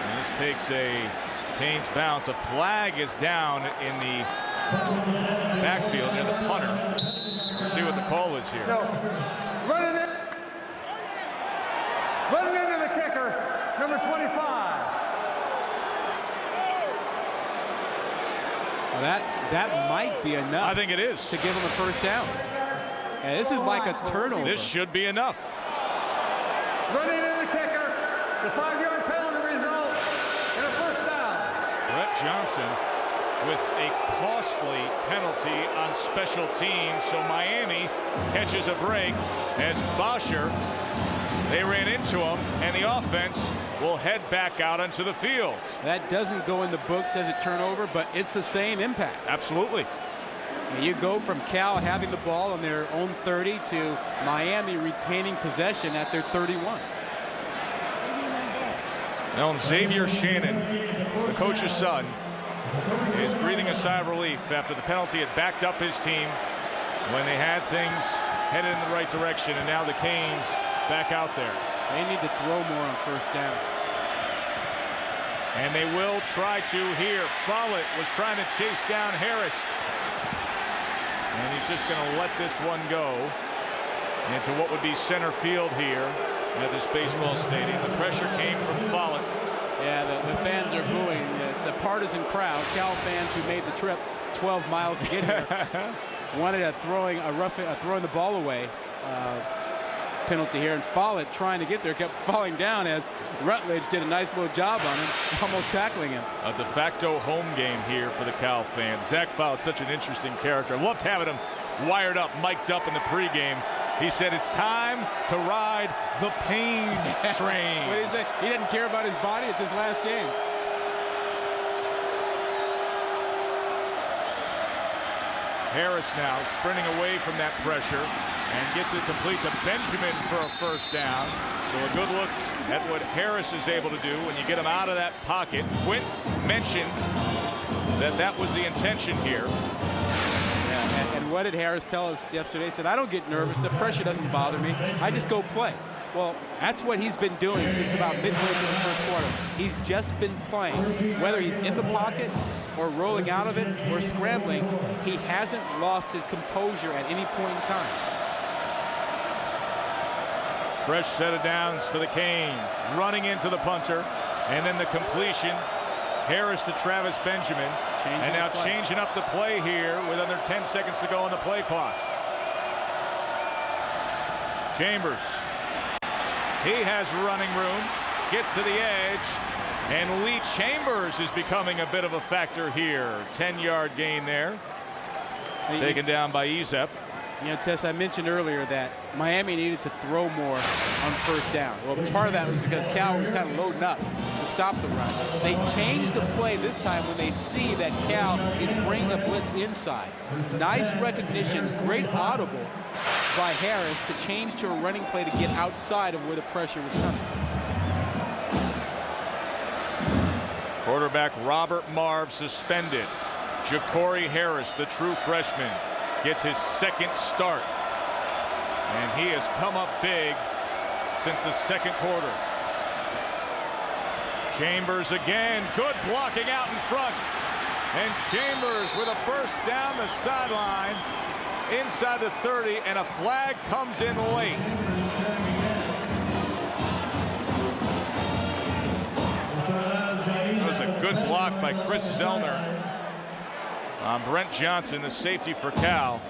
And this takes a Canes bounce. A flag is down in the backfield near the punter. Let's see what the call is here. No. Running into the kicker, number 25. Well, that might be enough. I think it is. To give him a first down. Yeah, this is like a turnover. This should be enough. Running in the kicker. The 5-yard penalty result in a first down. Brett Johnson with a costly penalty on special teams. So Miami catches a break as Bosher, they ran into him, and the offense will head back out onto the field. That doesn't go in the books as a turnover, but it's the same impact. Absolutely. And you go from Cal having the ball on their own 30 to Miami retaining possession at their 31. Now Xavier Shannon, the coach's son, is breathing a sigh of relief after the penalty had backed up his team when they had things headed in the right direction, and now the Canes back out there. They need to throw more on first down. And they will try to here. Follett was trying to chase down Harris. And he's just going to let this one go into what would be center field here at this baseball stadium. The pressure came from Follett. Yeah, the fans are booing. It's a partisan crowd. Cal fans who made the trip 12 miles to get here wanted a throwing the ball away penalty here, and Follett trying to get there kept falling down as Rutledge did a nice little job on him, almost tackling him. A de facto home game here for the Cal fans. Zach Follett's such an interesting character. I loved having him wired up, mic'd up in the pregame. He said it's time to ride the pain train. What did he say? He didn't care about his body. It's his last game. Harris now sprinting away from that pressure and gets it complete to Benjamin for a first down. So a good look at what Harris is able to do when you get him out of that pocket. Quint mentioned that was the intention here. Yeah, and what did Harris tell us yesterday? He said, I don't get nervous. The pressure doesn't bother me. I just go play. Well, that's what he's been doing since about midway through the first quarter. He's just been playing. Whether he's in the pocket or rolling out of it or scrambling, he hasn't lost his composure at any point in time. Fresh set of downs for the Canes. Running into the punter, and then the completion. Harris to Travis Benjamin. And now changing up the play here with under 10 seconds to go on the play clock. Chambers. He has running room. Gets to the edge. And Lee Chambers is becoming a bit of a factor here. 10-yard gain there. Taken down by Ezef. You know, Tess, I mentioned earlier that Miami needed to throw more on first down. Well, part of that was because Cal was kind of loading up to stop the run. They changed the play this time when they see that Cal is bringing the blitz inside. Nice recognition, great audible by Harris to change to a running play to get outside of where the pressure was coming. Quarterback Robert Marv suspended. Ja'Cory Harris, the true freshman, gets his second start. And he has come up big since the second quarter. Chambers again. Good blocking out in front. And Chambers with a burst down the sideline inside the 30, and a flag comes in late. That was a good block by Chris Zellner on Brent Johnson, the safety for Cal.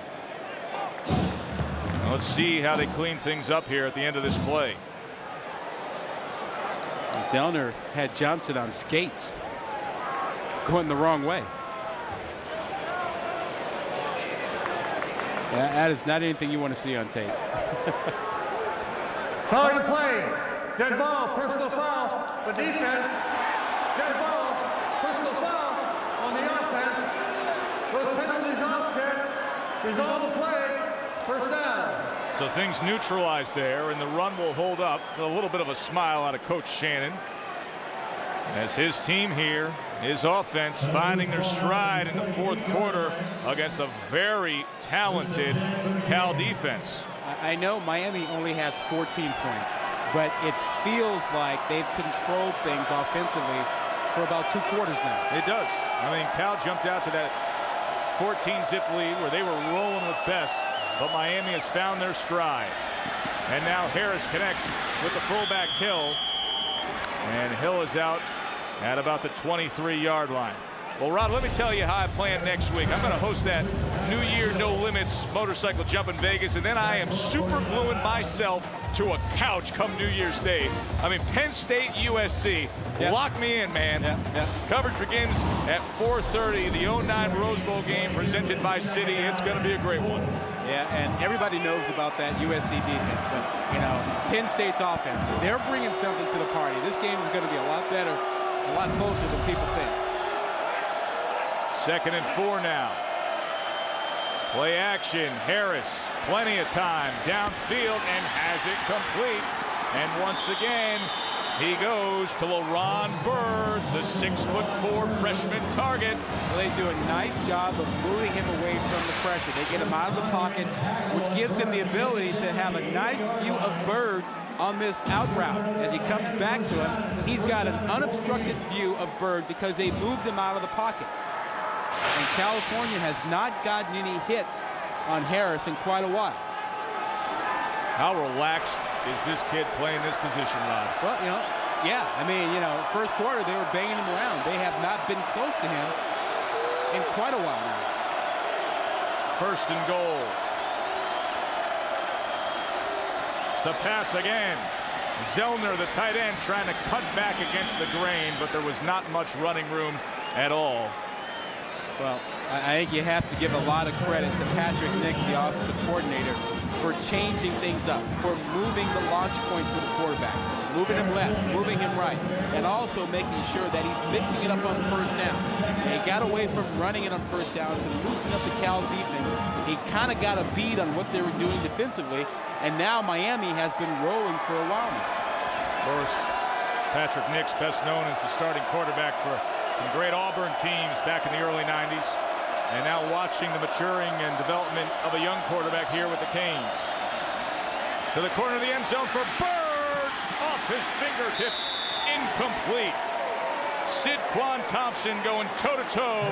Now let's see how they clean things up here at the end of this play. Zellner had Johnson on skates going the wrong way. That is not anything you want to see on tape. Foul the play. Dead ball, personal foul. The defense. Dead ball, personal foul on the offense. Those penalties offset. Resolve the play. First down. So things neutralized there, and the run will hold up. So a little bit of a smile out of Coach Shannon as his team here, his offense, finding their stride in the fourth quarter against a very talented Cal defense. I know Miami only has 14 points, but it feels like they've controlled things offensively for about 2 quarters now. It does. I mean, Cal jumped out to that 14-zip lead where they were rolling with best, but Miami has found their stride. And now Harris connects with the fullback Hill, and Hill is out at about the 23-yard line. Well, Ron, let me tell you how I plan next week. I'm going to host that New Year No Limits motorcycle jump in Vegas, and then I am super gluing myself to a couch come New Year's Day. I mean, Penn State, USC. Yep. Lock me in, man. Yep. Coverage begins at 4:30. The 09 Rose Bowl game presented by Citi. It's going to be a great one. Yeah, and everybody knows about that USC defense, but, you know, Penn State's offense, they're bringing something to the party. This game is going to be a lot better, a lot closer than people think. 2nd and 4 now. Play action. Harris, plenty of time downfield and has it complete. And once again, he goes to LaRon Byrd, the 6'4" freshman target. Well, they do a nice job of moving him away from the pressure. They get him out of the pocket, which gives him the ability to have a nice view of Byrd on this out route. As he comes back to him, he's got an unobstructed view of Byrd because they moved him out of the pocket. And California has not gotten any hits on Harris in quite a while. How relaxed is this kid playing this position, Rod? Well, you know, yeah. I mean, you know, first quarter they were banging him around. They have not been close to him in quite a while now. 1st and goal. To pass again. Zellner, the tight end, trying to cut back against the grain, but there was not much running room at all. Well, I think you have to give a lot of credit to Patrick Nix, the offensive coordinator, for changing things up, for moving the launch point for the quarterback, moving him left, moving him right, and also making sure that he's mixing it up on 1st down. And he got away from running it on 1st down to loosen up the Cal defense. He kind of got a bead on what they were doing defensively, and now Miami has been rolling for a while now. Of course, Patrick Nix, best known as the starting quarterback for some great Auburn teams back in the early 90s. And now watching the maturing and development of a young quarterback here with the Canes. To the corner of the end zone for Byrd. Off his fingertips. Incomplete. Sidquan Thompson going toe-to-toe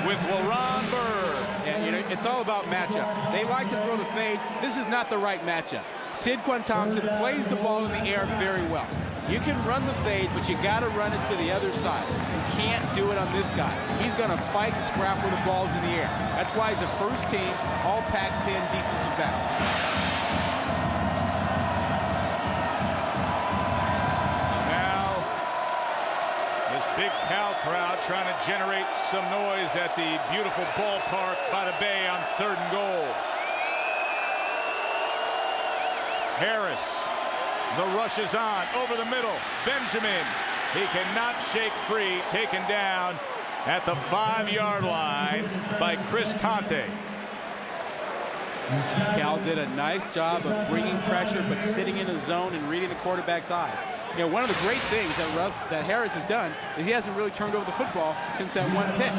with LaRon Byrd. Yeah, you know, it's all about matchups. They like to throw the fade. This is not the right matchup. Sidquan Thompson plays the ball in the air very well. You can run the fade, but you got to run it to the other side. You can't do it on this guy. He's going to fight and scrap with the balls in the air. That's why he's a first-team All-Pac-10 defensive back. So now, this big Cal crowd trying to generate some noise at the beautiful ballpark by the Bay on 3rd and goal. Harris. The rush is on over the middle. Benjamin, he cannot shake free, taken down at the 5-yard line by Chris Conte. Cal did a nice job of bringing pressure, but sitting in the zone and reading the quarterback's eyes. You know, one of the great things that Harris has done is he hasn't really turned over the football since that one pick.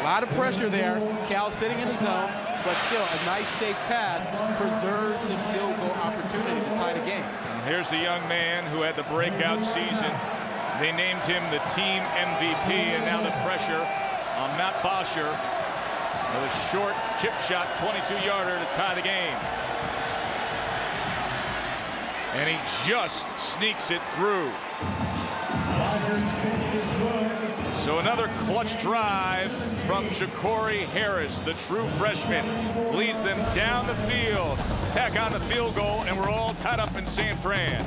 A lot of pressure there. Cal sitting in the zone, but still a nice safe pass preserves the field goal opportunity to tie the game. And here's the young man who had the breakout season. They named him the team MVP, and now the pressure on Matt Bosher with a short chip shot 22-yarder to tie the game. And he just sneaks it through. So another clutch drive from Ja'Cory Harris, the true freshman, leads them down the field, tack on the field goal, and we're all tied up in San Fran.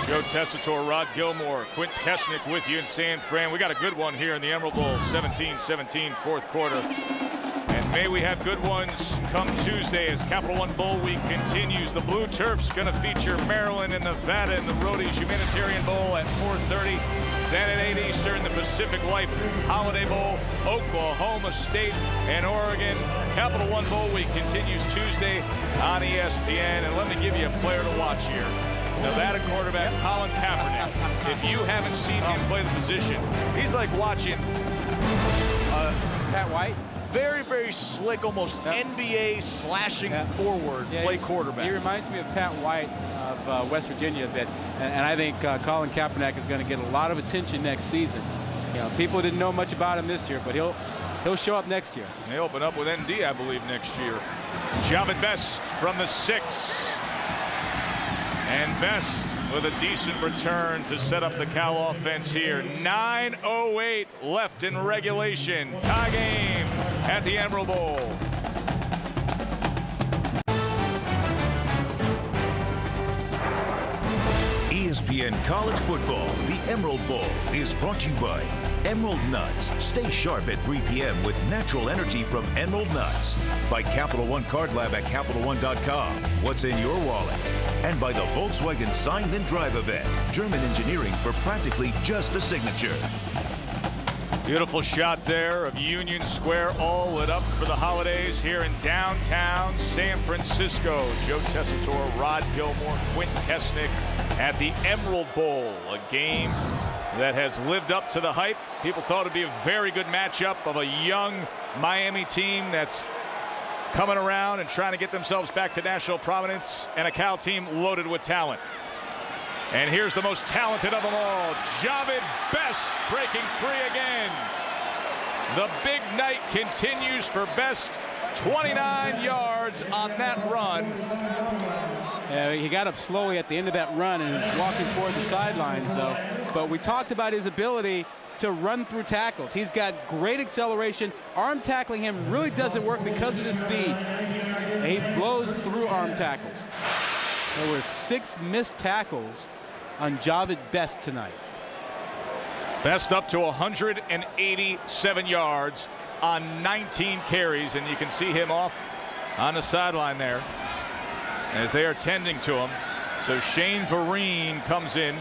Joe Tessitore, Rod Gilmore, Quint Kesnick with you in San Fran. We got a good one here in the Emerald Bowl, 17-17, 4th quarter. And may we have good ones come Tuesday as Capital One Bowl Week continues. The Blue Turf's going to feature Maryland and Nevada in the Roadies Humanitarian Bowl at 4:30. Then at 8 Eastern, the Pacific Life Holiday Bowl, Oklahoma State and Oregon. Capital One Bowl Week continues Tuesday on ESPN. And let me give you a player to watch here. Nevada quarterback Colin Kaepernick. If you haven't seen him play the position, he's like watching Pat White. Very, very slick, almost NBA slashing forward play quarterback. He reminds me of Pat White of West Virginia a bit, and I think Colin Kaepernick is going to get a lot of attention next season. You know, people didn't know much about him this year, but he'll show up next year. They open up with ND, I believe, next year. Jahvid Best from the 6. And Best with a decent return to set up the Cal offense here. 9:08 left in regulation. Tie game at the Emerald Bowl. ESPN College Football, the Emerald Bowl, is brought to you by Emerald Nuts. Stay sharp at 3 p.m. with natural energy from Emerald Nuts. By Capital One Card Lab at CapitalOne.com. What's in your wallet? And by the Volkswagen Sign Then Drive event. German engineering for practically just a signature. Beautiful shot there of Union Square, all lit up for the holidays here in downtown San Francisco. Joe Tessitore, Rod Gilmore, Quint Kesnick at the Emerald Bowl, a game that has lived up to the hype. People thought it'd be a very good matchup of a young Miami team that's coming around and trying to get themselves back to national prominence, and a Cal team loaded with talent. And here's the most talented of them all, Jahvid Best, breaking free again. The big night continues for Best. 29 yards on that run. He got up slowly at the end of that run and is walking toward the sidelines, though. But we talked about his ability to run through tackles. He's got great acceleration. Arm tackling him really doesn't work because of his speed. He blows through arm tackles. There were 6 missed tackles on Jahvid Best tonight. Best up to 187 yards on 19 carries, and you can see him off on the sideline there as they are tending to him. So Shane Vereen comes in,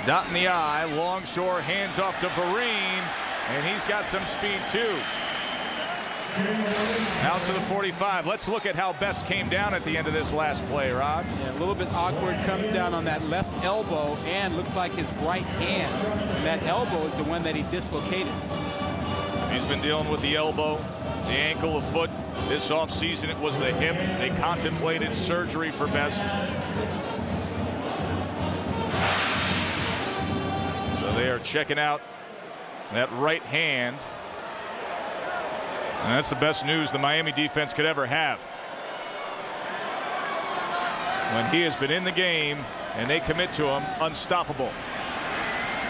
dotting the I. Longshore hands off to Vereen, and he's got some speed too. Out to the 45. Let's look at how Best came down at the end of this last play, Rod. Yeah, a little bit awkward. Comes down on that left elbow and looks like his right hand. And that elbow is the one that he dislocated. He's been dealing with the elbow, the ankle, the foot. This offseason it was the hip. They contemplated surgery for Best. So they are checking out that right hand. And that's the best news the Miami defense could ever have. When he has been in the game and they commit to him, unstoppable.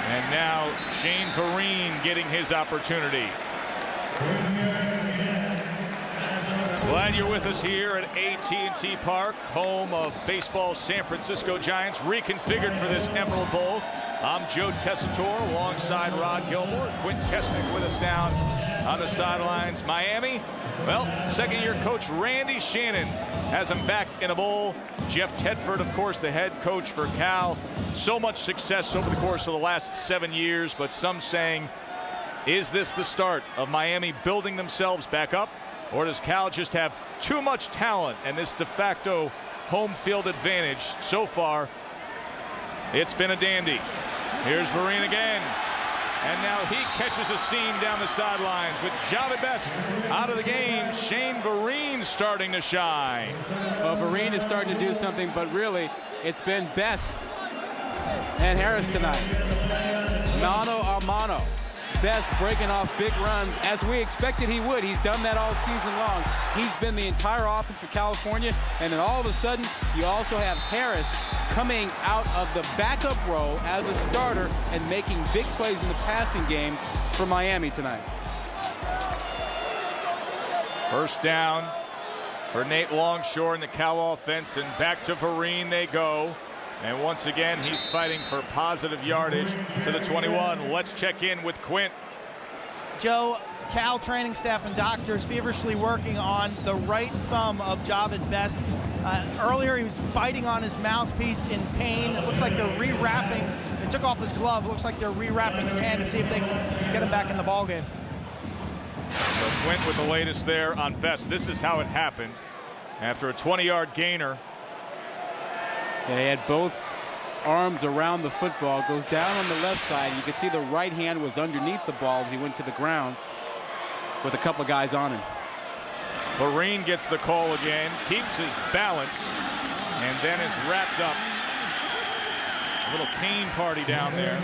And now Shane Vereen getting his opportunity. Glad you're with us here at AT&T Park, home of baseball's San Francisco Giants, reconfigured for this Emerald Bowl. I'm Joe Tessitore alongside Rod Gilmore. Quint Kesnick with us down on the sidelines. Miami, well, second-year coach Randy Shannon has him back in a bowl. Jeff Tedford, of course, the head coach for Cal. So much success over the course of the last 7 years, but some saying, is this the start of Miami building themselves back up, or does Cal just have too much talent and this de facto home field advantage? So far, it's been a dandy. Here's Vereen again. And now he catches a seam down the sidelines with Jahvid Best out of the game. Shane Vereen starting to shine. Well, Vereen is starting to do something, but really, it's been Best and Harris tonight. Mano a mano. Best breaking off big runs as we expected he would. He's done that all season long. He's been the entire offense for California, and then all of a sudden you also have Harris coming out of the backup role as a starter and making big plays in the passing game for Miami tonight. First down for Nate Longshore in the Cal offense, and back to Vereen they go. And once again, he's fighting for positive yardage to the 21. Let's check in with Quint. Joe, Cal training staff and doctors feverishly working on the right thumb of Jahvid Best. Earlier, he was biting on his mouthpiece in pain. It looks like they're rewrapping. They took off his glove. It looks like they're rewrapping his hand to see if they can get him back in the ballgame. So Quint with the latest there on Best. This is how it happened. After a 20-yard gainer, Yeah, he had both arms around the football, goes down on the left side. You could see the right hand was underneath the ball as he went to the ground with a couple of guys on him. Vereen gets the call again, keeps his balance, and then is wrapped up. A little cane party down there.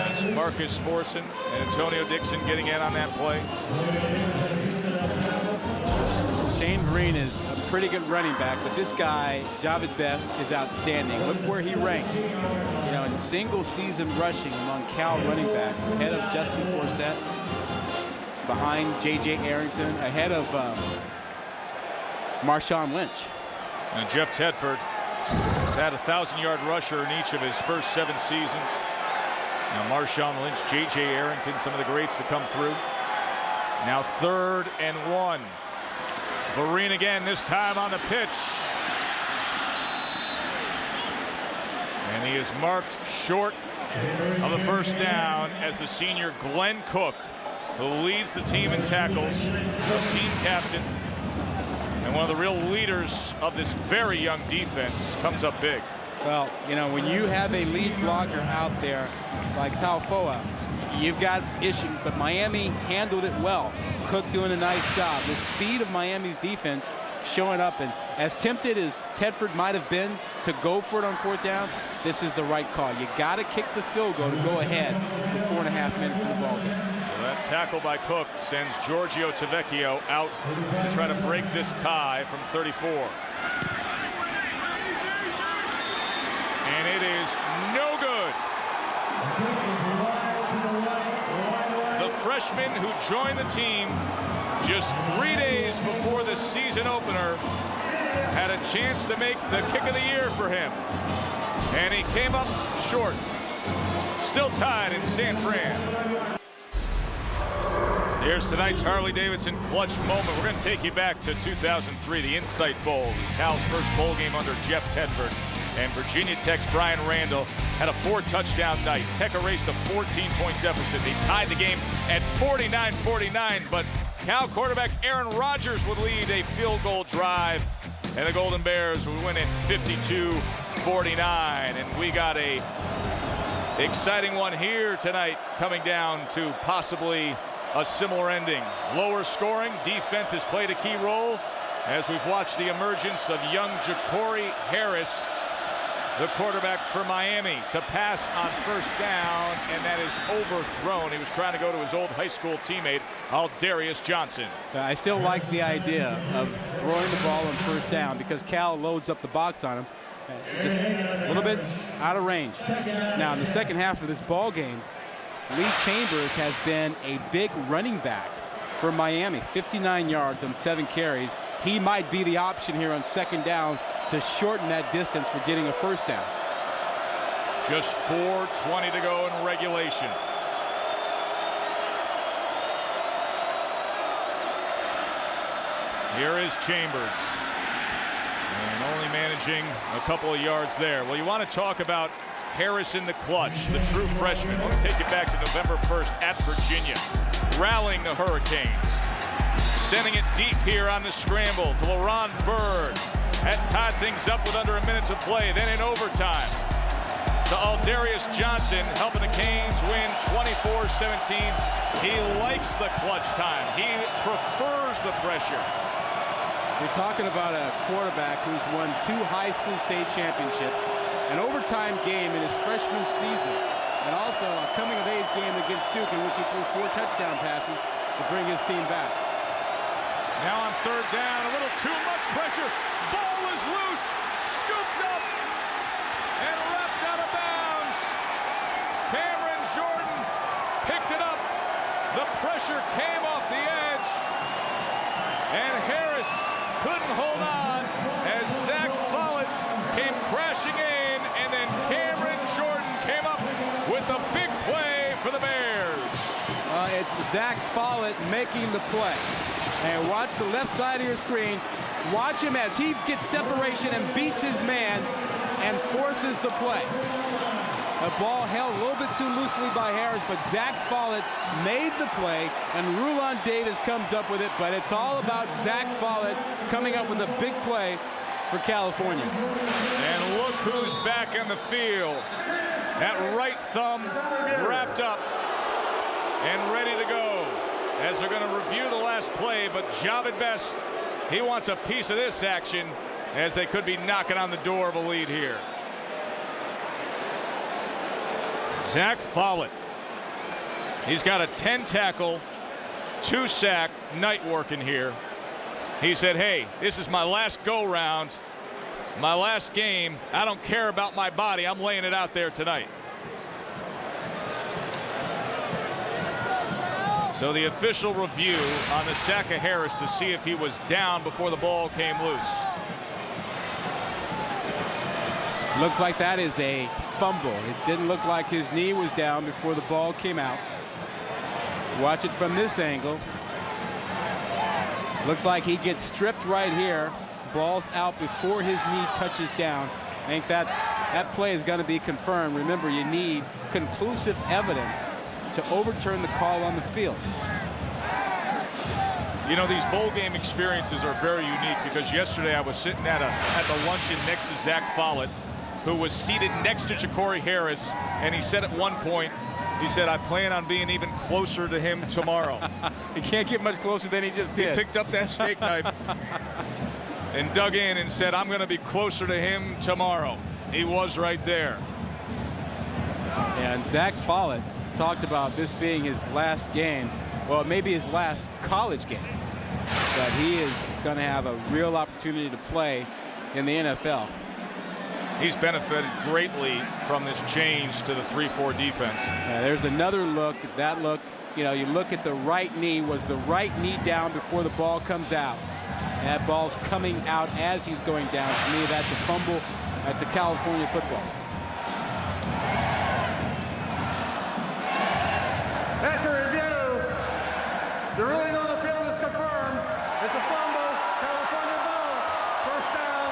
As Marcus Forson and Antonio Dixon getting in on that play. Shane Vereen is a pretty good running back, but this guy, Jahvid Best, is outstanding. Look where he ranks. You know, in single season rushing among Cal running backs, ahead of Justin Forsett, behind J.J. Arrington, ahead of Marshawn Lynch. And Jeff Tedford has had a 1,000-yard rusher in each of his first 7 seasons. Now Marshawn Lynch, J.J. Arrington, some of the greats to come through. Now 3rd and 1. Vereen again, this time on the pitch. And he is marked short of the first down as the senior Glenn Cook, who leads the team in tackles, the team captain, and one of the real leaders of this very young defense, comes up big. Well, you know, when you have a lead blocker out there like Taufoa, you've got issues, but Miami handled it well. Cook doing a nice job. The speed of Miami's defense showing up, and as tempted as Tedford might have been to go for it on 4th down, this is the right call. You got to kick the field goal to go ahead with 4.5 minutes in the ball game. So that tackle by Cook sends Giorgio Tavecchio out to try to break this tie from 34. And it is no good. The freshman who joined the team just 3 days before the season opener had a chance to make the kick of the year for him. And he came up short. Still tied in San Fran. Here's tonight's Harley-Davidson clutch moment. We're going to take you back to 2003, the Insight Bowl. It was Cal's first bowl game under Jeff Tedford. And Virginia Tech's Brian Randall had a 4-touchdown night. Tech erased a 14-point deficit. They tied the game at 49-49, but Cal quarterback Aaron Rodgers would lead a field goal drive, and the Golden Bears would win it 52-49. And we got a exciting one here tonight, coming down to possibly a similar ending. Lower scoring, defense has played a key role as we've watched the emergence of young Ja'Cory Harris, the quarterback for Miami, to pass on 1st down, and that is overthrown. He was trying to go to his old high school teammate, Aldarius Johnson. I still like the idea of throwing the ball on 1st down because Cal loads up the box on him. Just a little bit out of range. Now, in the second half of this ball game, Lee Chambers has been a big running back for Miami. 59 yards on 7 carries. He might be the option here on 2nd down to shorten that distance for getting a 1st down. Just 4:20 to go in regulation. Here is Chambers. And only managing a couple of yards there. Well, you want to talk about Harris in the clutch, the true freshman. I want to take you back to November 1st at Virginia, rallying the Hurricanes, sending it deep here on the scramble to LaRon Byrd. Had tied things up with under a minute to play. Then in overtime to Aldarius Johnson, helping the Canes win 24-17. He likes the clutch time. He prefers the pressure. We're talking about a quarterback who's won 2 high school state championships, an overtime game in his freshman season, and also a coming-of-age game against Duke in which he threw 4 touchdown passes to bring his team back. Now on 3rd down, a little too much pressure. Ball is loose, scooped up, and wrapped out of bounds. Cameron Jordan picked it up. The pressure came off the edge, and Harris couldn't hold on as Zach Follett came crashing in, and then Cameron Jordan came up with a big play for the Bears. It's Zach Follett making the play. And watch the left side of your screen. Watch him as he gets separation and beats his man and forces the play. A ball held a little bit too loosely by Harris, but Zach Follett made the play, and Rulon Davis comes up with it, but it's all about Zach Follett coming up with a big play for California. And look who's back on the field. That right thumb wrapped up and ready to go, as they're going to review the last play. But Jahvid Best, he wants a piece of this action, as they could be knocking on the door of a lead here. Zach Follett, he's got a 10 tackle, 2 sack night working here. He said, hey, this is my last go-round, my last game. I don't care about my body. I'm laying it out there tonight. So the official review on the sack of Harris to see if he was down before the ball came loose. Looks like that is a fumble. It didn't look like his knee was down before the ball came out. Watch it from this angle. Looks like he gets stripped right here. Ball's out before his knee touches down. I think that play is going to be confirmed. Remember, you need conclusive evidence to overturn the call on the field. You know, these bowl game experiences are very unique because yesterday I was sitting at the luncheon next to Zach Follett, who was seated next to Ja'Cory Harris, and he said at one point, he said, I plan on being even closer to him tomorrow. He can't get much closer than he just did. He picked up that steak knife and dug in and said, I'm going to be closer to him tomorrow. He was right there. And Zach Follett talked about this being his last game. Well, maybe his last college game. But he is going to have a real opportunity to play in the NFL. He's benefited greatly from this change to the 3-4 defense. Yeah, there's another look. That look, you know, you look at the right knee. Was the right knee down before the ball comes out? And that ball's coming out as he's going down. To me, that's a fumble. That's a California football. After review, the ruling on the field is confirmed. It's a fumble. California ball. First down.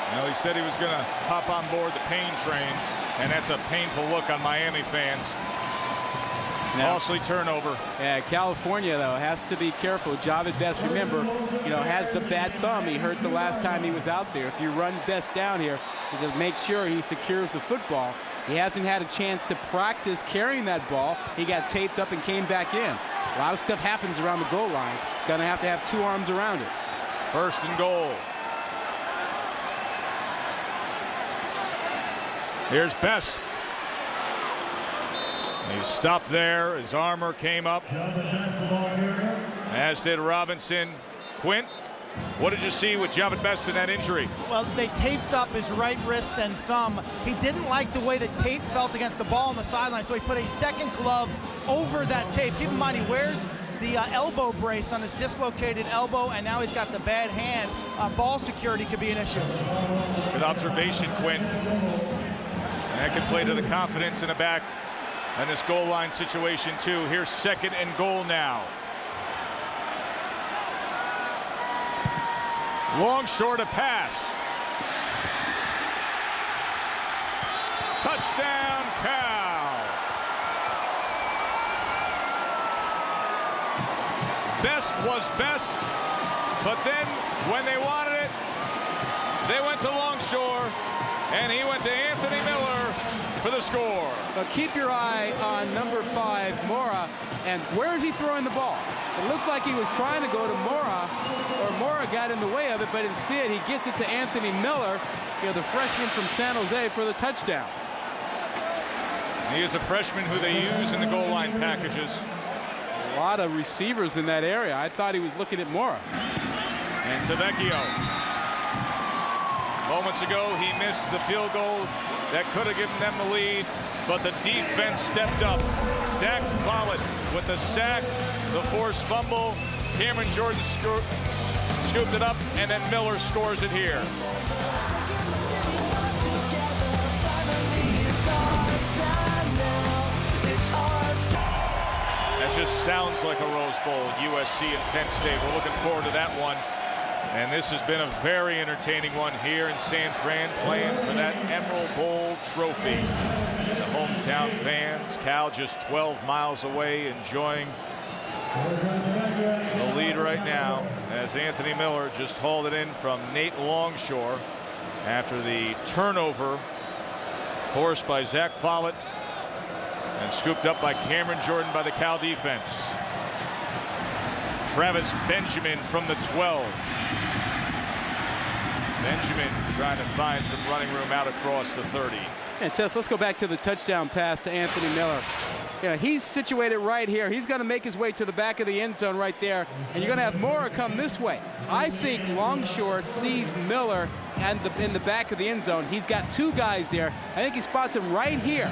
You know, he said he was going to hop on board the pain train, and that's a painful look on Miami fans. Costly turnover. Yeah, California, though, has to be careful. Jahvid Best, remember, you know, has the bad thumb. He hurt the last time he was out there. If you run Best down here to make sure he secures the football, he hasn't had a chance to practice carrying that ball. He got taped up and came back in. A lot of stuff happens around the goal line. He's going to have 2 arms around it. First and goal. Here's Best. He stopped there. His armor came up, as did Robinson. Quint, what did you see with Jahvid Best in that injury? Well, they taped up his right wrist and thumb. He didn't like the way the tape felt against the ball on the sideline, so he put a second glove over that tape. Keep in mind, he wears the elbow brace on his dislocated elbow, and now he's got the bad hand. Ball security could be an issue. Good observation, Quint. And that could play to the confidence in the back in this goal line situation, too. Here's second and goal now. Long short of pass. Touchdown, Cal. Best was best, but then when they wanted it, they went to Longshore, and he went to Anthony Miller for the score. But keep your eye on number 5, Mora, and where is he throwing the ball? It looks like he was trying to go to Mora, or Mora got in the way of it, but instead he gets it to Anthony Miller, you know, the freshman from San Jose, for the touchdown. He is a freshman who they use in the goal line packages. A lot of receivers in that area. I thought he was looking at Mora. And Savecchio. Moments ago, he missed the field goal that could have given them the lead, but the defense stepped up. Zach Follett with the sack, the forced fumble. Cameron Jordan scooped it up, and then Miller scores it here. That just sounds like a Rose Bowl, USC and Penn State. We're looking forward to that one. And this has been a very entertaining one here in San Fran, playing for that Emerald Bowl trophy. The hometown fans, Cal just 12 miles away, enjoying the lead right now as Anthony Miller just hauled it in from Nate Longshore after the turnover forced by Zach Follett and scooped up by Cameron Jordan by the Cal defense. Travis Benjamin from the 12. Benjamin trying to find some running room out across the 30. And Tess, let's go back to the touchdown pass to Anthony Miller. you know, he's situated right here. He's going to make his way to the back of the end zone right there, and you're going to have Mora come this way. I think Longshore sees Miller in the back of the end zone. He's got two guys there. I think he spots him right here.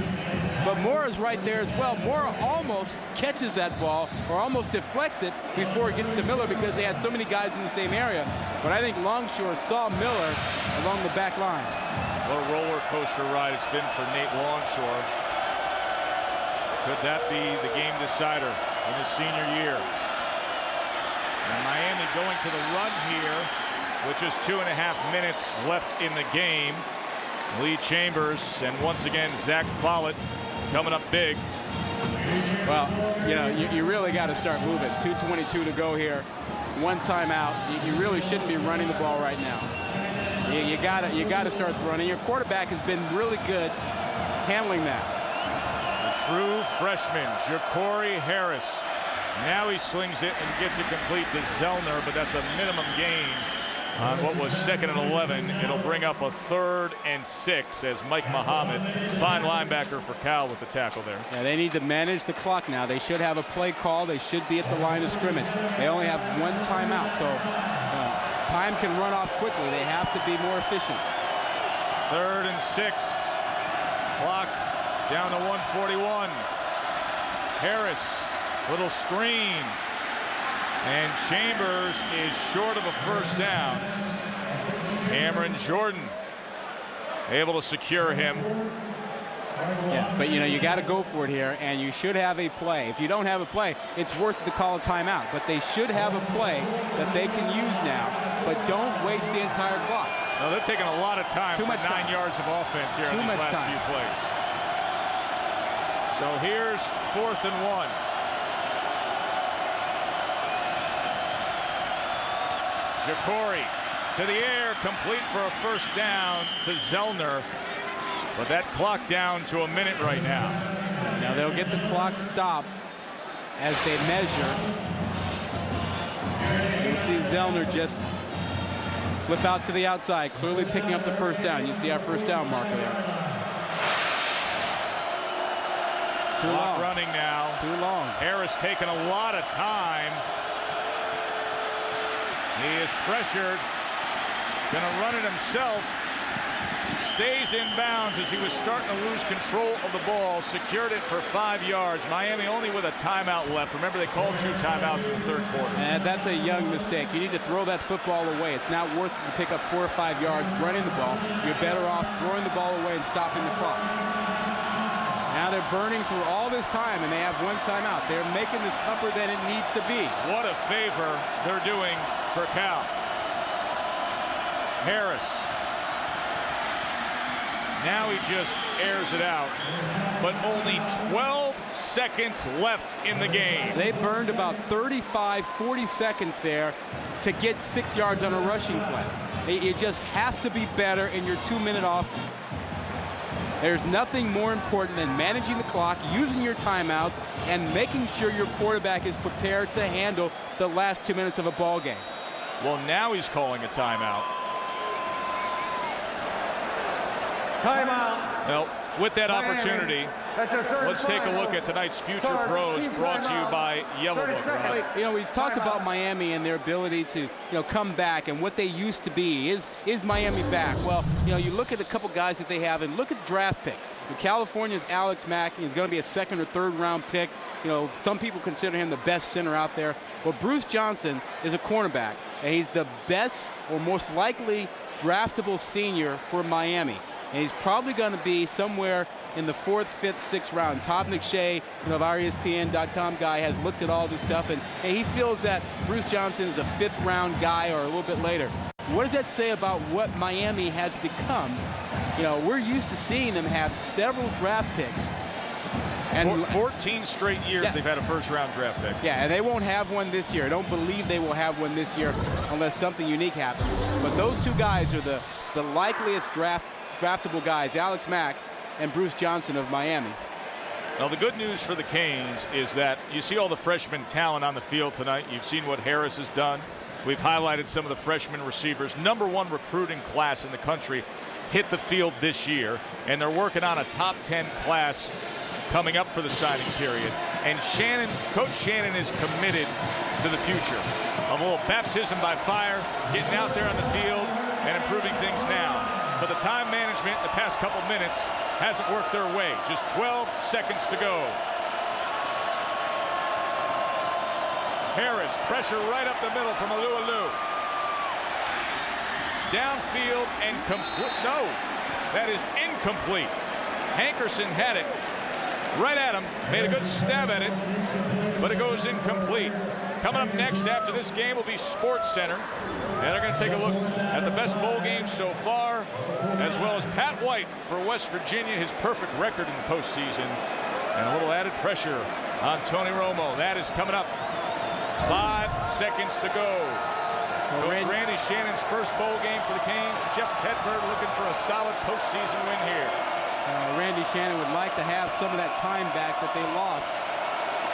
But Mora's right there as well. Mora almost catches that ball or almost deflects it before it gets to Miller because they had so many guys in the same area. But I think Longshore saw Miller along the back line. What a roller coaster ride it's been for Nate Longshore. Could that be the game decider in his senior year? And Miami going to the run here with just 2.5 minutes left in the game. Lee Chambers and once again Zach Follett coming up big. Well, you know, you really got to start moving. 2:22 to go here. One timeout. You really shouldn't be running the ball right now. You got to start running. Your quarterback has been really good handling that. The true freshman, Ja'Cory Harris. Now he slings it and gets it complete to Zellner, but that's a minimum gain on what was 2nd and 11. It'll bring up a 3rd and 6 as Mike Muhammad, fine linebacker for Cal, with the tackle there. Yeah, they need to manage the clock now. They should have a play call. They should be at the line of scrimmage. They only have one timeout, so time can run off quickly. They have to be more efficient. 3rd and 6. Clock down to 1:41. Harris, little screen. And Chambers is short of a first down. Cameron Jordan able to secure him. Yeah, but you know, you got to go for it here, and you should have a play. If you don't have a play, it's worth it to call a timeout. But they should have a play that they can use now, but don't waste the entire clock. No, they're taking a lot of time for 9 yards of offense here in these last few plays. So here's 4th and 1. Ja'Cory to the air, complete for a first down to Zellner. But that clock down to a minute right now. Now they'll get the clock stopped as they measure. You'll see Zellner just slip out to the outside, clearly picking up the first down. You see our first down marker there. Too long. Running now. Too long. Harris taking a lot of time. He is pressured. Gonna run it himself. Stays in bounds as he was starting to lose control of the ball. Secured it for 5 yards. Miami only with a timeout left. Remember, they called 2 timeouts in the 3rd quarter. And that's a young mistake. You need to throw that football away. It's not worth it to pick up 4 or 5 yards running the ball. You're better off throwing the ball away and stopping the clock. Now they're burning through all this time, and they have 1 timeout. They're making this tougher than it needs to be. What a favor they're doing for Cal. Harris. Now he just airs it out. But only 12 seconds left in the game. They burned about 35, 40 seconds there to get 6 yards on a rushing play. You just have to be better in your 2-minute offense. There's nothing more important than managing the clock, using your timeouts, and making sure your quarterback is prepared to handle the last 2 minutes of a ball game. Well, now he's calling a timeout. Timeout. Well, with that opportunity, let's take a look at tonight's Future Pros, brought to you by Yellow Book. Right? You know, we've talked about Miami and their ability to, come back and what they used to be. Is Miami back? Well, you look at a couple guys that they have and look at draft picks. California's Alex Mack is going to be a 2nd or 3rd round pick. Some people consider him the best center out there. Well, Bruce Johnson is a cornerback, and he's the best or most likely draftable senior for Miami. And he's probably going to be somewhere in the 4th, 5th, 6th round. Todd McShay, of our ESPN.com guy, has looked at all this stuff, and he feels that Bruce Johnson is a 5th round guy or a little bit later. What does that say about what Miami has become? We're used to seeing them have several draft picks. And 14 straight years they've had a 1st-round draft pick. Yeah, and they won't have one this year. I don't believe they will have one this year unless something unique happens. But those 2 guys are the likeliest draftable guys, Alex Mack and Bruce Johnson of Miami. Now, the good news for the Canes is that you see all the freshman talent on the field tonight. You've seen what Harris has done. We've highlighted some of the freshman receivers. #1 recruiting class in the country hit the field this year, and they're working on a top 10 class coming up for the signing period. And Coach Shannon is committed to the future of a little baptism by fire, getting out there on the field and improving things now. But the time management in the past couple minutes hasn't worked their way. Just 12 seconds to go. Harris, pressure right up the middle from Alualu. Downfield and complete. No, that is incomplete. Hankerson had it right at him, made a good stab at it, but it goes incomplete. Coming up next after this game will be Sports Center, and they're going to take a look at the best bowl games so far, as well as Pat White for West Virginia, his perfect record in the postseason, and a little added pressure on Tony Romo. That is coming up. 5 seconds to go. Coach Randy Shannon's first bowl game for the Canes. Jeff Tedford looking for a solid postseason win here. Randy Shannon would like to have some of that time back that they lost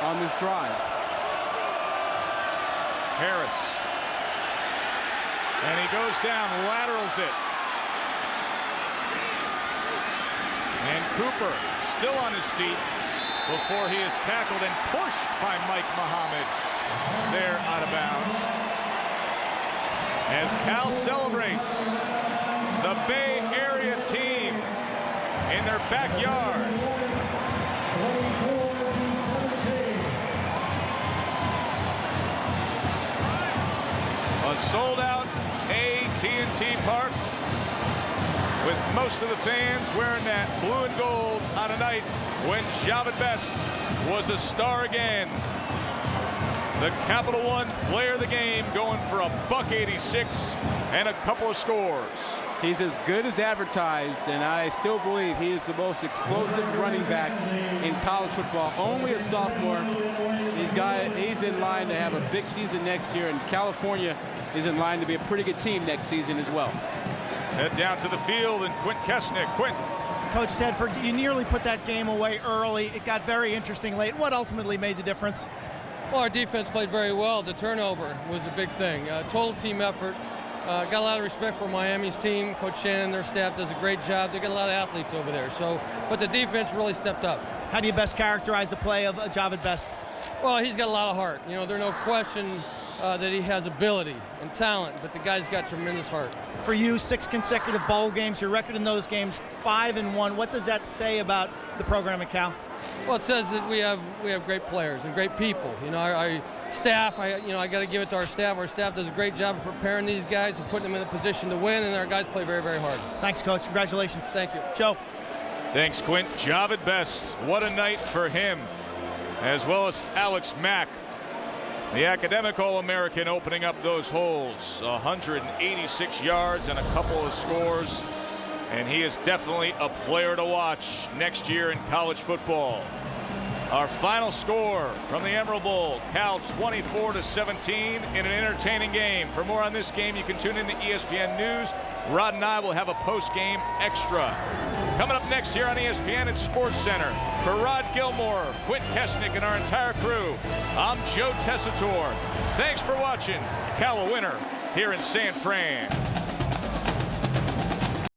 on this drive. Harris. And he goes down, laterals it. And Cooper still on his feet before he is tackled and pushed by Mike Muhammad. There out of bounds. As Cal celebrates the Bay Area team in their backyard. A sold-out AT&T Park with most of the fans wearing that blue and gold on a night when Jahvid Best was a star again. The Capital One player of the game going for $186 and a couple of scores. He's as good as advertised, and I still believe he is the most explosive running back in college football. Only a sophomore. He's in line to have a big season next year, and California is in line to be a pretty good team next season as well. Let's head down to the field and Quint Kesnick. Quint. Coach Tedford, you nearly put that game away early. It got very interesting late. What ultimately made the difference? Well, our defense played very well. The turnover was a big thing. Total team effort. Got a lot of respect for Miami's team. Coach Shannon and their staff does a great job. They got a lot of athletes over there. But the defense really stepped up. How do you best characterize the play of Jahvid Best? Well, he's got a lot of heart. You know, there's no question that he has ability and talent, but the guy's got tremendous heart. For you, 6 consecutive bowl games. Your record in those games, 5-1. What does that say about the program at Cal? Well, it says that we have great players and great people. You know, our staff. I got to give it to our staff. Our staff does a great job of preparing these guys and putting them in a position to win, and our guys play very, very hard. Thanks, Coach. Congratulations. Thank you, Joe. Thanks, Quint. Jahvid Best. What a night for him, as well as Alex Mack, the academic All-American, opening up those holes. 186 yards and a couple of scores. And he is definitely a player to watch next year in college football. Our final score from the Emerald Bowl, Cal 24-17 in an entertaining game. For more on this game, you can tune in to ESPN News. Rod and I will have a post-game extra. Coming up next here on ESPN at Sports Center. For Rod Gilmore, Quint Kesnick, and our entire crew, I'm Joe Tessitore. Thanks for watching. Cal a winner here in San Fran.